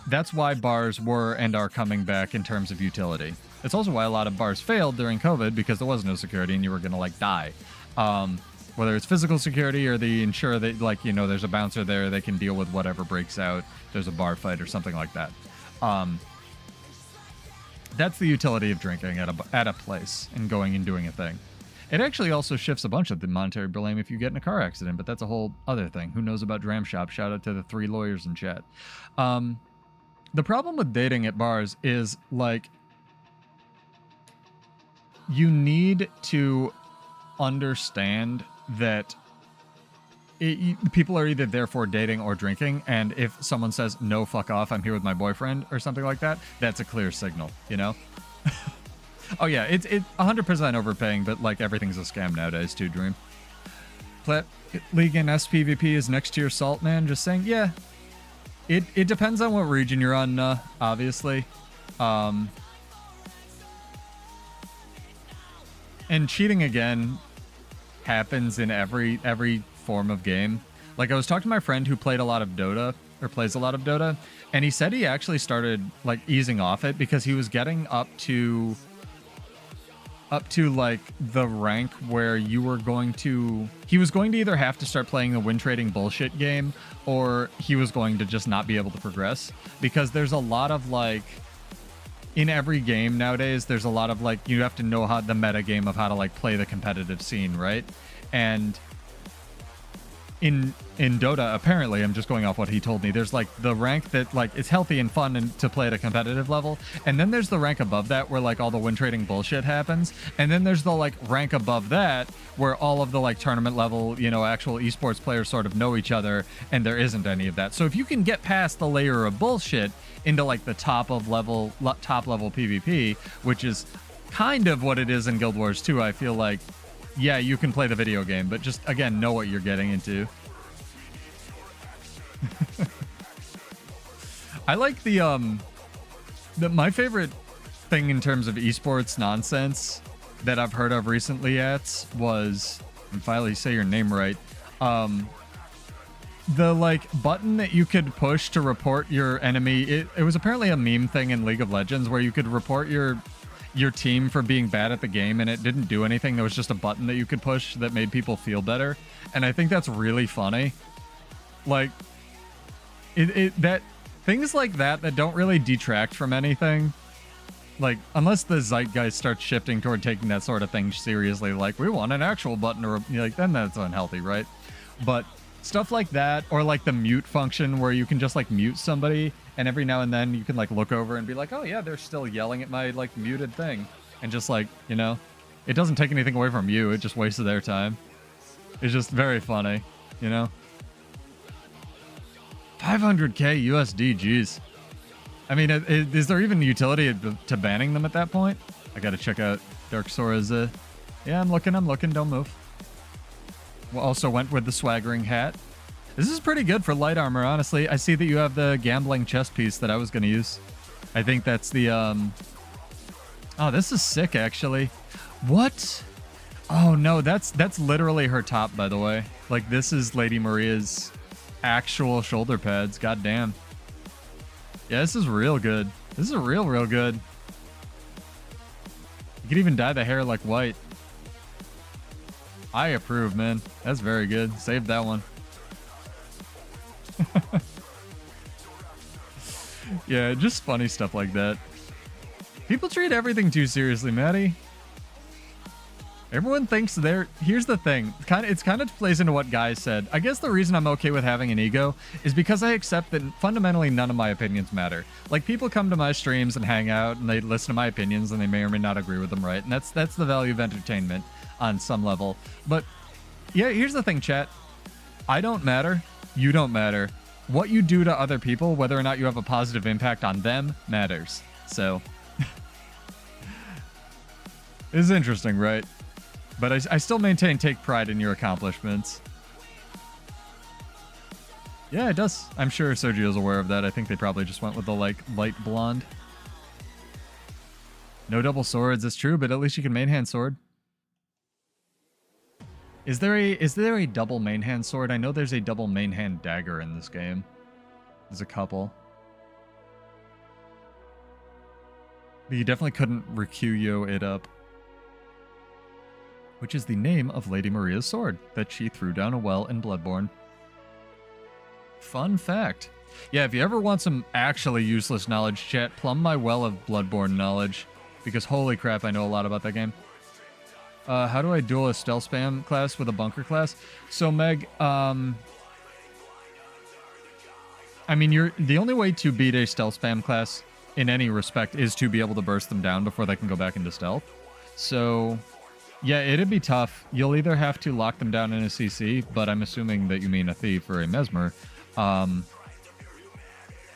That's why bars were and are coming back in terms of utility. It's also why a lot of bars failed during COVID, because there was no security and you were gonna like die. Whether it's physical security or they ensure that, like, you know, there's a bouncer there, they can deal with whatever breaks out. There's a bar fight or something like that. That's the utility of drinking at a place and going and doing a thing. It actually also shifts a bunch of the monetary blame if you get in a car accident, but that's a whole other thing. Who knows about dram shop? Shout out to the 3 lawyers in chat. The problem with dating at bars is, like, you need to understand that people are either there for dating or drinking, and if someone says, no, fuck off, I'm here with my boyfriend, or something like that, that's a clear signal, you know? Oh yeah, it's 100% overpaying, but like everything's a scam nowadays too, Dream. League and SPVP is next to your salt, man. Just saying, yeah. It depends on what region you're on, obviously. And cheating again happens in every form of game. Like, I was talking to my friend who played a lot of Dota, or plays a lot of Dota, and he said he actually started like easing off it because he was getting up to like the rank where he was going to either have to start playing the win trading bullshit game, or he was going to just not be able to progress, because there's a lot of like, in every game nowadays, there's a lot of like, you have to know how the meta game of how to like play the competitive scene, right? And in Dota, apparently, I'm just going off what he told me, there's like the rank that like is healthy and fun and to play at a competitive level, and then there's the rank above that where like all the win trading bullshit happens, and then there's the like rank above that where all of the like tournament level, you know, actual esports players sort of know each other, and there isn't any of that. So if you can get past the layer of bullshit into like the top level PvP, which is kind of what it is in Guild Wars 2, I feel like, yeah, you can play the video game, but just, again, know what you're getting into. I like my favorite thing in terms of esports nonsense that I've heard of recently was, and finally say your name right, the like button that you could push to report your enemy. It was apparently a meme thing in League of Legends where you could report your team for being bad at the game, and it didn't do anything. There was just a button that you could push that made people feel better, and I think that's really funny. Like, that things like that don't really detract from anything. Like, unless the zeitgeist starts shifting toward taking that sort of thing seriously, like, we want an actual button, or like, then that's unhealthy, right? But stuff like that, or like the mute function where you can just like mute somebody, and every now and then you can like look over and be like, oh yeah, they're still yelling at my like muted thing, and just like, you know, it doesn't take anything away from you, it just wasted their time. It's just very funny, you know? 500k USD, jeez. I mean, is there even utility to banning them at that point? I gotta check out Dark Sora's, yeah, I'm looking, don't move. Also went with the swaggering hat. This is pretty good for light armor, honestly. I see that you have the gambling chest piece that I was going to use. I think that's the... Oh, this is sick, actually. What? Oh, no, that's literally her top, by the way. Like, this is Lady Maria's actual shoulder pads. God damn. Yeah, this is real good. This is real good. You could even dye the hair like white. I approve, man. That's very good. Save that one. Yeah, just funny stuff like that. People treat everything too seriously, Maddie. Everyone thinks here's the thing. It's kind of plays into what Guy said. I guess the reason I'm okay with having an ego is because I accept that fundamentally none of my opinions matter. Like, people come to my streams and hang out and they listen to my opinions and they may or may not agree with them, right? And that's the value of entertainment on some level. But yeah, here's the thing, chat. I don't matter. You don't matter. What you do to other people, whether or not you have a positive impact on them, matters. So it's interesting, right? But I still maintain take pride in your accomplishments. Yeah, it does. I'm sure Sergio's aware of that. I think they probably just went with the, like, light blonde. No double swords, that's true, but at least you can main hand sword. Is there a double main hand sword? I know there's a double main hand dagger in this game. There's a couple. But you definitely couldn't Rikuyo it up. Which is the name of Lady Maria's sword that she threw down a well in Bloodborne. Fun fact. Yeah, if you ever want some actually useless knowledge, chat, plumb my well of Bloodborne knowledge. Because holy crap, I know a lot about that game. How do I duel a stealth spam class with a bunker class? So, Meg, I mean, the only way to beat a stealth spam class in any respect is to be able to burst them down before they can go back into stealth. So, yeah, it'd be tough. You'll either have to lock them down in a CC, but I'm assuming that you mean a thief or a mesmer.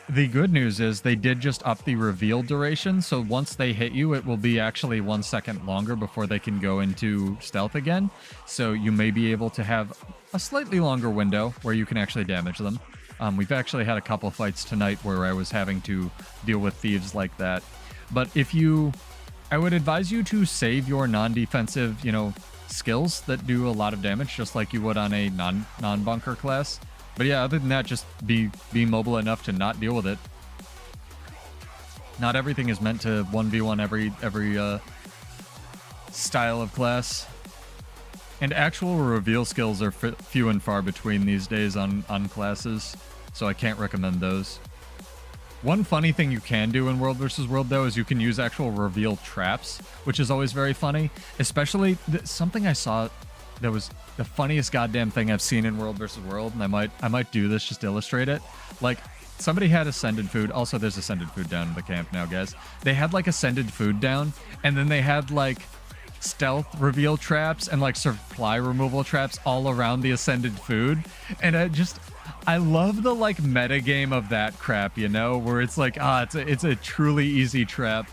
The good news is they did just up the reveal duration, so once they hit you, it will be actually 1 second longer before they can go into stealth again. So you may be able to have a slightly longer window where you can actually damage them. We've actually had a couple fights tonight where I was having to deal with thieves like that. But I would advise you to save your non-defensive, skills that do a lot of damage, just like you would on a non-bunker class. But yeah, other than that, just be mobile enough to not deal with it. Not everything is meant to 1v1 every style of class. And actual reveal skills are few and far between these days on classes, so I can't recommend those. One funny thing you can do in World vs. World, though, is you can use actual reveal traps, which is always very funny. Especially, something I saw that was the funniest goddamn thing I've seen in World vs. World, and I might do this just to illustrate it. Like, somebody had ascended food. Also, there's ascended food down in the camp now, guys. They had, like, ascended food down, and then they had, like, stealth reveal traps and, like, supply removal traps all around the ascended food. And I love the, like, meta game of that crap, where it's like, it's a truly easy trap.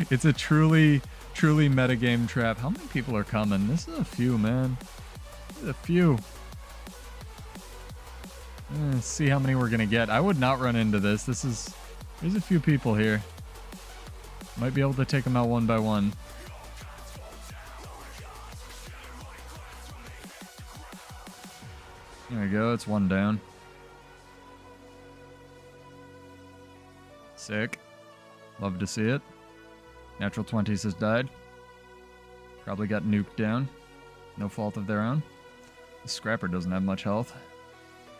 It's a truly metagame trap. How many people are coming? This is a few, man. This is a few. Let's see how many we're gonna get. I would not run into this. There's a few people here. Might be able to take them out one by one. There we go. It's one down. Sick. Love to see it. Natural 20s has died. Probably got nuked down. No fault of their own. The scrapper doesn't have much health.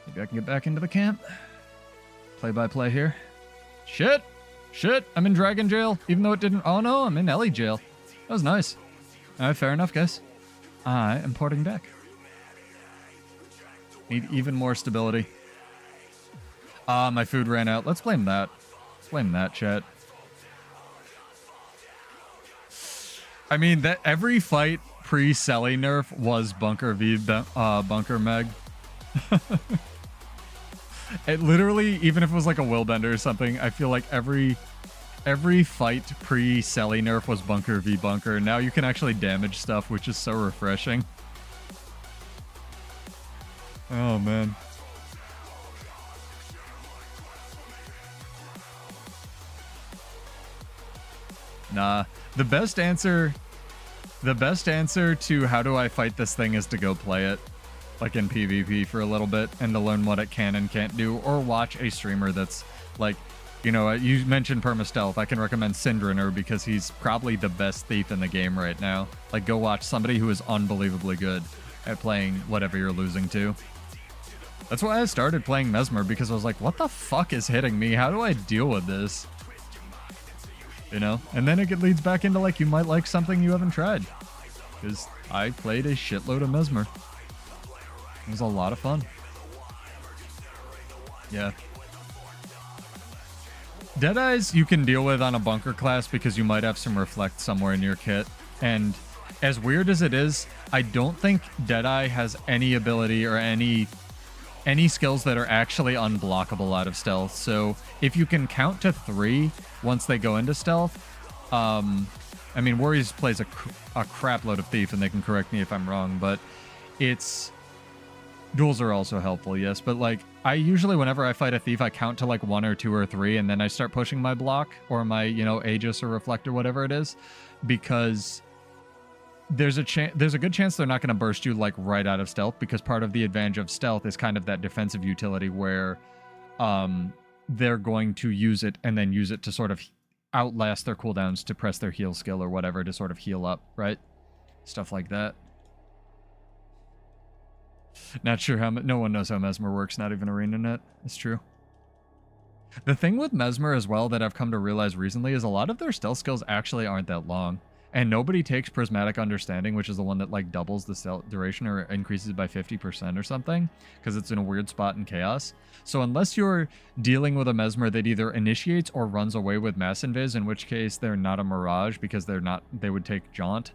Maybe I can get back into the camp. Play by play here. Shit! I'm in Dragon Jail, even though it didn't... Oh no, I'm in Ellie Jail. That was nice. Alright, fair enough, guys. I am porting back. Need even more stability. My food ran out. Let's blame that. Let's blame that, chat. I mean, that every fight pre-Selly nerf was Bunker v Bunker Meg. It literally, even if it was like a Willbender or something, I feel like every fight pre-Selly nerf was Bunker v Bunker. Now you can actually damage stuff, which is so refreshing. Oh, man. Nah. The best answer to how do I fight this thing is to go play it, like in PvP for a little bit, and to learn what it can and can't do, or watch a streamer that's like, you mentioned perma-stealth. I can recommend Syndriner because he's probably the best thief in the game right now. Like, go watch somebody who is unbelievably good at playing whatever you're losing to. That's why I started playing Mesmer, because I was like, what the fuck is hitting me? How do I deal with this? And then it leads back into, like, you might like something you haven't tried. Because I played a shitload of Mesmer. It was a lot of fun. Yeah. Deadeyes you can deal with on a bunker class because you might have some reflect somewhere in your kit. And as weird as it is, I don't think Deadeye has any ability or any skills that are actually unblockable out of stealth. So if you can count to 3 once they go into stealth, I mean, Warriors plays a crap load of Thief, and they can correct me if I'm wrong, but it's Duels are also helpful, yes, but like I usually, whenever I fight a thief, I count to like 1 or 2 or 3, and then I start pushing my block or my, you know, Aegis or Reflect or whatever it is, because there's a good chance they're not going to burst you like right out of stealth, because part of the advantage of stealth is kind of that defensive utility where they're going to use it and then use it to sort of outlast their cooldowns to press their heal skill or whatever to sort of heal up, right? Stuff like that. Not sure how no one knows how Mesmer works, not even ArenaNet. It's true. The thing with Mesmer as well that I've come to realize recently is a lot of their stealth skills actually aren't that long. And nobody takes Prismatic Understanding, which is the one that like doubles the stealth duration or increases by 50% or something, because it's in a weird spot in Chaos. So unless you're dealing with a Mesmer that either initiates or runs away with Mass Invis, in which case they're not a Mirage because they would take Jaunt,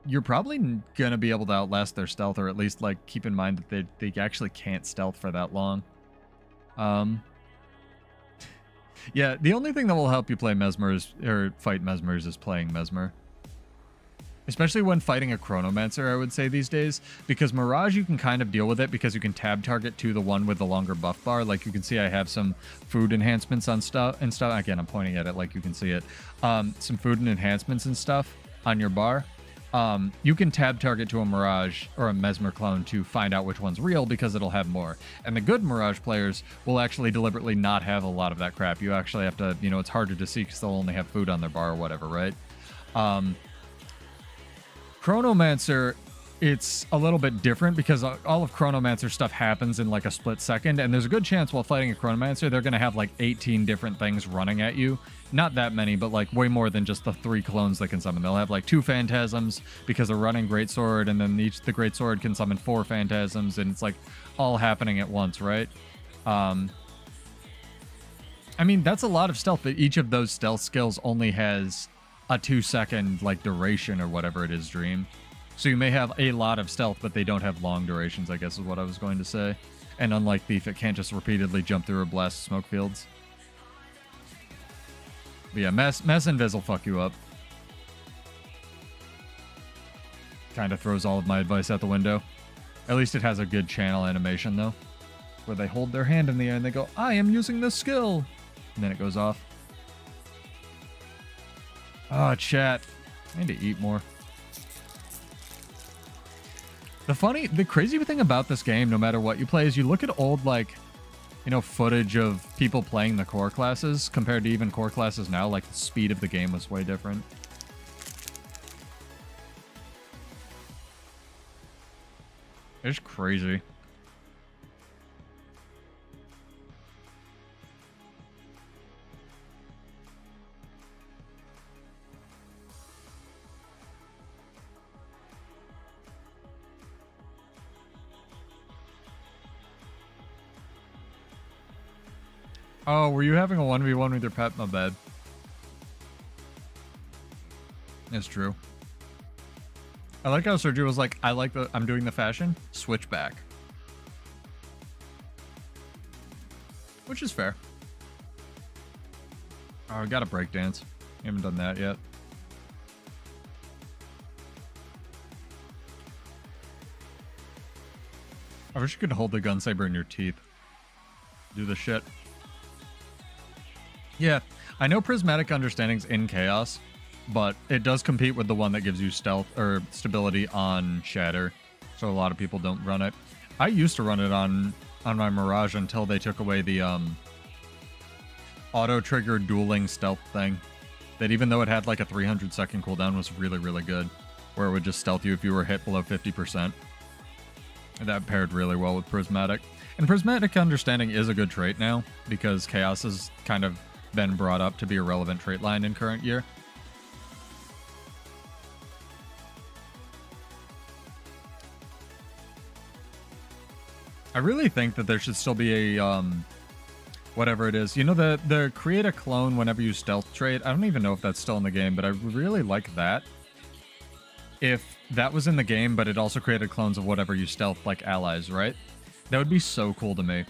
you're probably going to be able to outlast their stealth, or at least like keep in mind that they actually can't stealth for that long. Yeah, the only thing that will help you play Mesmers or fight Mesmers is playing Mesmer. Especially when fighting a Chronomancer, I would say these days, because Mirage you can kind of deal with it because you can tab target to the one with the longer buff bar. Like you can see I have some food enhancements on stuff and stuff. Again, I'm pointing at it like you can see it. Some food and enhancements and stuff on your bar. You can tab target to a Mirage or a Mesmer clone to find out which one's real because it'll have more. And the good Mirage players will actually deliberately not have a lot of that crap. You actually have to, you know, it's harder to see because they'll only have food on their bar or whatever, right? Chronomancer, it's a little bit different because all of Chronomancer stuff happens in like a split second, and there's a good chance while fighting a Chronomancer, they're going to have like 18 different things running at you. Not that many, but like way more than just the 3 clones they can summon. They'll have like 2 Phantasms because they're running Greatsword, and then the Greatsword can summon 4 Phantasms, and it's like all happening at once, right? I mean, that's a lot of stealth, but each of those stealth skills only has a 2-second like duration or whatever it is, Dream. So you may have a lot of stealth, but they don't have long durations, I guess is what I was going to say. And unlike Thief, it can't just repeatedly jump through or blast smoke fields. But yeah, Mass Invis will fuck you up. Kind of throws all of my advice out the window. At least it has a good channel animation, though, where they hold their hand in the air and they go, I am using this skill! And then it goes off. Oh, chat. I need to eat more. The crazy thing about this game, no matter what you play, is you look at old, like, you know, footage of people playing the core classes compared to even core classes now. Like, the speed of the game was way different. It's crazy. Oh, were you having a 1v1 with your pet? My bad. It's true. I like how Sergio was like, I'm doing the fashion. Switch back. Which is fair. Oh, I got a breakdance. Haven't done that yet. I wish you could hold the gun saber in your teeth. Do the shit. Yeah, I know Prismatic Understanding's in Chaos, but it does compete with the one that gives you stealth or stability on Shatter, so a lot of people don't run it. I used to run it on my Mirage until they took away the auto-trigger dueling stealth thing. That even though it had like a 300-second cooldown was really, really good, where it would just stealth you if you were hit below 50%. And that paired really well with Prismatic. And Prismatic Understanding is a good trait now, because Chaos has kind of been brought up to be a relevant trait line in current year. I really think that there should still be a, whatever it is. You know, the create a clone whenever you stealth trait? I don't even know if that's still in the game, but I really like that. If that was in the game, but it also created clones of whatever you stealth, like allies, right? That would be so cool to me.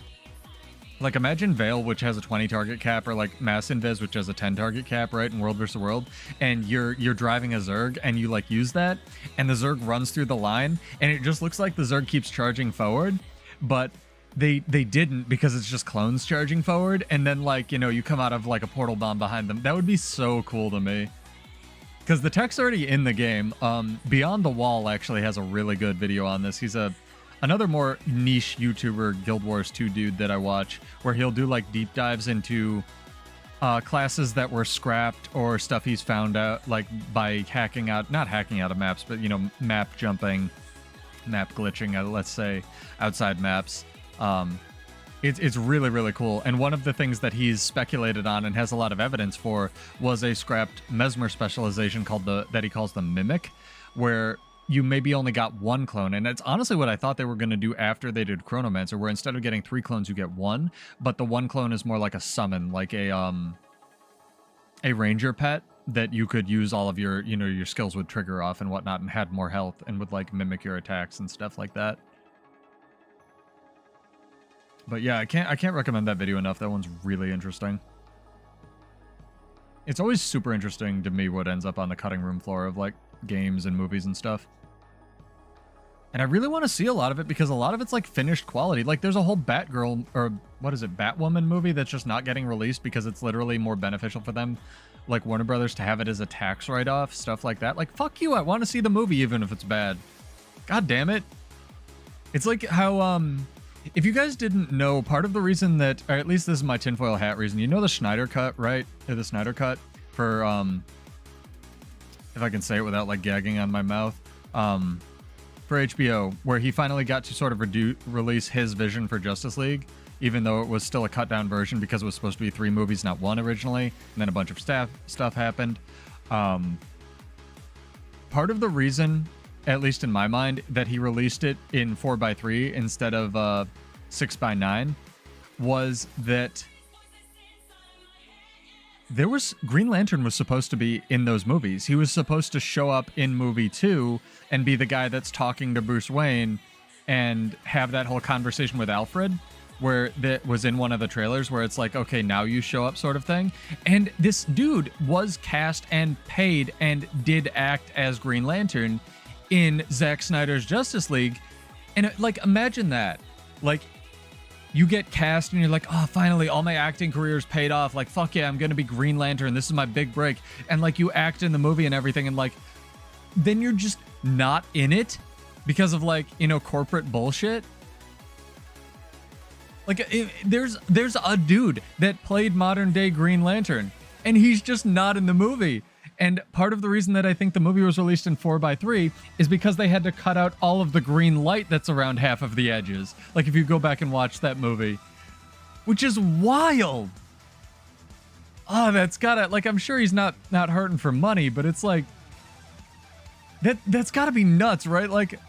Like, imagine Veil, which has a 20 target cap, or like Mass Invis, which has a 10 target cap, right, in World vs. World, and you're driving a Zerg, and you like use that, and the Zerg runs through the line, and it just looks like the Zerg keeps charging forward, but they didn't, because it's just clones charging forward, and then like, you know, you come out of like a portal bomb behind them. That would be so cool to me. Because the tech's already in the game. Beyond the Wall actually has a really good video on this. He's another more niche YouTuber, Guild Wars 2 dude that I watch, where he'll do like deep dives into classes that were scrapped or stuff he's found out, like by not hacking out of maps, but, you know, map jumping, map glitching, let's say, outside maps. It's really, really cool. And one of the things that he's speculated on and has a lot of evidence for was a scrapped mesmer specialization that he calls the mimic, where you maybe only got one clone. And it's honestly what I thought they were going to do after they did chronomancer, where instead of getting 3 clones, you get 1, but the 1 clone is more like a summon, like a ranger pet that you could use all of your, you know, your skills would trigger off and whatnot, and had more health and would like mimic your attacks and stuff like that. But yeah, I can't recommend that video enough. That one's really interesting. It's always super interesting to me what ends up on the cutting room floor of like games and movies and stuff. And I really want to see a lot of it, because a lot of it's like finished quality. Like there's a whole Batgirl, or what is it, Batwoman movie that's just not getting released because it's literally more beneficial for them, like Warner Brothers, to have it as a tax write-off, stuff like that. Like, fuck you, I want to see the movie even if it's bad. God damn it. It's like how, if you guys didn't know, part of the reason that, or at least this is my tinfoil hat reason, you know the Snyder Cut, right? Or the Snyder Cut for, if I can say it without like gagging on my mouth, for HBO, where he finally got to sort of release his vision for Justice League, even though it was still a cut down version because it was supposed to be 3 movies, not 1 originally, and then a bunch of stuff happened. Part of the reason, at least in my mind, that he released it in 4:3 instead of 6:9 was that Green Lantern was supposed to be in those movies. He was supposed to show up in movie 2 and be the guy that's talking to Bruce Wayne and have that whole conversation with Alfred, where that was in one of the trailers, where it's like, okay, now you show up sort of thing. And this dude was cast and paid and did act as Green Lantern in Zack Snyder's Justice League. And like, imagine that. Like, you get cast and you're like, oh, finally, all my acting career's paid off. Like, fuck yeah, I'm gonna be Green Lantern. This is my big break. And like, you act in the movie and everything, and like, then you're just not in it because of like, you know, corporate bullshit. Like, there's a dude that played modern day Green Lantern, and he's just not in the movie. And part of the reason that I think the movie was released in 4:3 is because they had to cut out all of the green light that's around half of the edges. Like, if you go back and watch that movie, which is wild. Oh, that's gotta, like, I'm sure he's not hurting for money, but it's like, that's gotta be nuts, right? Like,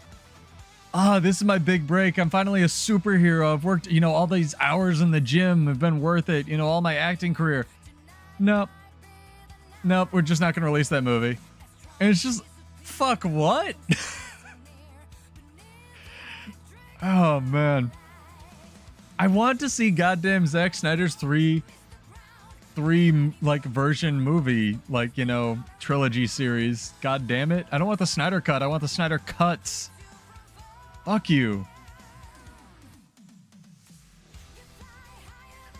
this is my big break. I'm finally a superhero. I've worked, you know, all these hours in the gym have been worth it. You know, all my acting career. Nope, we're just not going to release that movie. And it's just, fuck, what? Oh, man. I want to see goddamn Zack Snyder's three like version movie, like, you know, trilogy series. God damn it. I don't want the Snyder Cut. I want the Snyder Cuts. Fuck you.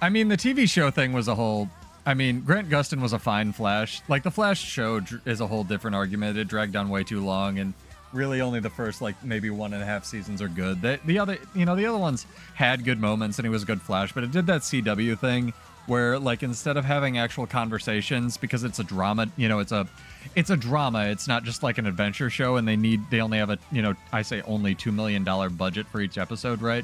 I mean, the TV show thing was a whole... I mean, Grant Gustin was a fine Flash. Like, the Flash show is a whole different argument. It dragged on way too long, and really only the first, like, maybe 1.5 seasons are good. The other ones had good moments, and he was a good Flash, but it did that CW thing where, like, instead of having actual conversations, because it's a drama, you know, it's a drama. It's not just like an adventure show, and they only have a, you know, I say only $2 million budget for each episode, right?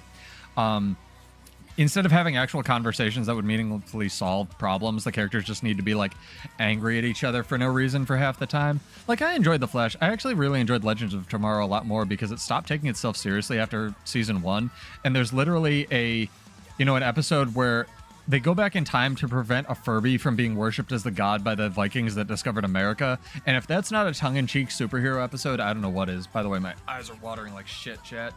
Instead of having actual conversations that would meaningfully solve problems, the characters just need to be, like, angry at each other for no reason for half the time. Like, I enjoyed The Flash. I actually really enjoyed Legends of Tomorrow a lot more because it stopped taking itself seriously after season 1. And there's literally an episode where they go back in time to prevent a Furby from being worshipped as the god by the Vikings that discovered America. And if that's not a tongue-in-cheek superhero episode, I don't know what is. By the way, my eyes are watering like shit, chat.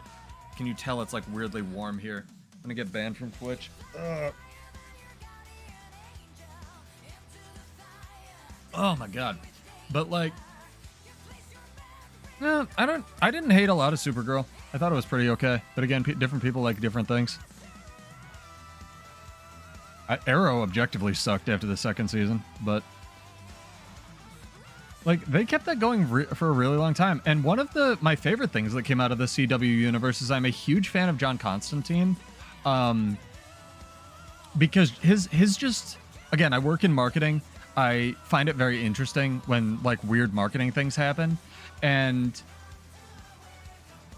Can you tell it's, like, weirdly warm here? gonna get banned from Twitch. Oh my god. But like, no, I didn't hate a lot of Supergirl. I thought it was pretty okay. But again, different people like different things. Arrow objectively sucked after the second season, but like they kept that going for a really long time. And one of my favorite things that came out of the CW universe is I'm a huge fan of John Constantine, because his just, again, I work in marketing. I find it very interesting when like weird marketing things happen, and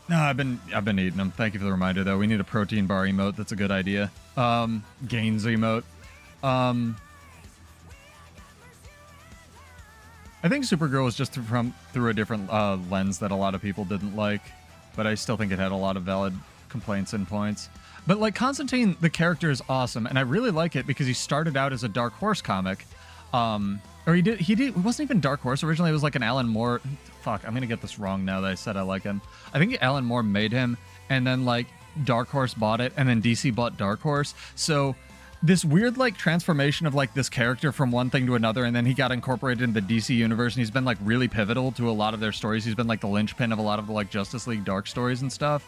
no, I've been eating them. Thank you for the reminder, though. We need a protein bar emote. That's a good idea. Gains emote. I think Supergirl was just through a different lens that a lot of people didn't like, but I still think it had a lot of valid complaints and points. But like Constantine, the character is awesome, and I really like it because he started out as a Dark Horse comic. Or he did, it wasn't even Dark Horse. Originally, it was like an Alan Moore. Fuck, I'm gonna get this wrong now that I said I like him. I think Alan Moore made him, and then like Dark Horse bought it, and then DC bought Dark Horse. So this weird like transformation of like this character from one thing to another, and then he got incorporated into the DC universe, and he's been like really pivotal to a lot of their stories. He's been like the linchpin of a lot of the like Justice League Dark stories and stuff.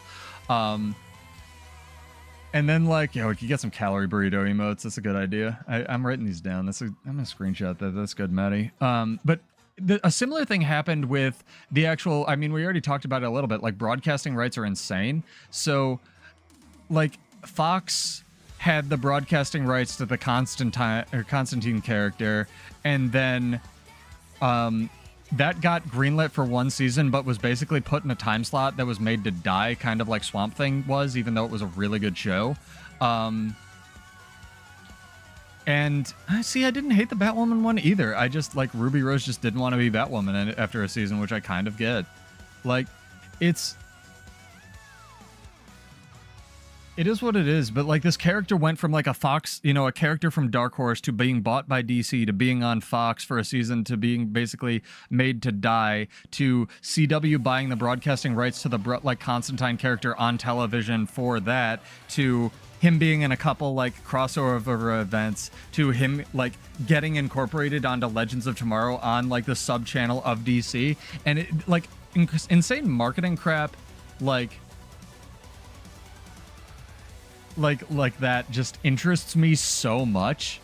And then, like, yeah, we could get some calorie burrito emotes. That's a good idea. I'm writing these down. I'm gonna screenshot that. That's good, Maddie. But a similar thing happened with the actual. I mean, we already talked about it a little bit. Like, broadcasting rights are insane. So, like, Fox had the broadcasting rights to the Constantine character, and then that got greenlit for one season, but was basically put in a time slot that was made to die, kind of like Swamp Thing was, even though it was a really good show. And I didn't hate the Batwoman one either. I just, like, Ruby Rose just didn't want to be Batwoman after a season, which I kind of get. Like, it is what it is, but like this character went from like a Fox, a character from Dark Horse to being bought by DC to being on Fox for a season to being basically made to die to CW buying the broadcasting rights to the like Constantine character on television for that to him being in a couple like crossover events to him like getting incorporated onto Legends of Tomorrow on like the sub channel of DC, and it like insane marketing crap like that just interests me so much,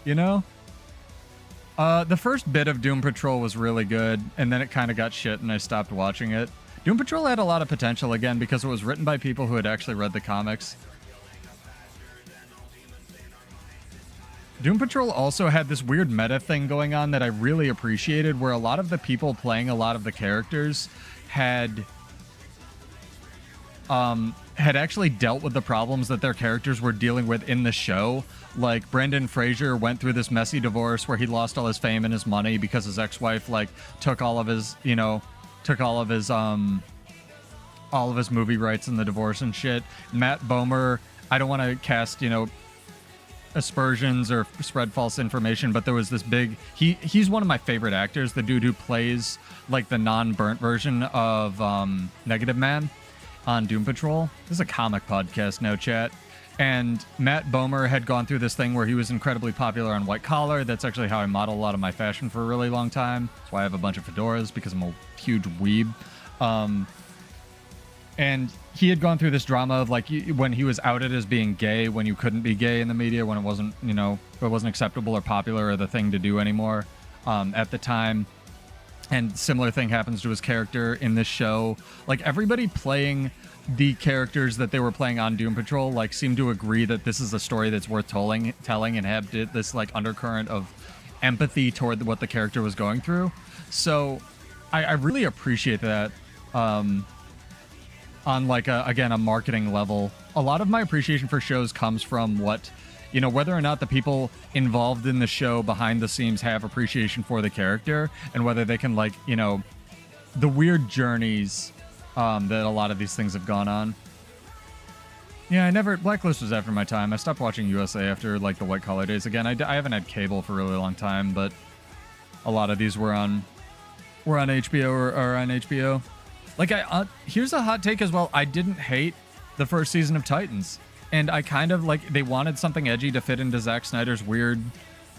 the first bit of Doom Patrol was really good, and then it kind of got shit and I stopped watching it. Doom Patrol had a lot of potential, again, because it was written by people who had actually read the comics. Doom Patrol also had this weird meta thing going on that I really appreciated, where a lot of the people playing a lot of the characters had actually dealt with the problems that their characters were dealing with in the show. Like, Brendan Fraser went through this messy divorce where he lost all his fame and his money because his ex-wife, like, took all of his movie rights in the divorce and shit. Matt Bomer, I don't want to cast, aspersions or spread false information, but there was this big... He's one of my favorite actors, the dude who plays, like, the non-burnt version of Negative Man on Doom Patrol. This is a comic podcast now, chat. And Matt Bomer had gone through this thing where he was incredibly popular on White Collar. That's actually how I model a lot of my fashion for a really long time. That's why I have a bunch of fedoras, because I'm a huge weeb. And he had gone through this drama of like when he was outed as being gay, when you couldn't be gay in the media, when it wasn't, it wasn't acceptable or popular or the thing to do anymore at the time. And similar thing happens to his character in this show. Like, everybody playing the characters that they were playing on Doom Patrol, like, seemed to agree that this is a story that's worth telling and have this, like, undercurrent of empathy toward what the character was going through. So I really appreciate that on, like, a marketing level. A lot of my appreciation for shows comes from what... whether or not the people involved in the show behind the scenes have appreciation for the character, and whether they can, like, the weird journeys that a lot of these things have gone on. Yeah, Blacklist was after my time. I stopped watching USA after, like, the White Collar days. Again, I haven't had cable for a really long time, but a lot of these were on HBO or on HBO. Like, here's a hot take as well. I didn't hate the first season of Titans. And I kind of like, they wanted something edgy to fit into Zack Snyder's weird,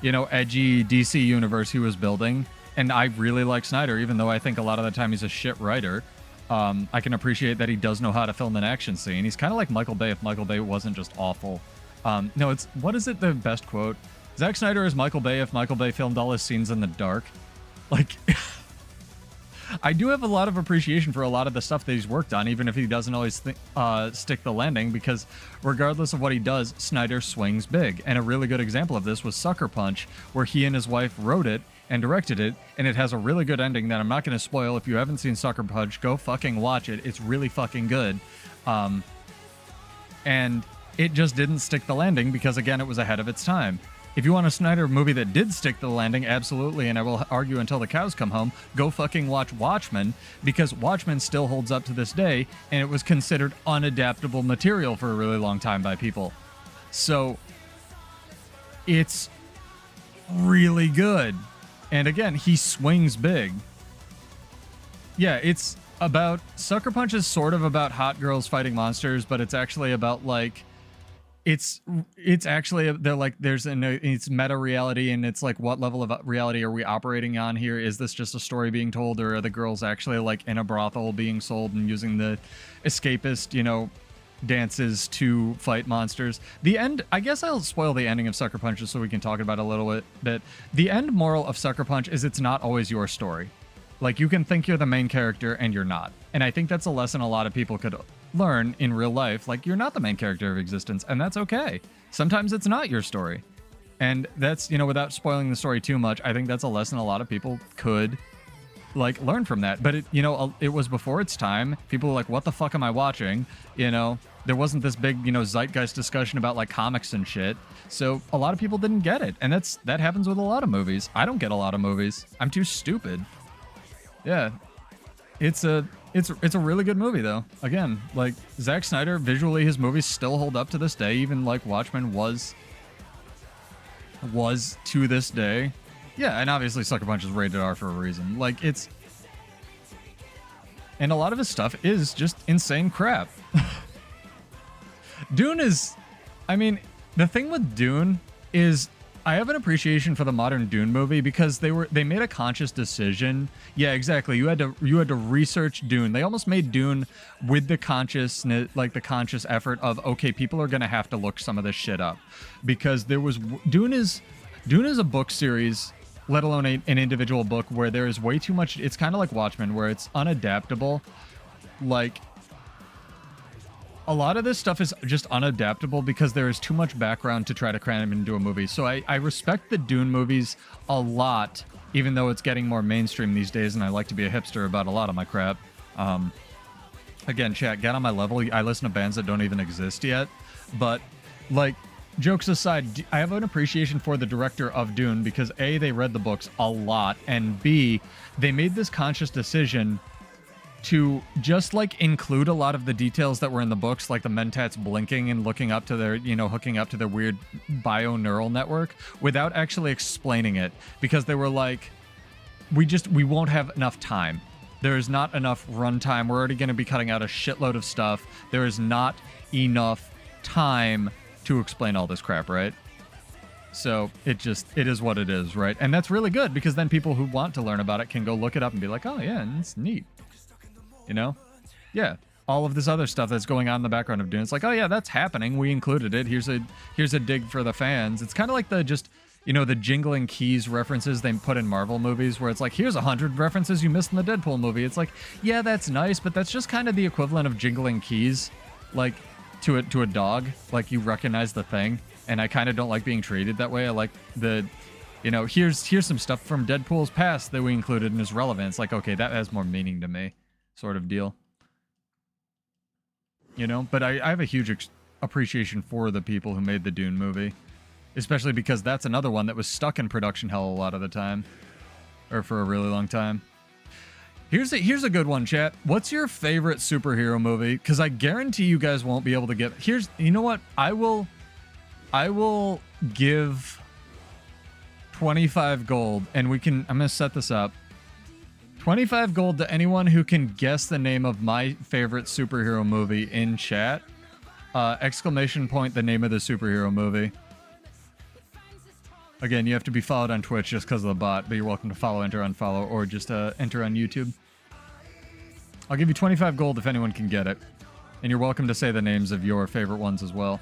you know, edgy DC universe he was building. And I really like Snyder, even though I think a lot of the time he's a shit writer. I can appreciate that he does know how to film an action scene. He's kind of like Michael Bay if Michael Bay wasn't just awful. No, it's, what is it, the best quote? Zack Snyder is Michael Bay if Michael Bay filmed all his scenes in the dark. Like, I do have a lot of appreciation for a lot of the stuff that he's worked on, even if he doesn't always stick the landing, because regardless of what he does, Snyder swings big. And a really good example of this was Sucker Punch, where he and his wife wrote it and directed it, and it has a really good ending that I'm not going to spoil. If you haven't seen Sucker Punch, go fucking watch it. It's really fucking good. And it just didn't stick the landing because, again, it was ahead of its time. If you want a Snyder movie that did stick the landing, absolutely, and I will argue until the cows come home, go fucking watch Watchmen, because Watchmen still holds up to this day, and it was considered unadaptable material for a really long time by people. So, it's really good. And again, he swings big. Yeah, it's about... Sucker Punch is sort of about hot girls fighting monsters, but it's actually about, like... It's actually, they're like, it's meta reality, and it's like, what level of reality are we operating on here? Is this just a story being told, or are the girls actually like in a brothel being sold and using the escapist, you know, dances to fight monsters? The end, I guess I'll spoil the ending of Sucker Punch just so we can talk about it a little bit. The end moral of Sucker Punch is it's not always your story. Like, you can think you're the main character and you're not. And I think that's a lesson a lot of people could learn in real life. Like, you're not the main character of existence, and that's okay. Sometimes it's not your story. And that's, you know, without spoiling the story too much, I think that's a lesson a lot of people could, like, learn from that. But, it, you know, it was before its time. People were like, what the fuck am I watching? You know, there wasn't this big, you know, zeitgeist discussion about, like, comics and shit. So a lot of people didn't get it. And that happens with a lot of movies. I don't get a lot of movies. I'm too stupid. Yeah. It's a really good movie, though. Again, like, Zack Snyder, visually, his movies still hold up to this day, even like Watchmen was to this day. Yeah, and obviously Sucker Punch is rated R for a reason. Like, it's... And a lot of his stuff is just insane crap. Dune is... I mean, the thing with Dune is... I have an appreciation for the modern Dune movie because they made a conscious decision. Yeah, exactly. You had to research Dune. They almost made Dune with the consciousness, like the conscious effort of, okay, people are gonna have to look some of this shit up, because there was Dune is a book series, let alone an individual book, where there is way too much. It's kind of like Watchmen, where it's unadaptable. Like, a lot of this stuff is just unadaptable because there is too much background to try to cram into a movie. So I respect the Dune movies a lot, even though it's getting more mainstream these days, and I like to be a hipster about a lot of my crap. Again, chat, get on my level. I listen to bands that don't even exist yet. But, like, jokes aside, I have an appreciation for the director of Dune because A, they read the books a lot, and B, they made this conscious decision to just, like, include a lot of the details that were in the books, like the mentats blinking and looking up to their, you know, hooking up to their weird bio-neural network, without actually explaining it, because they were like, we won't have enough time. There is not enough runtime. We're already going to be cutting out a shitload of stuff. There is not enough time to explain all this crap, right? So it is what it is, right? And that's really good, because then people who want to learn about it can go look it up and be like, oh yeah, it's neat. You know? Yeah. All of this other stuff that's going on in the background of Dune. It's like, oh yeah, that's happening. We included it. Here's a dig for the fans. It's kind of like the just, you know, the jingling keys references they put in Marvel movies, where it's like, here's 100 references you missed in the Deadpool movie. It's like, yeah, that's nice, but that's just kind of the equivalent of jingling keys, like, to a dog. Like, you recognize the thing. And I kind of don't like being treated that way. I like the, you know, here's some stuff from Deadpool's past that we included and is relevant. It's like, okay, that has more meaning to me. Sort of deal, you know. But I have a huge appreciation for the people who made the Dune movie, especially because that's another one that was stuck in production hell a lot of the time, or for a really long time. Here's a good one, chat. What's your favorite superhero movie? Because I guarantee you guys won't be able to get. You know what? I will give 25 gold, and I'm gonna set this up. 25 gold to anyone who can guess the name of my favorite superhero movie in chat. Exclamation point, the name of the superhero movie. Again, you have to be followed on Twitch just because of the bot, but you're welcome to follow, enter, unfollow, or just enter on YouTube. I'll give you 25 gold if anyone can get it. And you're welcome to say the names of your favorite ones as well.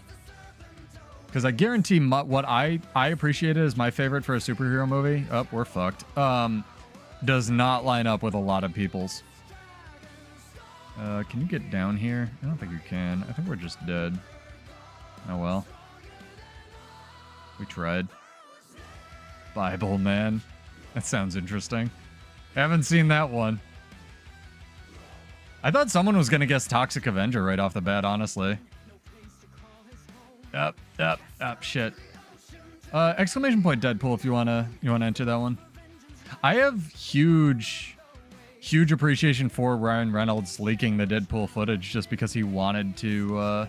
Because I guarantee what I appreciated as my favorite for a superhero movie, oh, we're fucked, does not line up with a lot of people's. Can you get down here? I don't think you can. I think we're just dead. Oh well. We tried. Bible, man. That sounds interesting. Haven't seen that one. I thought someone was gonna guess Toxic Avenger right off the bat, honestly. Up, shit. Exclamation point Deadpool if you wanna enter that one. I have huge appreciation for Ryan Reynolds leaking the Deadpool footage just because he wanted to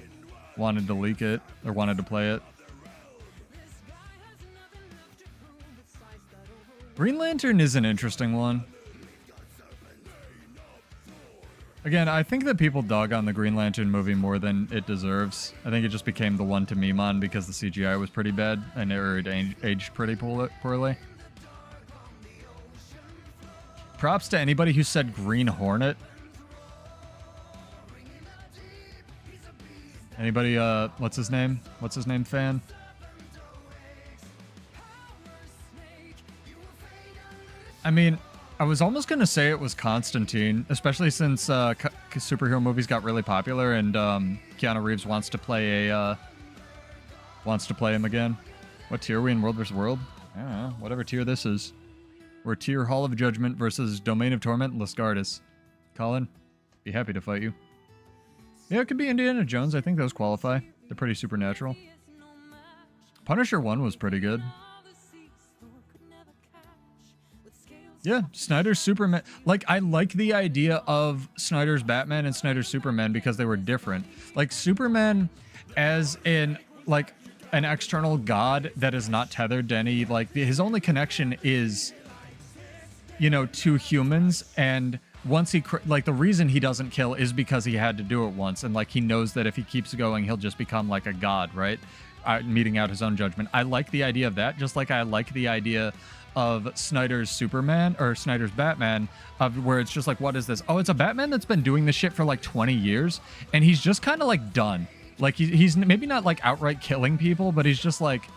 leak it or wanted to play it. Green Lantern is an interesting one. Again, I think that people dog on the Green Lantern movie more than it deserves. I think it just became the one to meme on because the CGI was pretty bad and it aged pretty poorly. Props to anybody who said Green Hornet. Anybody, what's his name? What's his name fan? I mean, I was almost going to say it was Constantine, especially since superhero movies got really popular and Keanu Reeves wants to play him again. What tier are we in World vs. World? I don't know, whatever tier this is. We're tier Hall of Judgment versus Domain of Torment, Lascardus. Colin, be happy to fight you. Yeah, it could be Indiana Jones. I think those qualify. They're pretty supernatural. Punisher 1 was pretty good. Yeah, Snyder's Superman. Like, I like the idea of Snyder's Batman and Snyder's Superman because they were different. Like, Superman as an external god that is not tethered to any, like, his only connection is, you know, to humans. And once he, like, the reason he doesn't kill is because he had to do it once. And, like, he knows that if he keeps going, he'll just become, like, a god, right? Meeting out his own judgment. I like the idea of that, just like I like the idea of Snyder's Superman or Snyder's Batman, of where it's just like, what is this? Oh, it's a Batman that's been doing this shit for like 20 years and he's just kind of like done. Like he's maybe not like outright killing people, but he's just like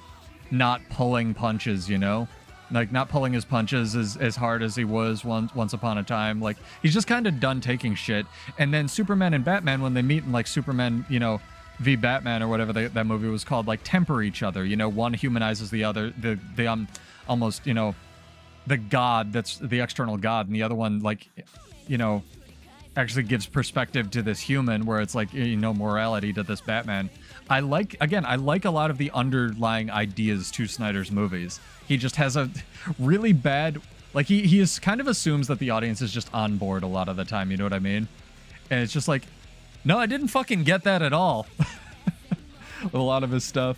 not pulling punches, you know? Like not pulling his punches as hard as he was once upon a time. Like he's just kind of done taking shit. And then Superman and Batman, when they meet in like Superman, you know, v Batman or whatever that movie was called, like temper each other, you know, one humanizes the other, the almost, you know, the god that's the external god, and the other one, like, you know, actually gives perspective to this human where it's like, you know, morality to this Batman. I like a lot of the underlying ideas to Snyder's movies. He just has a really bad, like, he is kind of assumes that the audience is just on board a lot of the time, you know what I mean? And it's just like, no, I didn't fucking get that at all. With a lot of his stuff.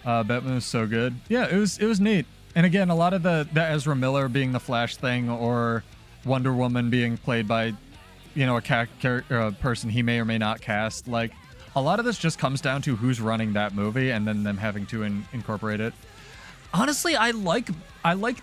Batman was so good. Yeah, it was neat. And again, a lot of the Ezra Miller being the Flash thing, or Wonder Woman being played by, you know, a person he may or may not cast. Like, a lot of this just comes down to who's running that movie and then them having to incorporate it. Honestly, I like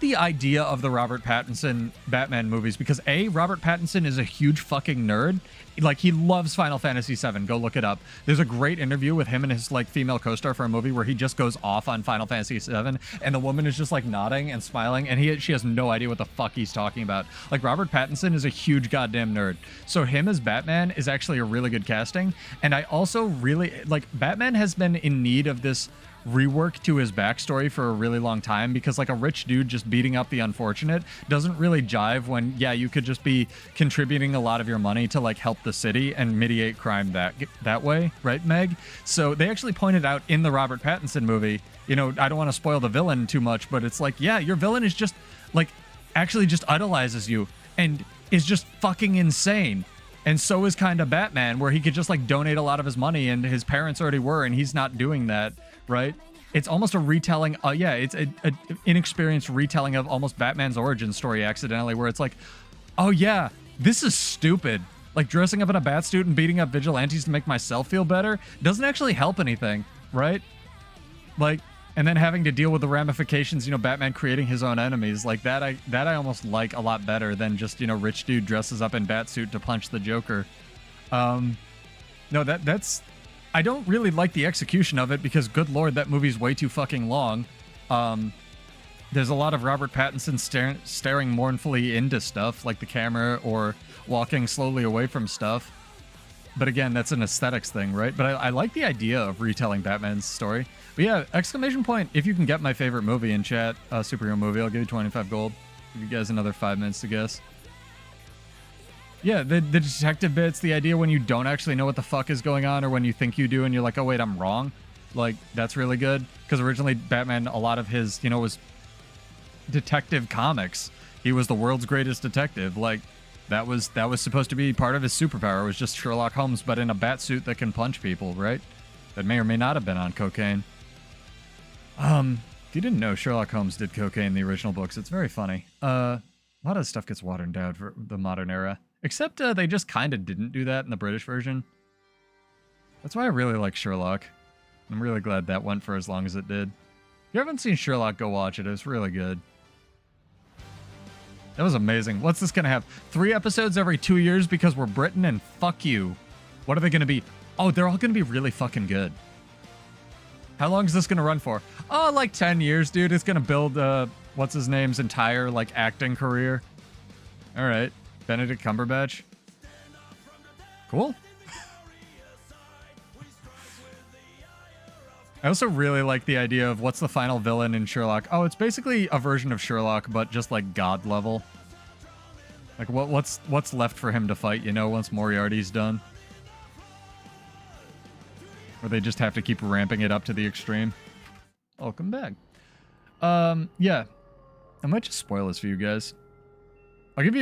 the idea of the Robert Pattinson Batman movies because Robert Pattinson is a huge fucking nerd. Like, he loves Final Fantasy VII. Go look it up. There's a great interview with him and his like female co-star for a movie where he just goes off on Final Fantasy VII, and the woman is just like nodding and smiling, and she has no idea what the fuck he's talking about. Like, Robert Pattinson is a huge goddamn nerd, so him as Batman is actually a really good casting. And I also really like Batman has been in need of this rework to his backstory for a really long time, because like a rich dude just beating up the unfortunate doesn't really jive when, yeah, you could just be contributing a lot of your money to like help the city and mitigate crime that way, right, Meg? So they actually pointed out in the Robert Pattinson movie, you know, I don't want to spoil the villain too much, but it's like, yeah, your villain is just like actually just idolizes you and is just fucking insane. And so is kind of Batman, where he could just like donate a lot of his money, and his parents already were, and he's not doing that, right? it's almost a retelling. Yeah, it's a inexperienced retelling of almost Batman's origin story accidentally, where it's like, oh yeah, this is stupid. Like dressing up in a bat suit and beating up vigilantes to make myself feel better doesn't actually help anything, right? Like, and then having to deal with the ramifications, you know, Batman creating his own enemies, like that I almost like a lot better than just, you know, rich dude dresses up in bat suit to punch the Joker. No, that's I don't really like the execution of it because, good lord, that movie's way too fucking long. There's a lot of Robert Pattinson staring mournfully into stuff, like the camera, or walking slowly away from stuff. But again, that's an aesthetics thing, right? But I like the idea of retelling Batman's story. But yeah, exclamation point, if you can get my favorite movie in chat, superhero movie, I'll give you 25 gold. Give you guys another 5 minutes to guess. Yeah, the detective bits, the idea when you don't actually know what the fuck is going on, or when you think you do and you're like, oh wait, I'm wrong. Like, that's really good. Because originally Batman, a lot of his, you know, was detective comics. He was the world's greatest detective. Like, that was supposed to be part of his superpower. It was just Sherlock Holmes, but in a bat suit that can punch people, right? That may or may not have been on cocaine. If you didn't know, Sherlock Holmes did cocaine in the original books. It's very funny. A lot of stuff gets watered down for the modern era. Except they just kind of didn't do that in the British version. That's why I really like Sherlock. I'm really glad that went for as long as it did. If you haven't seen Sherlock, go watch it. It was really good. That was amazing. What's this going to have? 3 episodes every 2 years because we're Britain, and fuck you. What are they going to be? Oh, they're all going to be really fucking good. How long is this going to run for? Oh, like 10 years, dude. It's going to build, what's his name's entire, like, acting career. All right. Benedict Cumberbatch. Cool. I also really like the idea of what's the final villain in Sherlock. Oh, it's basically a version of Sherlock, but just like God level. Like what's left for him to fight, you know, once Moriarty's done. Or they just have to keep ramping it up to the extreme. Welcome back. Yeah. I might just spoil this for you guys. I'll give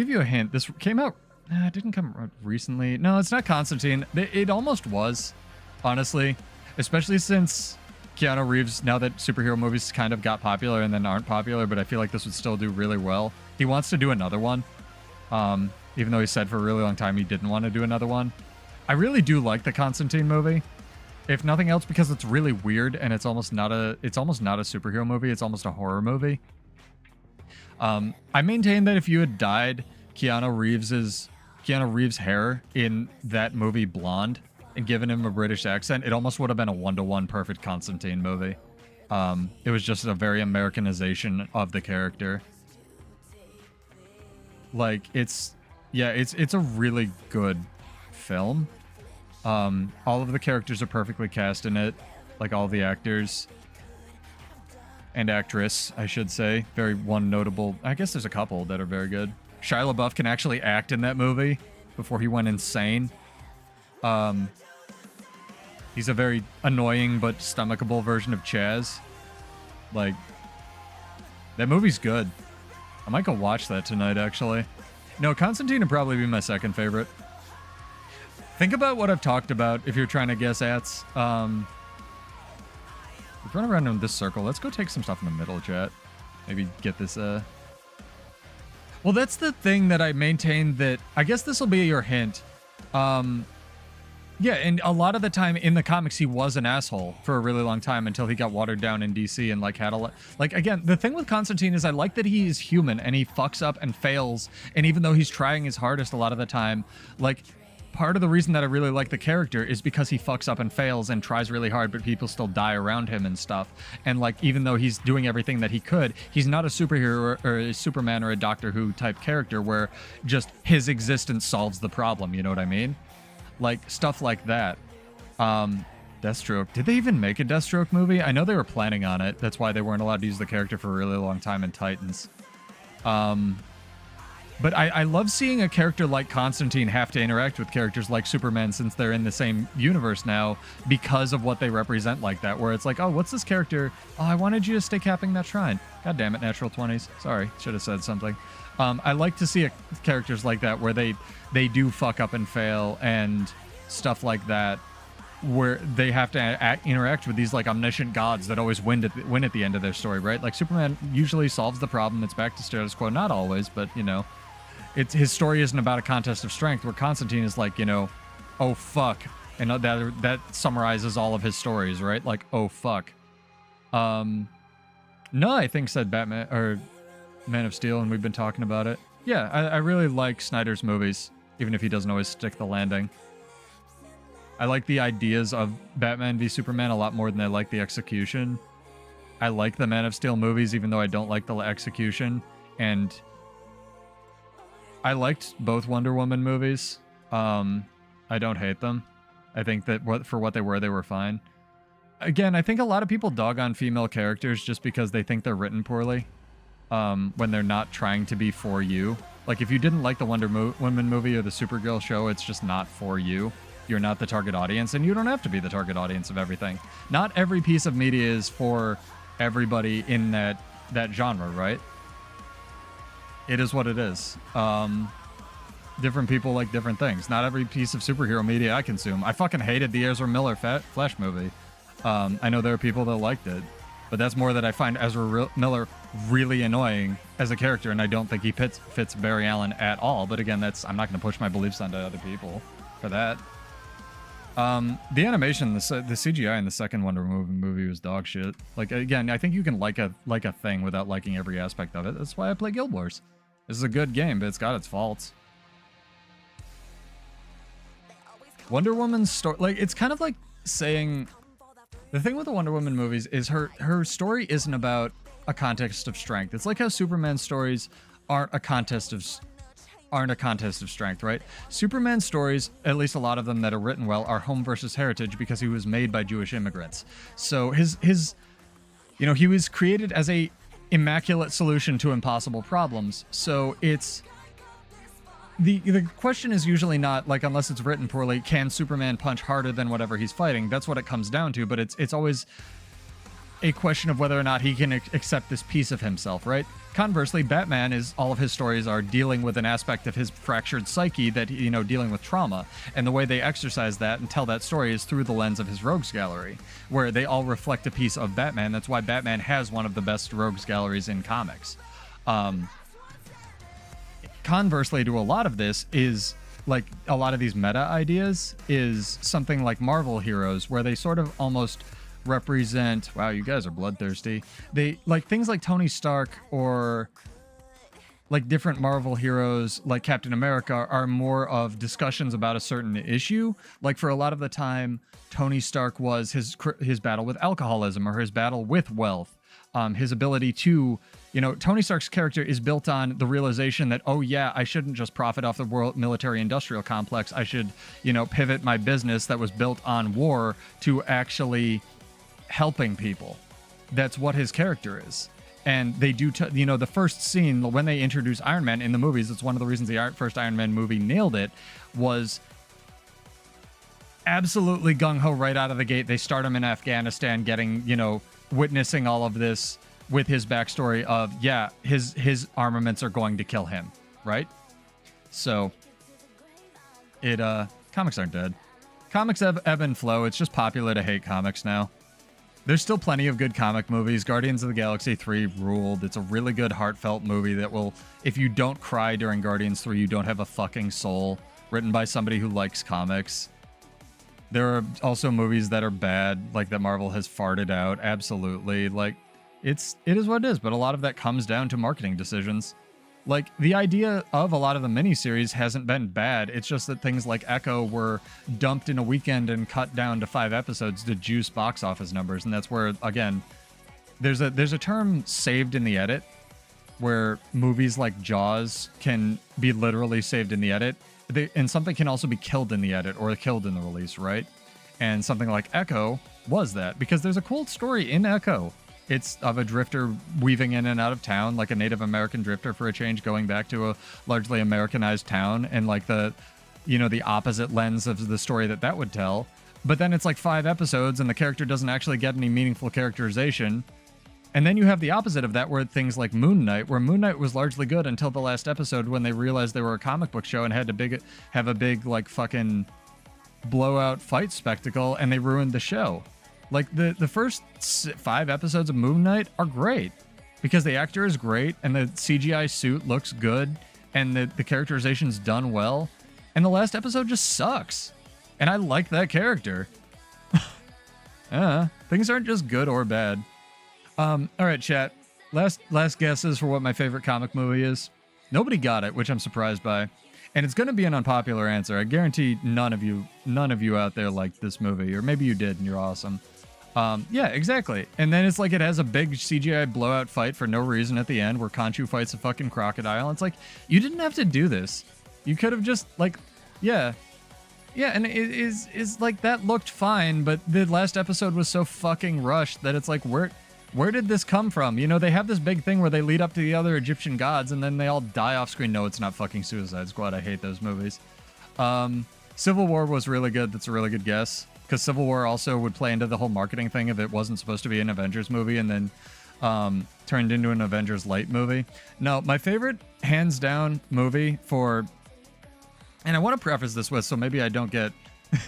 you a hint. This came out. It didn't come out recently. No, it's not Constantine. It almost was, honestly. Especially since Keanu Reeves, now that superhero movies kind of got popular and then aren't popular, but I feel like this would still do really well. He wants to do another one. Even though he said for a really long time he didn't want to do another one. I really do like the Constantine movie. If nothing else, because it's really weird and it's almost not a superhero movie. It's almost a horror movie. I maintain that if you had dyed Keanu Reeves' hair in that movie blonde and given him a British accent, it almost would have been a 1-to-1 perfect Constantine movie. It was just a very Americanization of the character. Like, it's a really good film. All of the characters are perfectly cast in it, like all the actors and actress, I should say. Very one notable. I guess there's a couple that are very good. Shia LaBeouf can actually act in that movie before he went insane. He's a very annoying but stomachable version of Chaz. Like, that movie's good. I might go watch that tonight, actually. No, Constantine would probably be my second favorite. Think about what I've talked about if you're trying to guess ats. Let's run around in this circle. Let's go take some stuff in the middle, chat. Maybe get this, Well, that's the thing that I maintain that... I guess this will be your hint. Yeah, and a lot of the time in the comics, he was an asshole for a really long time until he got watered down in DC and, like, had a... Like, again, the thing with Constantine is I like that he is human and he fucks up and fails. And even though he's trying his hardest a lot of the time, like, part of the reason that I really like the character is because he fucks up and fails and tries really hard, but people still die around him and stuff. And, like, even though he's doing everything that he could, he's not a superhero or a Superman or a Doctor Who type character where just his existence solves the problem, you know what I mean? Like, stuff like that. Deathstroke. Did they even make a Deathstroke movie? I know they were planning on it. That's why they weren't allowed to use the character for a really long time in Titans. But I love seeing a character like Constantine have to interact with characters like Superman since they're in the same universe now because of what they represent like that, where it's like, oh, what's this character? Oh, I wanted you to stay capping that shrine. God damn it, natural 20s. Sorry, should have said something. I like to see characters like that where they do fuck up and fail and stuff like that, where they have to interact with these like omniscient gods that always win at the end of their story, right? Like Superman usually solves the problem. It's back to status quo. Not always, but you know, his story isn't about a contest of strength, where Constantine is like, you know, oh fuck, and that summarizes all of his stories, right? Like, oh fuck. No, I think said Batman or Man of Steel, and we've been talking about it. Yeah, I really like Snyder's movies, even if he doesn't always stick the landing. I like the ideas of Batman v Superman a lot more than I like the execution. I like the Man of Steel movies, even though I don't like the execution. And I liked both Wonder Woman movies. I don't hate them. I think that for what they were fine. Again, I think a lot of people dog on female characters just because they think they're written poorly. When they're not trying to be for you. Like, if you didn't like the Wonder Woman movie or the Supergirl show, it's just not for you. You're not the target audience, and you don't have to be the target audience of everything. Not every piece of media is for everybody in that genre, right? It is what it is. Different people like different things. Not every piece of superhero media I consume. I fucking hated the Ezra Miller Flash movie. I know there are people that liked it, but that's more that I find Ezra Miller really annoying as a character, and I don't think he fits Barry Allen at all. But again, I'm not going to push my beliefs onto other people for that. The animation, the CGI in the second Wonder Woman movie was dog shit. Like, again, I think you can like a thing without liking every aspect of it. That's why I play Guild Wars. This is a good game, but it's got its faults. Wonder Woman's story, like, it's kind of like saying, the thing with the Wonder Woman movies is her story isn't about a context of strength. It's like how Superman stories aren't a contest of strength, right? Superman stories, at least a lot of them that are written well, are home versus heritage because he was made by Jewish immigrants. So his you know, he was created as a immaculate solution to impossible problems. So it's the question is usually not like, unless it's written poorly, can Superman punch harder than whatever he's fighting? That's what it comes down to, but it's always a question of whether or not he can accept this piece of himself, right? Conversely, Batman all of his stories are dealing with an aspect of his fractured psyche that, you know, dealing with trauma. And the way they exercise that and tell that story is through the lens of his rogues gallery, where they all reflect a piece of Batman. That's why Batman has one of the best rogues galleries in comics. Conversely to a lot of this is, like, a lot of these meta ideas is something like Marvel heroes, where they sort of almost represent, wow, you guys are bloodthirsty. They, like, things like Tony Stark or like different Marvel heroes like Captain America are more of discussions about a certain issue. Like, for a lot of the time, Tony Stark was his battle with alcoholism or his battle with wealth. His ability to, you know, Tony Stark's character is built on the realization that, oh yeah, I shouldn't just profit off the world military industrial complex. I should, you know, pivot my business that was built on war to actually helping people. That's what his character is. And they do, you know, the first scene when they introduce Iron Man in the movies, it's one of the reasons the first Iron Man movie nailed it, was absolutely gung-ho right out of the gate. They start him in Afghanistan, getting, you know, witnessing all of this with his backstory of, yeah, his armaments are going to kill him, right? So comics aren't dead. Comics ebb and flow. It's just popular to hate comics now. There's still plenty of good comic movies. Guardians of the Galaxy 3 ruled. It's a really good, heartfelt movie that will, if you don't cry during Guardians 3, you don't have a fucking soul. Written by somebody who likes comics. There are also movies that are bad, like that Marvel has farted out. Absolutely. Like, it is what it is, but a lot of that comes down to marketing decisions. Like, the idea of a lot of the miniseries hasn't been bad. It's just that things like Echo were dumped in a weekend and cut down to 5 episodes to juice box office numbers. And that's where, again, there's a term saved in the edit, where movies like Jaws can be literally saved in the edit. And something can also be killed in the edit or killed in the release, right? And something like Echo was that, because there's a cool story in Echo. It's of a drifter weaving in and out of town, like a Native American drifter for a change, going back to a largely Americanized town, and like the, you know, the opposite lens of the story that would tell. But then it's like 5 episodes and the character doesn't actually get any meaningful characterization. And then you have the opposite of that, where things like Moon Knight, where Moon Knight was largely good until the last episode when they realized they were a comic book show and had to have a big like fucking blowout fight spectacle and they ruined the show. Like the first 5 episodes of Moon Knight are great because the actor is great and the CGI suit looks good and the characterization's done well. And the last episode just sucks. And I like that character. Things aren't just good or bad. All right, chat. Last guesses for what my favorite comic movie is. Nobody got it, which I'm surprised by. And it's going to be an unpopular answer. I guarantee none of you out there liked this movie, or maybe you did and you're awesome. Yeah, exactly. And then it's like it has a big CGI blowout fight for no reason at the end where Khonshu fights a fucking crocodile. It's like, you didn't have to do this. You could have just, like, yeah. Yeah, and it is like, that looked fine, but the last episode was so fucking rushed that it's like, where did this come from? You know, they have this big thing where they lead up to the other Egyptian gods and then they all die off screen. No, it's not fucking Suicide Squad. I hate those movies. Civil War was really good. That's a really good guess. Because Civil War also would play into the whole marketing thing if it wasn't supposed to be an Avengers movie and then turned into an Avengers Light movie. No, my favorite hands down movie for... And I want to preface this with, so maybe I don't get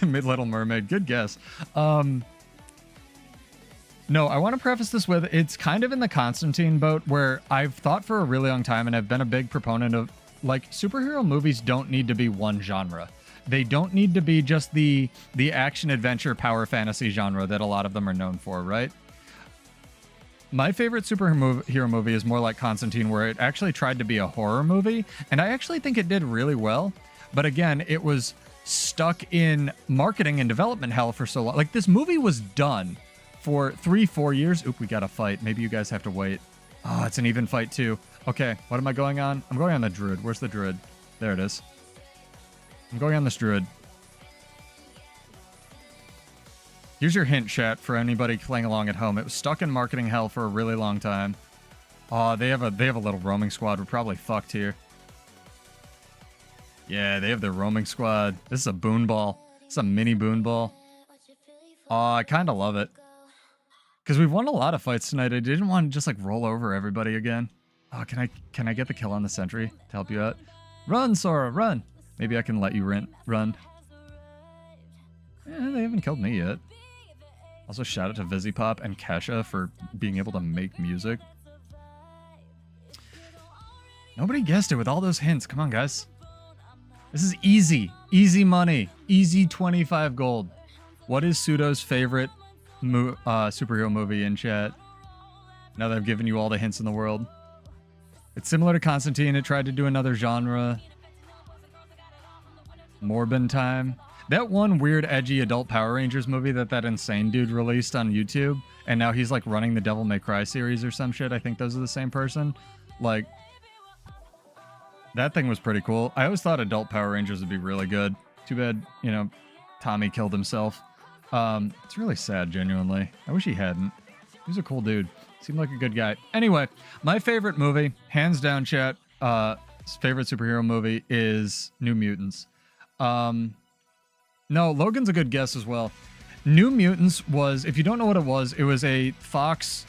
Little Mermaid. Good guess. No, I want to preface this with, it's kind of in the Constantine boat where I've thought for a really long time and I've been a big proponent of, like, superhero movies don't need to be one genre. They don't need to be just the action adventure power fantasy genre that a lot of them are known for, right? My favorite superhero movie is more like Constantine, where it actually tried to be a horror movie, and I actually think it did really well. But again, it was stuck in marketing and development hell for so long. Like, this movie was done for 3-4 years. Oop, we got to fight. Maybe you guys have to wait. Oh, it's an even fight too. Okay, what am I going on? I'm going on the druid. Where's the druid? There it is. I'm going on this druid. Here's your hint, chat, for anybody playing along at home. It was stuck in marketing hell for a really long time. Oh, they have a little roaming squad. We're probably fucked here. Yeah, they have their roaming squad. This is a boon ball. It's a mini boon ball. Oh, I kind of love it. Because we've won a lot of fights tonight. I didn't want to just, like, roll over everybody again. Oh, can I get the kill on the sentry to help you out? Run, Sora, run! Maybe I can let you run. Yeah, they haven't killed me yet. Also, shout out to Vizipop and Kesha for being able to make music. Nobody guessed it with all those hints. Come on, guys. This is easy. Easy money. Easy 25 gold. What is Pseudo's favorite superhero movie in chat? Now that I've given you all the hints in the world. It's similar to Constantine. It tried to do another genre. Morbin Time. That one weird, edgy adult Power Rangers movie that insane dude released on YouTube, and now he's, like, running the Devil May Cry series or some shit. I think those are the same person. Like, that thing was pretty cool. I always thought adult Power Rangers would be really good. Too bad, you know, Tommy killed himself. It's really sad, genuinely. I wish he hadn't. He was a cool dude. Seemed like a good guy. Anyway, my favorite movie, hands down, chat, favorite superhero movie is New Mutants. No, Logan's a good guess as well. New Mutants was, if you don't know what it was a Fox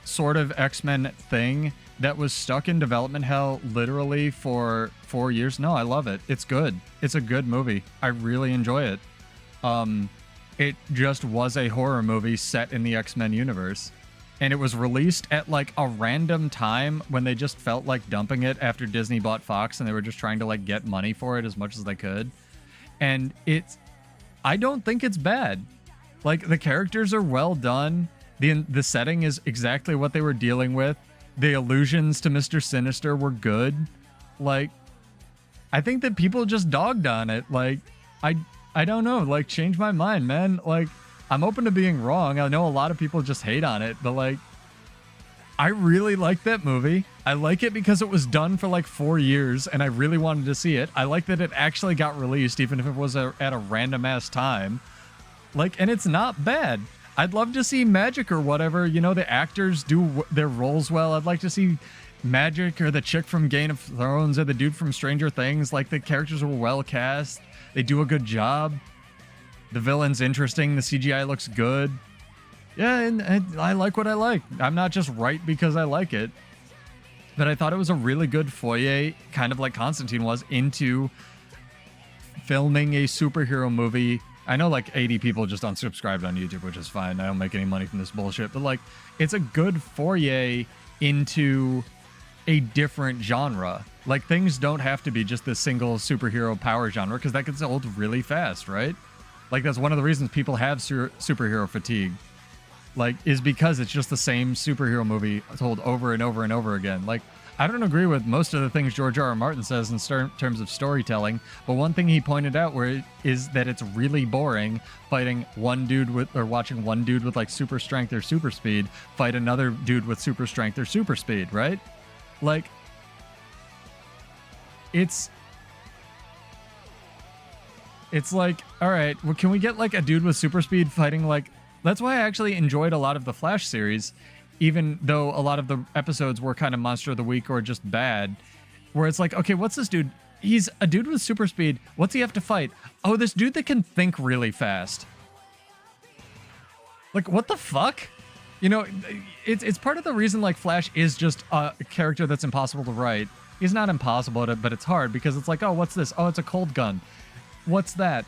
sort of X-Men thing that was stuck in development hell literally for 4 years. No, I love it. It's good. It's a good movie. I really enjoy it. It just was a horror movie set in the X-Men universe. And it was released at, like, a random time when they just felt like dumping it after Disney bought Fox and they were just trying to, like, get money for it as much as they could. And I don't think it's bad. Like, the characters are well done. The setting is exactly what they were dealing with. The allusions to Mr. Sinister were good. Like, I think that people just dogged on it. Like, I don't know. Like, change my mind, man. Like, I'm open to being wrong. I know a lot of people just hate on it, but, like, I really like that movie. I like it because it was done for, like, 4 years, and I really wanted to see it. I like that it actually got released, even if it was at a random-ass time. Like, and it's not bad. I'd love to see Magic or whatever. You know, the actors do their roles well. I'd like to see Magic or the chick from Game of Thrones or the dude from Stranger Things. Like, the characters were well cast. They do a good job. The villain's interesting. The CGI looks good. Yeah, and I like what I like. I'm not just right because I like it. But I thought it was a really good foyer, kind of like Constantine was, into filming a superhero movie I know like 80 people just unsubscribed on YouTube, which is fine. I don't make any money from this bullshit, but like it's a good foray into a different genre. Like things don't have to be just this single superhero power genre, because that gets old really fast, right? Like that's one of the reasons people have superhero fatigue, like, is because it's just the same superhero movie told over and over and over again. Like, I don't agree with most of the things George R. R. Martin says in terms of storytelling, but one thing he pointed out is that it's really boring fighting one dude with, or watching one dude with like super strength or super speed fight another dude with super strength or super speed, right? Like, it's like, all right, well, can we get like a dude with super speed fighting like... That's why I actually enjoyed a lot of the Flash series, even though a lot of the episodes were kind of Monster of the Week or just bad, where it's like, okay, what's this dude? He's a dude with super speed. What's he have to fight? Oh, this dude that can think really fast. Like, what the fuck? You know, it's part of the reason, like, Flash is just a character that's impossible to write. He's not impossible, but it's hard, because it's like, oh, what's this? Oh, it's a cold gun. What's that?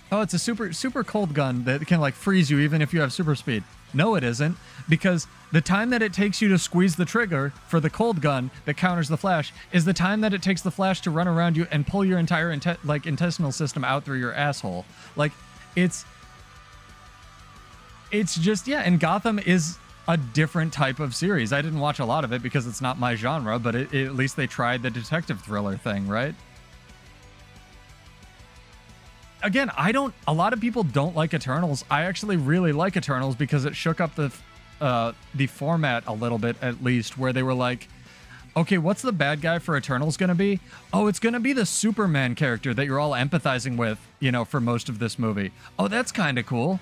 Oh, it's a super cold gun that can, like, freeze you even if you have super speed. No, it isn't, because the time that it takes you to squeeze the trigger for the cold gun that counters the Flash is the time that it takes the Flash to run around you and pull your entire intestinal system out through your asshole. Like, it's just, yeah, and Gotham is a different type of series. I didn't watch a lot of it because it's not my genre, but at least they tried the detective thriller thing, right? Again, a lot of people don't like Eternals. I actually really like Eternals because it shook up the format a little bit, at least, where they were like, okay, what's the bad guy for Eternals going to be? Oh, it's going to be the Superman character that you're all empathizing with, you know, for most of this movie. Oh, that's kind of cool.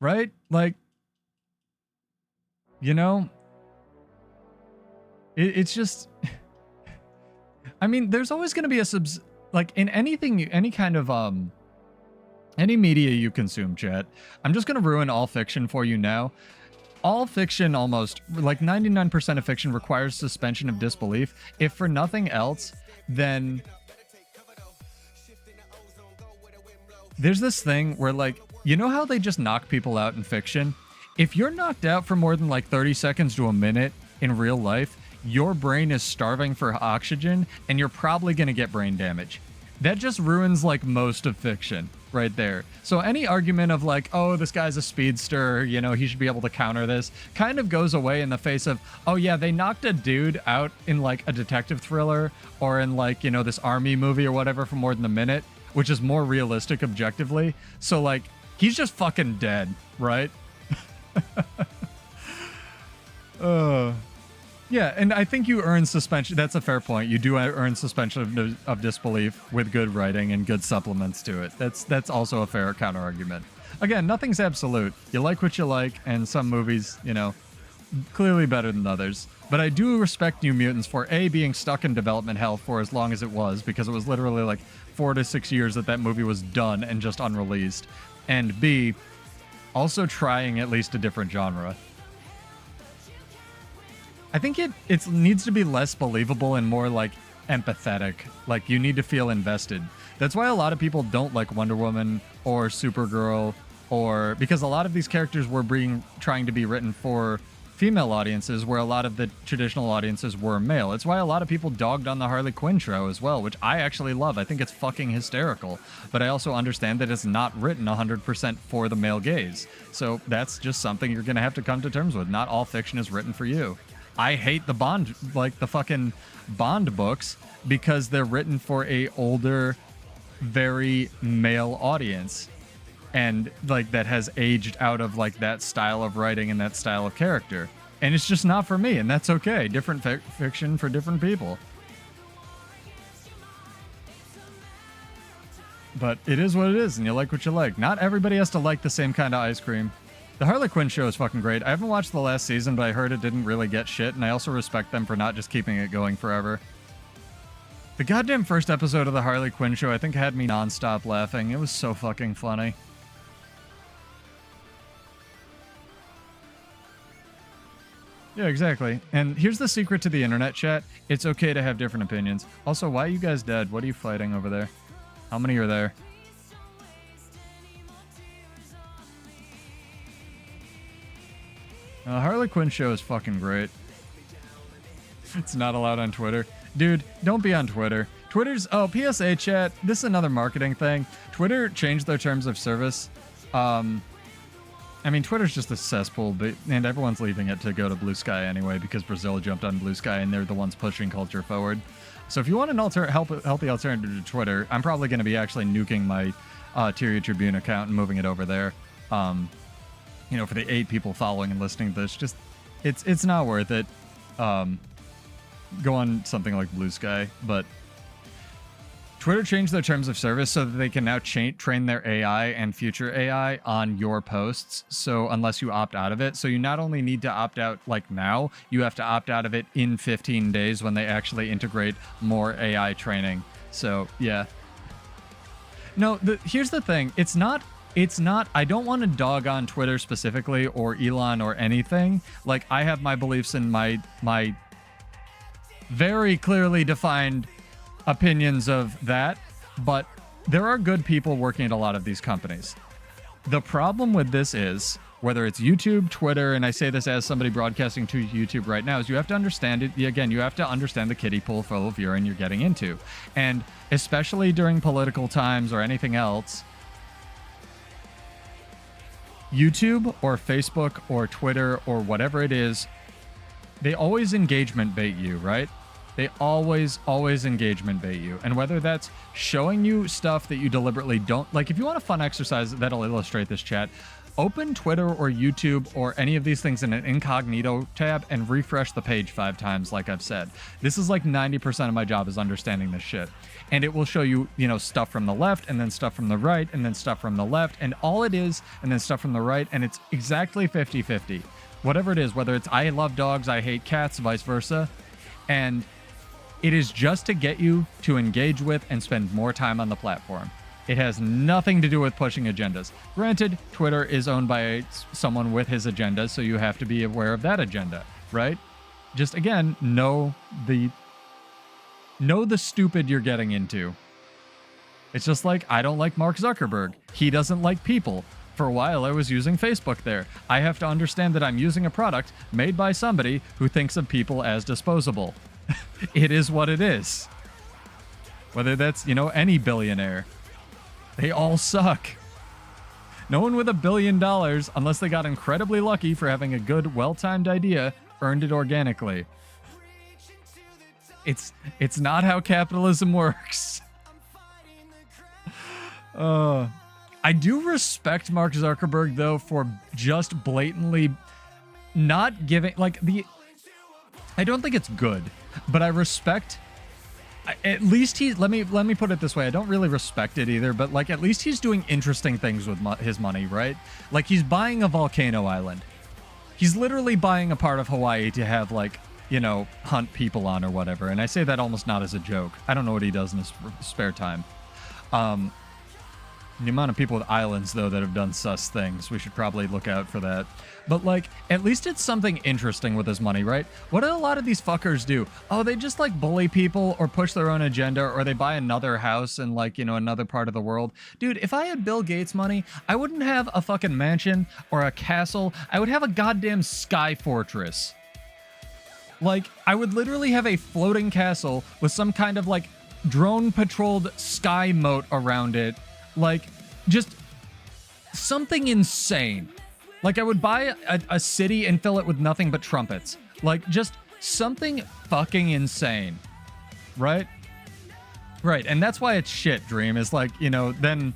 Right? Like, you know, it's just, I mean, there's always going to be like in anything, any kind of, any media you consume, chat. I'm just going to ruin all fiction for you now. All fiction, almost, like 99% of fiction, requires suspension of disbelief. If for nothing else, then there's this thing where, like, you know how they just knock people out in fiction? If you're knocked out for more than like 30 seconds to a minute in real life, your brain is starving for oxygen and you're probably going to get brain damage. That just ruins like most of fiction right there. So any argument of like, oh, this guy's a speedster, you know, he should be able to counter this, kind of goes away in the face of, oh yeah, they knocked a dude out in like a detective thriller or in like, you know, this army movie or whatever for more than a minute, which is more realistic objectively. So like, he's just fucking dead, right? Yeah, and I think you earn suspension. That's a fair point. You do earn suspension of disbelief with good writing and good supplements to it. That's also a fair counter argument. Again, nothing's absolute. You like what you like, and some movies, you know, clearly better than others. But I do respect New Mutants for A, being stuck in development hell for as long as it was, because it was literally like 4 to 6 years that movie was done and just unreleased. And B, also trying at least a different genre. I think it needs to be less believable and more like empathetic. Like you need to feel invested. That's why a lot of people don't like Wonder Woman or Supergirl, or because a lot of these characters were trying to be written for female audiences, where a lot of the traditional audiences were male. It's why a lot of people dogged on the Harley Quinn show as well, which I actually love. I think it's fucking hysterical. But I also understand that it's not written 100% for the male gaze. So that's just something you're going to have to come to terms with. Not all fiction is written for you. I hate the Bond, like the fucking Bond books, because they're written for a older, very male audience. And like that has aged out of like that style of writing and that style of character. And it's just not for me, and that's okay. Different fiction for different people. But it is what it is, and you like what you like. Not everybody has to like the same kind of ice cream. The Harley Quinn show is fucking great. I haven't watched the last season, but I heard it didn't really get shit, and I also respect them for not just keeping it going forever. The goddamn first episode of the Harley Quinn show, I think, had me nonstop laughing. It was so fucking funny. Yeah, exactly. And here's the secret to the internet, chat. It's okay to have different opinions. Also, why are you guys dead? What are you fighting over there? How many are there? Harley Quinn show is fucking great. It's not allowed on Twitter. Dude, don't be on Twitter. Twitter's... Oh, PSA chat. This is another marketing thing. Twitter changed their terms of service. I mean, Twitter's just a cesspool, and everyone's leaving it to go to Blue Sky anyway because Brazil jumped on Blue Sky and they're the ones pushing culture forward. So if you want an healthy alternative to Twitter, I'm probably going to be actually nuking my Tyria Tribune account and moving it over there. You know, for the 8 people following and listening to this, just it's not worth it. Go on something like Blue Sky, but Twitter changed their terms of service so that they can now train their AI and future AI on your posts. So unless you opt out of it, so you not only need to opt out like now, you have to opt out of it in 15 days when they actually integrate more AI training. So yeah. No, here's the thing. It's not, I don't want to dog on Twitter specifically or Elon or anything. Like, I have my beliefs and my very clearly defined opinions of that, but there are good people working at a lot of these companies. The problem with this is, whether it's YouTube, Twitter, and I say this as somebody broadcasting to YouTube right now, is you have to understand it. Again, you have to understand the kiddie pool full of urine you're getting into. And especially during political times or anything else, YouTube or Facebook or Twitter or whatever it is, they always engagement bait you, right? They always engagement bait you. And whether that's showing you stuff that you deliberately don't... Like, if you want a fun exercise that'll illustrate this, chat, open Twitter or YouTube or any of these things in an incognito tab and refresh the page 5 times, like I've said. This is like 90% of my job is understanding this shit. And it will show you, you know, stuff from the left and then stuff from the right and then stuff from the left and all it is and then stuff from the right, and it's exactly 50-50. Whatever it is, whether it's I love dogs, I hate cats, vice versa. And it is just to get you to engage with and spend more time on the platform. It has nothing to do with pushing agendas. Granted, Twitter is owned by someone with his agenda, so you have to be aware of that agenda, right? Just, again, know the stupid you're getting into. It's just like, I don't like Mark Zuckerberg. He doesn't like people. For a while, I was using Facebook there. I have to understand that I'm using a product made by somebody who thinks of people as disposable. It is what it is. Whether that's, you know, any billionaire. They all suck. No one with $1 billion, unless they got incredibly lucky for having a good, well-timed idea, earned it organically. It's not how capitalism works. I do respect Mark Zuckerberg, though, for just blatantly not giving... Like, I don't think it's good, but I respect... At least he's... Let me put it this way. I don't really respect it either, but, like, at least he's doing interesting things with his money, right? Like, he's buying a volcano island. He's literally buying a part of Hawaii to have, like, you know, hunt people on or whatever. And I say that almost not as a joke. I don't know what he does in his spare time. The amount of people with islands, though, that have done sus things, we should probably look out for that. But, like, at least it's something interesting with his money, right? What do a lot of these fuckers do? Oh, they just, like, bully people or push their own agenda, or they buy another house in, like, you know, another part of the world. Dude, if I had Bill Gates money, I wouldn't have a fucking mansion or a castle. I would have a goddamn sky fortress. Like, I would literally have a floating castle with some kind of, like, drone-patrolled sky moat around it. Like, just something insane. Like, I would buy a city and fill it with nothing but trumpets. Like, just something fucking insane. Right? Right, and that's why it's shit, Dream, is like, you know, then...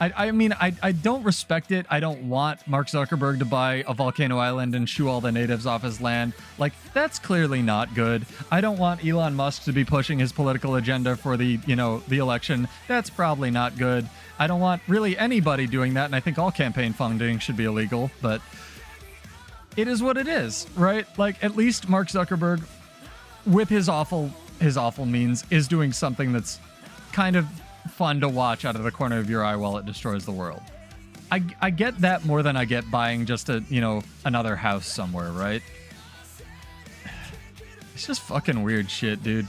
I mean, I don't respect it. I don't want Mark Zuckerberg to buy a volcano island and shoo all the natives off his land. Like, that's clearly not good. I don't want Elon Musk to be pushing his political agenda for the, you know, the election. That's probably not good. I don't want really anybody doing that, and I think all campaign funding should be illegal, but it is what it is, right? Like, at least Mark Zuckerberg, with his awful means, is doing something that's kind of fun to watch out of the corner of your eye while it destroys the world. I get that more than I get buying just a, you know, another house somewhere, right? It's just fucking weird shit, dude.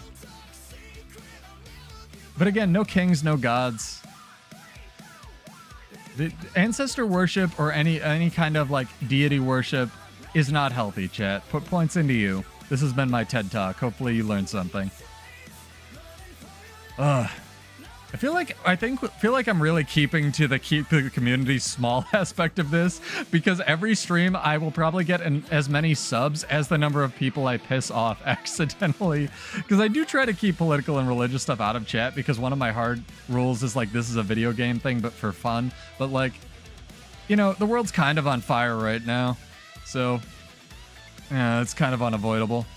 But again, no kings, no gods. The ancestor worship or any kind of, like, deity worship is not healthy, chat. Put points into you. This has been my TED Talk. Hopefully you learned something. I feel like I'm really keeping to the keep the community small aspect of this, because every stream I will probably get as many subs as the number of people I piss off accidentally, because I do try to keep political and religious stuff out of chat, because one of my hard rules is like, this is a video game thing but for fun. But like, you know, the world's kind of on fire right now, so yeah, it's kind of unavoidable.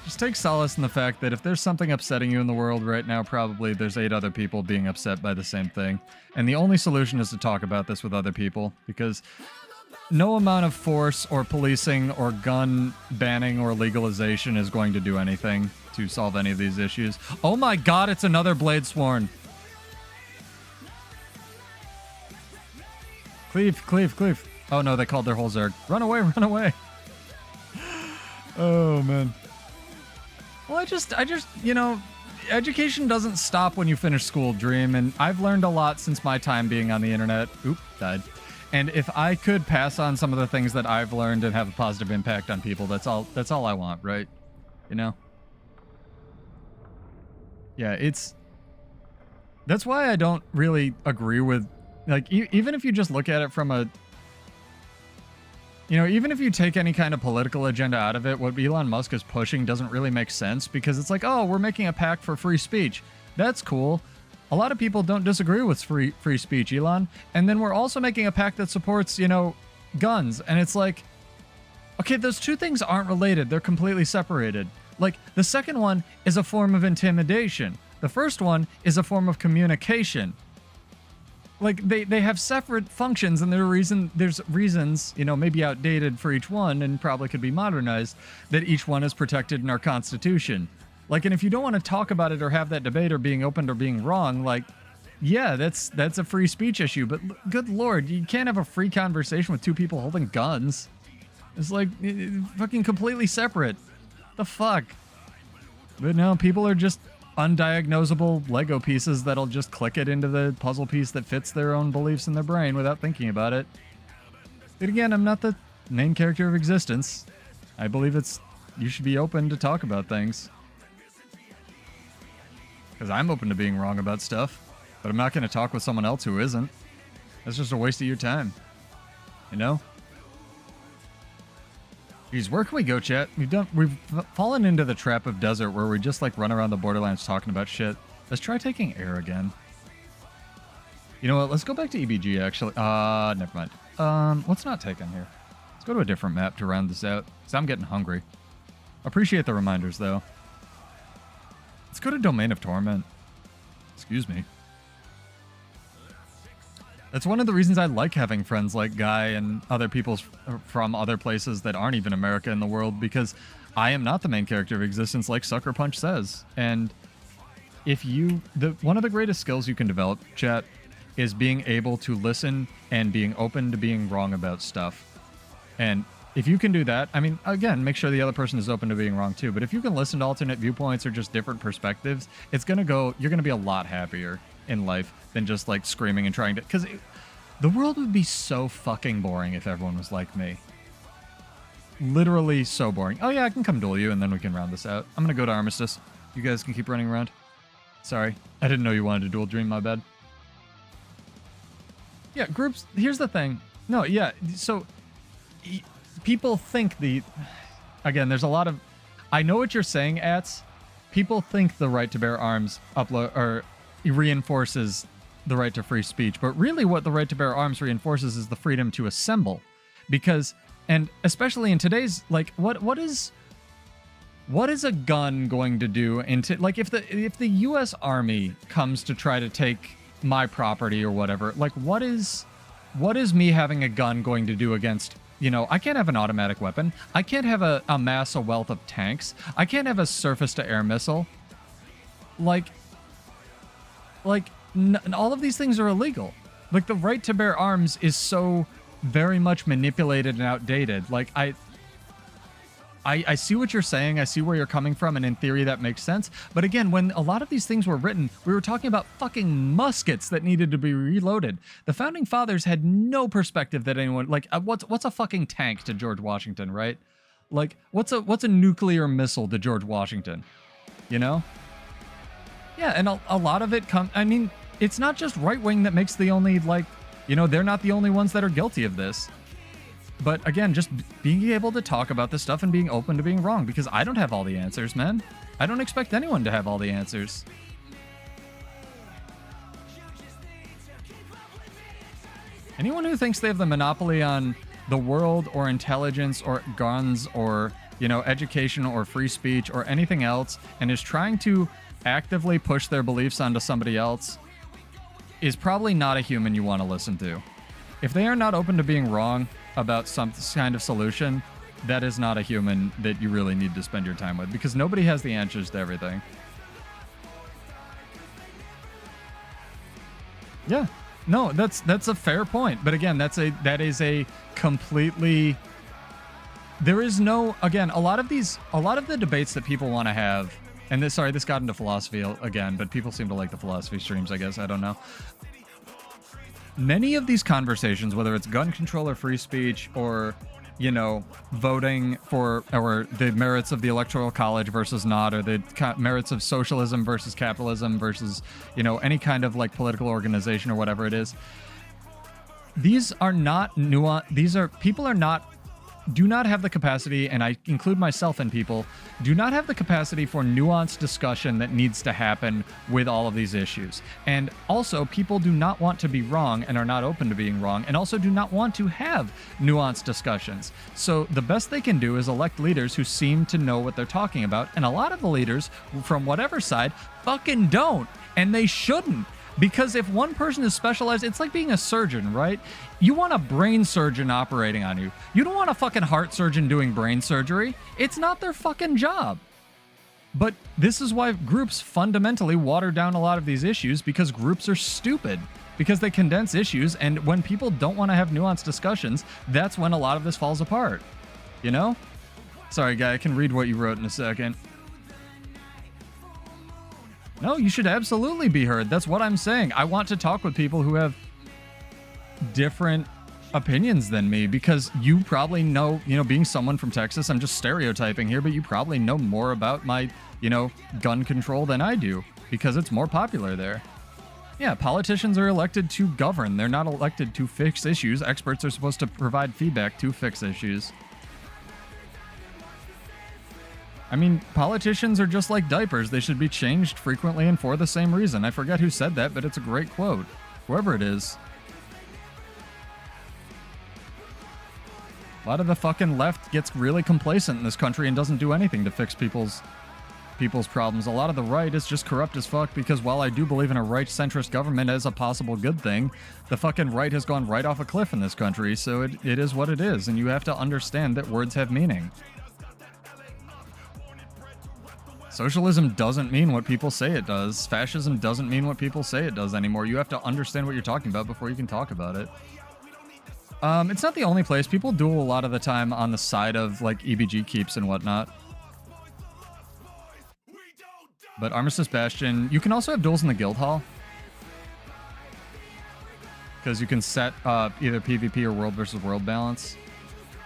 Just take solace in the fact that if there's something upsetting you in the world right now, probably there's 8 other people being upset by the same thing. And the only solution is to talk about this with other people, because no amount of force or policing or gun banning or legalization is going to do anything to solve any of these issues. Oh my god, it's another Blade Sworn. Cleave, cleave, cleave. Oh no, they called their whole Zerg. Run away, run away. Oh man. Well, I just, you know, education doesn't stop when you finish school, Dream, and I've learned a lot since my time being on the internet. Oop, died. And if I could pass on some of the things that I've learned and have a positive impact on people, that's all I want, right? You know? Yeah, that's why I don't really agree with, like, even if you just look at it from a, you know, even if you take any kind of political agenda out of it, what Elon Musk is pushing doesn't really make sense, because it's like, oh, we're making a pact for free speech. That's cool. A lot of people don't disagree with free speech, Elon. And then we're also making a pact that supports, you know, guns. And it's like, okay, those two things aren't related. They're completely separated. Like, the second one is a form of intimidation. The first one is a form of communication. Like, they have separate functions, and there's reasons, you know, maybe outdated for each one, and probably could be modernized, that each one is protected in our Constitution. Like, and if you don't want to talk about it or have that debate or being open or being wrong, like, yeah, that's a free speech issue, but good lord, you can't have a free conversation with two people holding guns. It's like, fucking completely separate. The fuck? But no, people are just undiagnosable Lego pieces that'll just click it into the puzzle piece that fits their own beliefs in their brain without thinking about it. But again, I'm not the main character of existence. I believe you should be open to talk about things. Because I'm open to being wrong about stuff, but I'm not going to talk with someone else who isn't. That's just a waste of your time. You know? Jeez, where can we go, chat? We've fallen into the trap of desert where we just like run around the borderlands talking about shit. Let's try taking air again. You know what? Let's go back to EBG actually. Never mind. Let's not take in here. Let's go to a different map to round this out, because I'm getting hungry. Appreciate the reminders though. Let's go to Domain of Torment. Excuse me. That's one of the reasons I like having friends like Guy and other people from other places that aren't even America in the world, because I am not the main character of existence like Sucker Punch says. And if one of the greatest skills you can develop, chat, is being able to listen and being open to being wrong about stuff. And if you can do that, I mean, again, make sure the other person is open to being wrong too, but if you can listen to alternate viewpoints or just different perspectives, you're gonna be a lot happier in life than just like screaming and trying to, because the world would be so fucking boring if everyone was like me. Literally so boring. Oh yeah, I can come duel you and then we can round this out. I'm gonna go to Armistice. You guys can keep running around. Sorry, I didn't know you wanted to duel Dream, my bad. Yeah, groups, here's the thing. No, yeah, so people think again, there's a lot of, I know what you're saying, Ats. People think the right to bear arms reinforces the right to free speech, but really what the right to bear arms reinforces is the freedom to assemble. Because, and especially in today's, like, what is a gun going to do like, if the US Army comes to try to take my property or whatever, like, what is me having a gun going to do against, you know, I can't have an automatic weapon. I can't have a mass, a wealth of tanks. I can't have a surface-to-air missile. All of these things are illegal. Like, the right to bear arms is so very much manipulated and outdated. Like, I see what you're saying. I see where you're coming from, and in theory that makes sense. But again, when a lot of these things were written, we were talking about fucking muskets that needed to be reloaded. The founding fathers had no perspective that anyone like what's a fucking tank to George Washington, right? Like what's a nuclear missile to George Washington? You know? Yeah, and a lot of it I mean, it's not just right wing that makes the only like, you know, they're not the only ones that are guilty of this. But again, just being able to talk about this stuff and being open to being wrong, because I don't have all the answers, man. I don't expect anyone to have all the answers. Anyone who thinks they have the monopoly on the world or intelligence or guns or, you know, education or free speech or anything else and is trying to actively push their beliefs onto somebody else is probably not a human you want to listen to. If they are not open to being wrong about some kind of solution, that is not a human that you really need to spend your time with, because nobody has the answers to everything. Yeah, no, that's a fair point. But again, that is a completely, there is no, again, a lot of the debates that people want to have, and this got into philosophy again, but people seem to like the philosophy streams, I guess, I don't know. Many of these conversations, whether it's gun control or free speech or, you know, voting for, or the merits of the electoral college versus not, or the merits of socialism versus capitalism versus, you know, any kind of like political organization or whatever it is. These are not nuanced. People do not have the capacity, and I include myself in people, do not have the capacity for nuanced discussion that needs to happen with all of these issues. And also, people do not want to be wrong and are not open to being wrong, and also do not want to have nuanced discussions. So the best they can do is elect leaders who seem to know what they're talking about, and a lot of the leaders, from whatever side, fucking don't, and they shouldn't. Because if one person is specialized, it's like being a surgeon, right? You want a brain surgeon operating on you. You don't want a fucking heart surgeon doing brain surgery. It's not their fucking job. But this is why groups fundamentally water down a lot of these issues, because groups are stupid. Because they condense issues, and when people don't want to have nuanced discussions, that's when a lot of this falls apart. You know? Sorry, guy, I can read what you wrote in a second. No, you should absolutely be heard. That's what I'm saying. I want to talk with people who have different opinions than me, because you probably know, you know, being someone from Texas, I'm just stereotyping here, but you probably know more about my, you know, gun control than I do, because it's more popular there. Yeah, politicians are elected to govern. They're not elected to fix issues. Experts are supposed to provide feedback to fix issues. I mean, politicians are just like diapers. They should be changed frequently and for the same reason. I forget who said that, but it's a great quote. Whoever it is. A lot of the fucking left gets really complacent in this country and doesn't do anything to fix people's problems. A lot of the right is just corrupt as fuck, because while I do believe in a right-centrist government as a possible good thing, the fucking right has gone right off a cliff in this country, so it is what it is, and you have to understand that words have meaning. Socialism doesn't mean what people say it does. Fascism doesn't mean what people say it does anymore. You have to understand what you're talking about before you can talk about it. It's not the only place. People duel a lot of the time on the side of, like, EBG keeps and whatnot. But Armistice Bastion, you can also have duels in the guild hall. Because you can set either PvP or world versus world balance.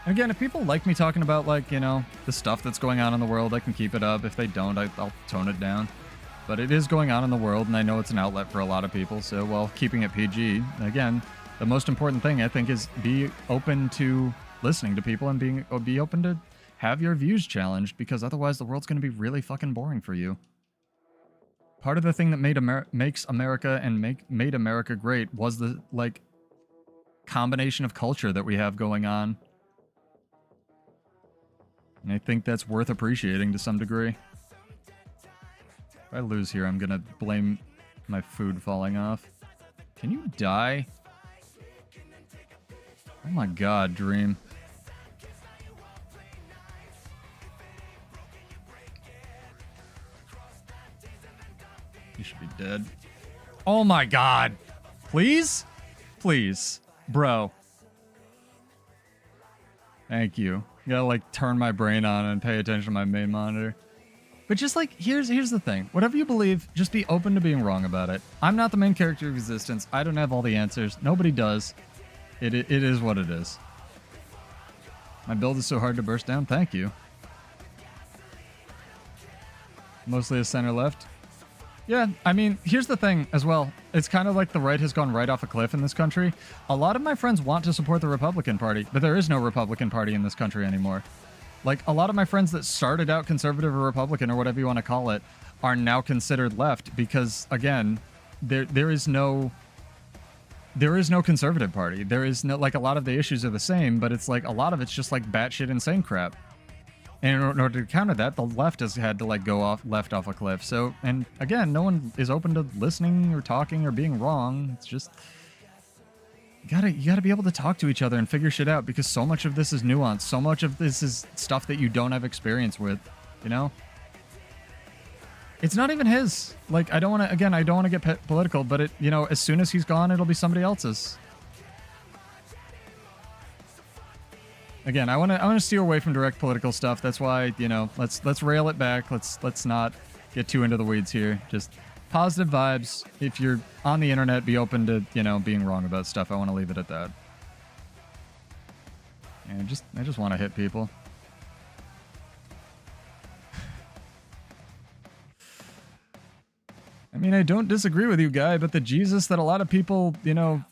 And again, if people like me talking about, like, you know, the stuff that's going on in the world, I can keep it up. If they don't, I'll tone it down. But it is going on in the world, and I know it's an outlet for a lot of people, so while keeping it PG, again, the most important thing, I think, is be open to listening to people and be open to have your views challenged, because otherwise the world's going to be really fucking boring for you. Part of the thing that makes America and made America great was the, like, combination of culture that we have going on. And I think that's worth appreciating to some degree. If I lose here, I'm gonna blame my food falling off. Can you die? Oh my god, Dream. You should be dead. Oh my god! Please? Please. Bro. Thank you. Gotta like turn my brain on and pay attention to my main monitor. But just like, here's the thing. Whatever you believe, just be open to being wrong about it. I'm not the main character of Existence. I don't have all the answers. Nobody does. It is what it is. My build is so hard to burst down. Thank you. Mostly a center left. Yeah, I mean, here's the thing as well. It's kind of like the right has gone right off a cliff in this country. A lot of my friends want to support the Republican Party, but there is no Republican Party in this country anymore. Like, a lot of my friends that started out conservative or Republican or whatever you want to call it are now considered left because, again, there is no conservative party. There is no, like, a lot of the issues are the same, but it's like a lot of it's just like batshit insane crap. And in order to counter that, the left has had to like go off a cliff. So, and again, no one is open to listening or talking or being wrong. It's just you gotta be able to talk to each other and figure shit out because so much of this is nuance. So much of this is stuff that you don't have experience with, you know? It's not even his. Like, I don't want to get political, but you know, as soon as he's gone, it'll be somebody else's. Again, I want to steer away from direct political stuff. That's why, you know, let's rail it back. Let's not get too into the weeds here. Just positive vibes. If you're on the internet, be open to, you know, being wrong about stuff. I want to leave it at that. And I just want to hit people. I mean, I don't disagree with you, guy, but the Jesus that a lot of people, you know,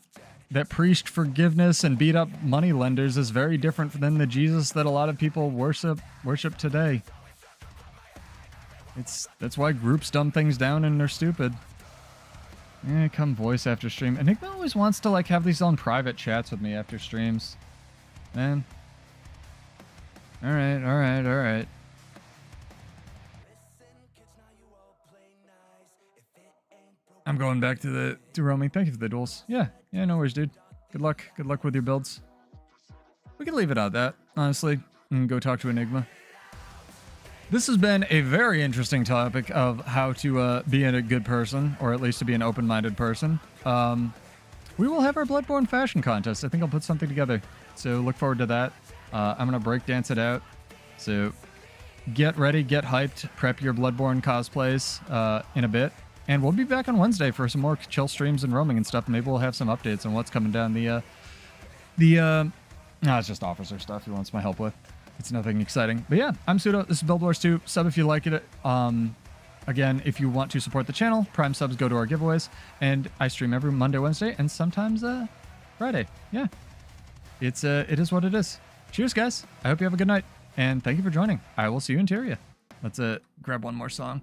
that preached forgiveness and beat up money lenders is very different than the Jesus that a lot of people worship today. That's why groups dumb things down and they're stupid. Yeah, come voice after stream. Enigma always wants to like have these on private chats with me after streams. Man. Alright. I'm going back to roaming. Thank you for the duels. Yeah, no worries, dude. Good luck with your builds. We can leave it at that, honestly, and go talk to Enigma. This has been a very interesting topic of how to be a good person, or at least to be an open-minded person. We will have our Bloodborne fashion contest. I think I'll put something together, so look forward to that. I'm gonna breakdance it out, so get ready, get hyped, prep your Bloodborne cosplays in a bit. And we'll be back on Wednesday for some more chill streams and roaming and stuff. Maybe we'll have some updates on what's coming down it's just officer stuff he wants my help with. It's nothing exciting. But yeah, I'm Pseudo. This is Build Wars 2. Sub if you like it. Again, if you want to support the channel, Prime subs go to our giveaways. And I stream every Monday, Wednesday, and sometimes Friday. Yeah. It is what it is. Cheers, guys. I hope you have a good night. And thank you for joining. I will see you in Tyria. Let's grab one more song.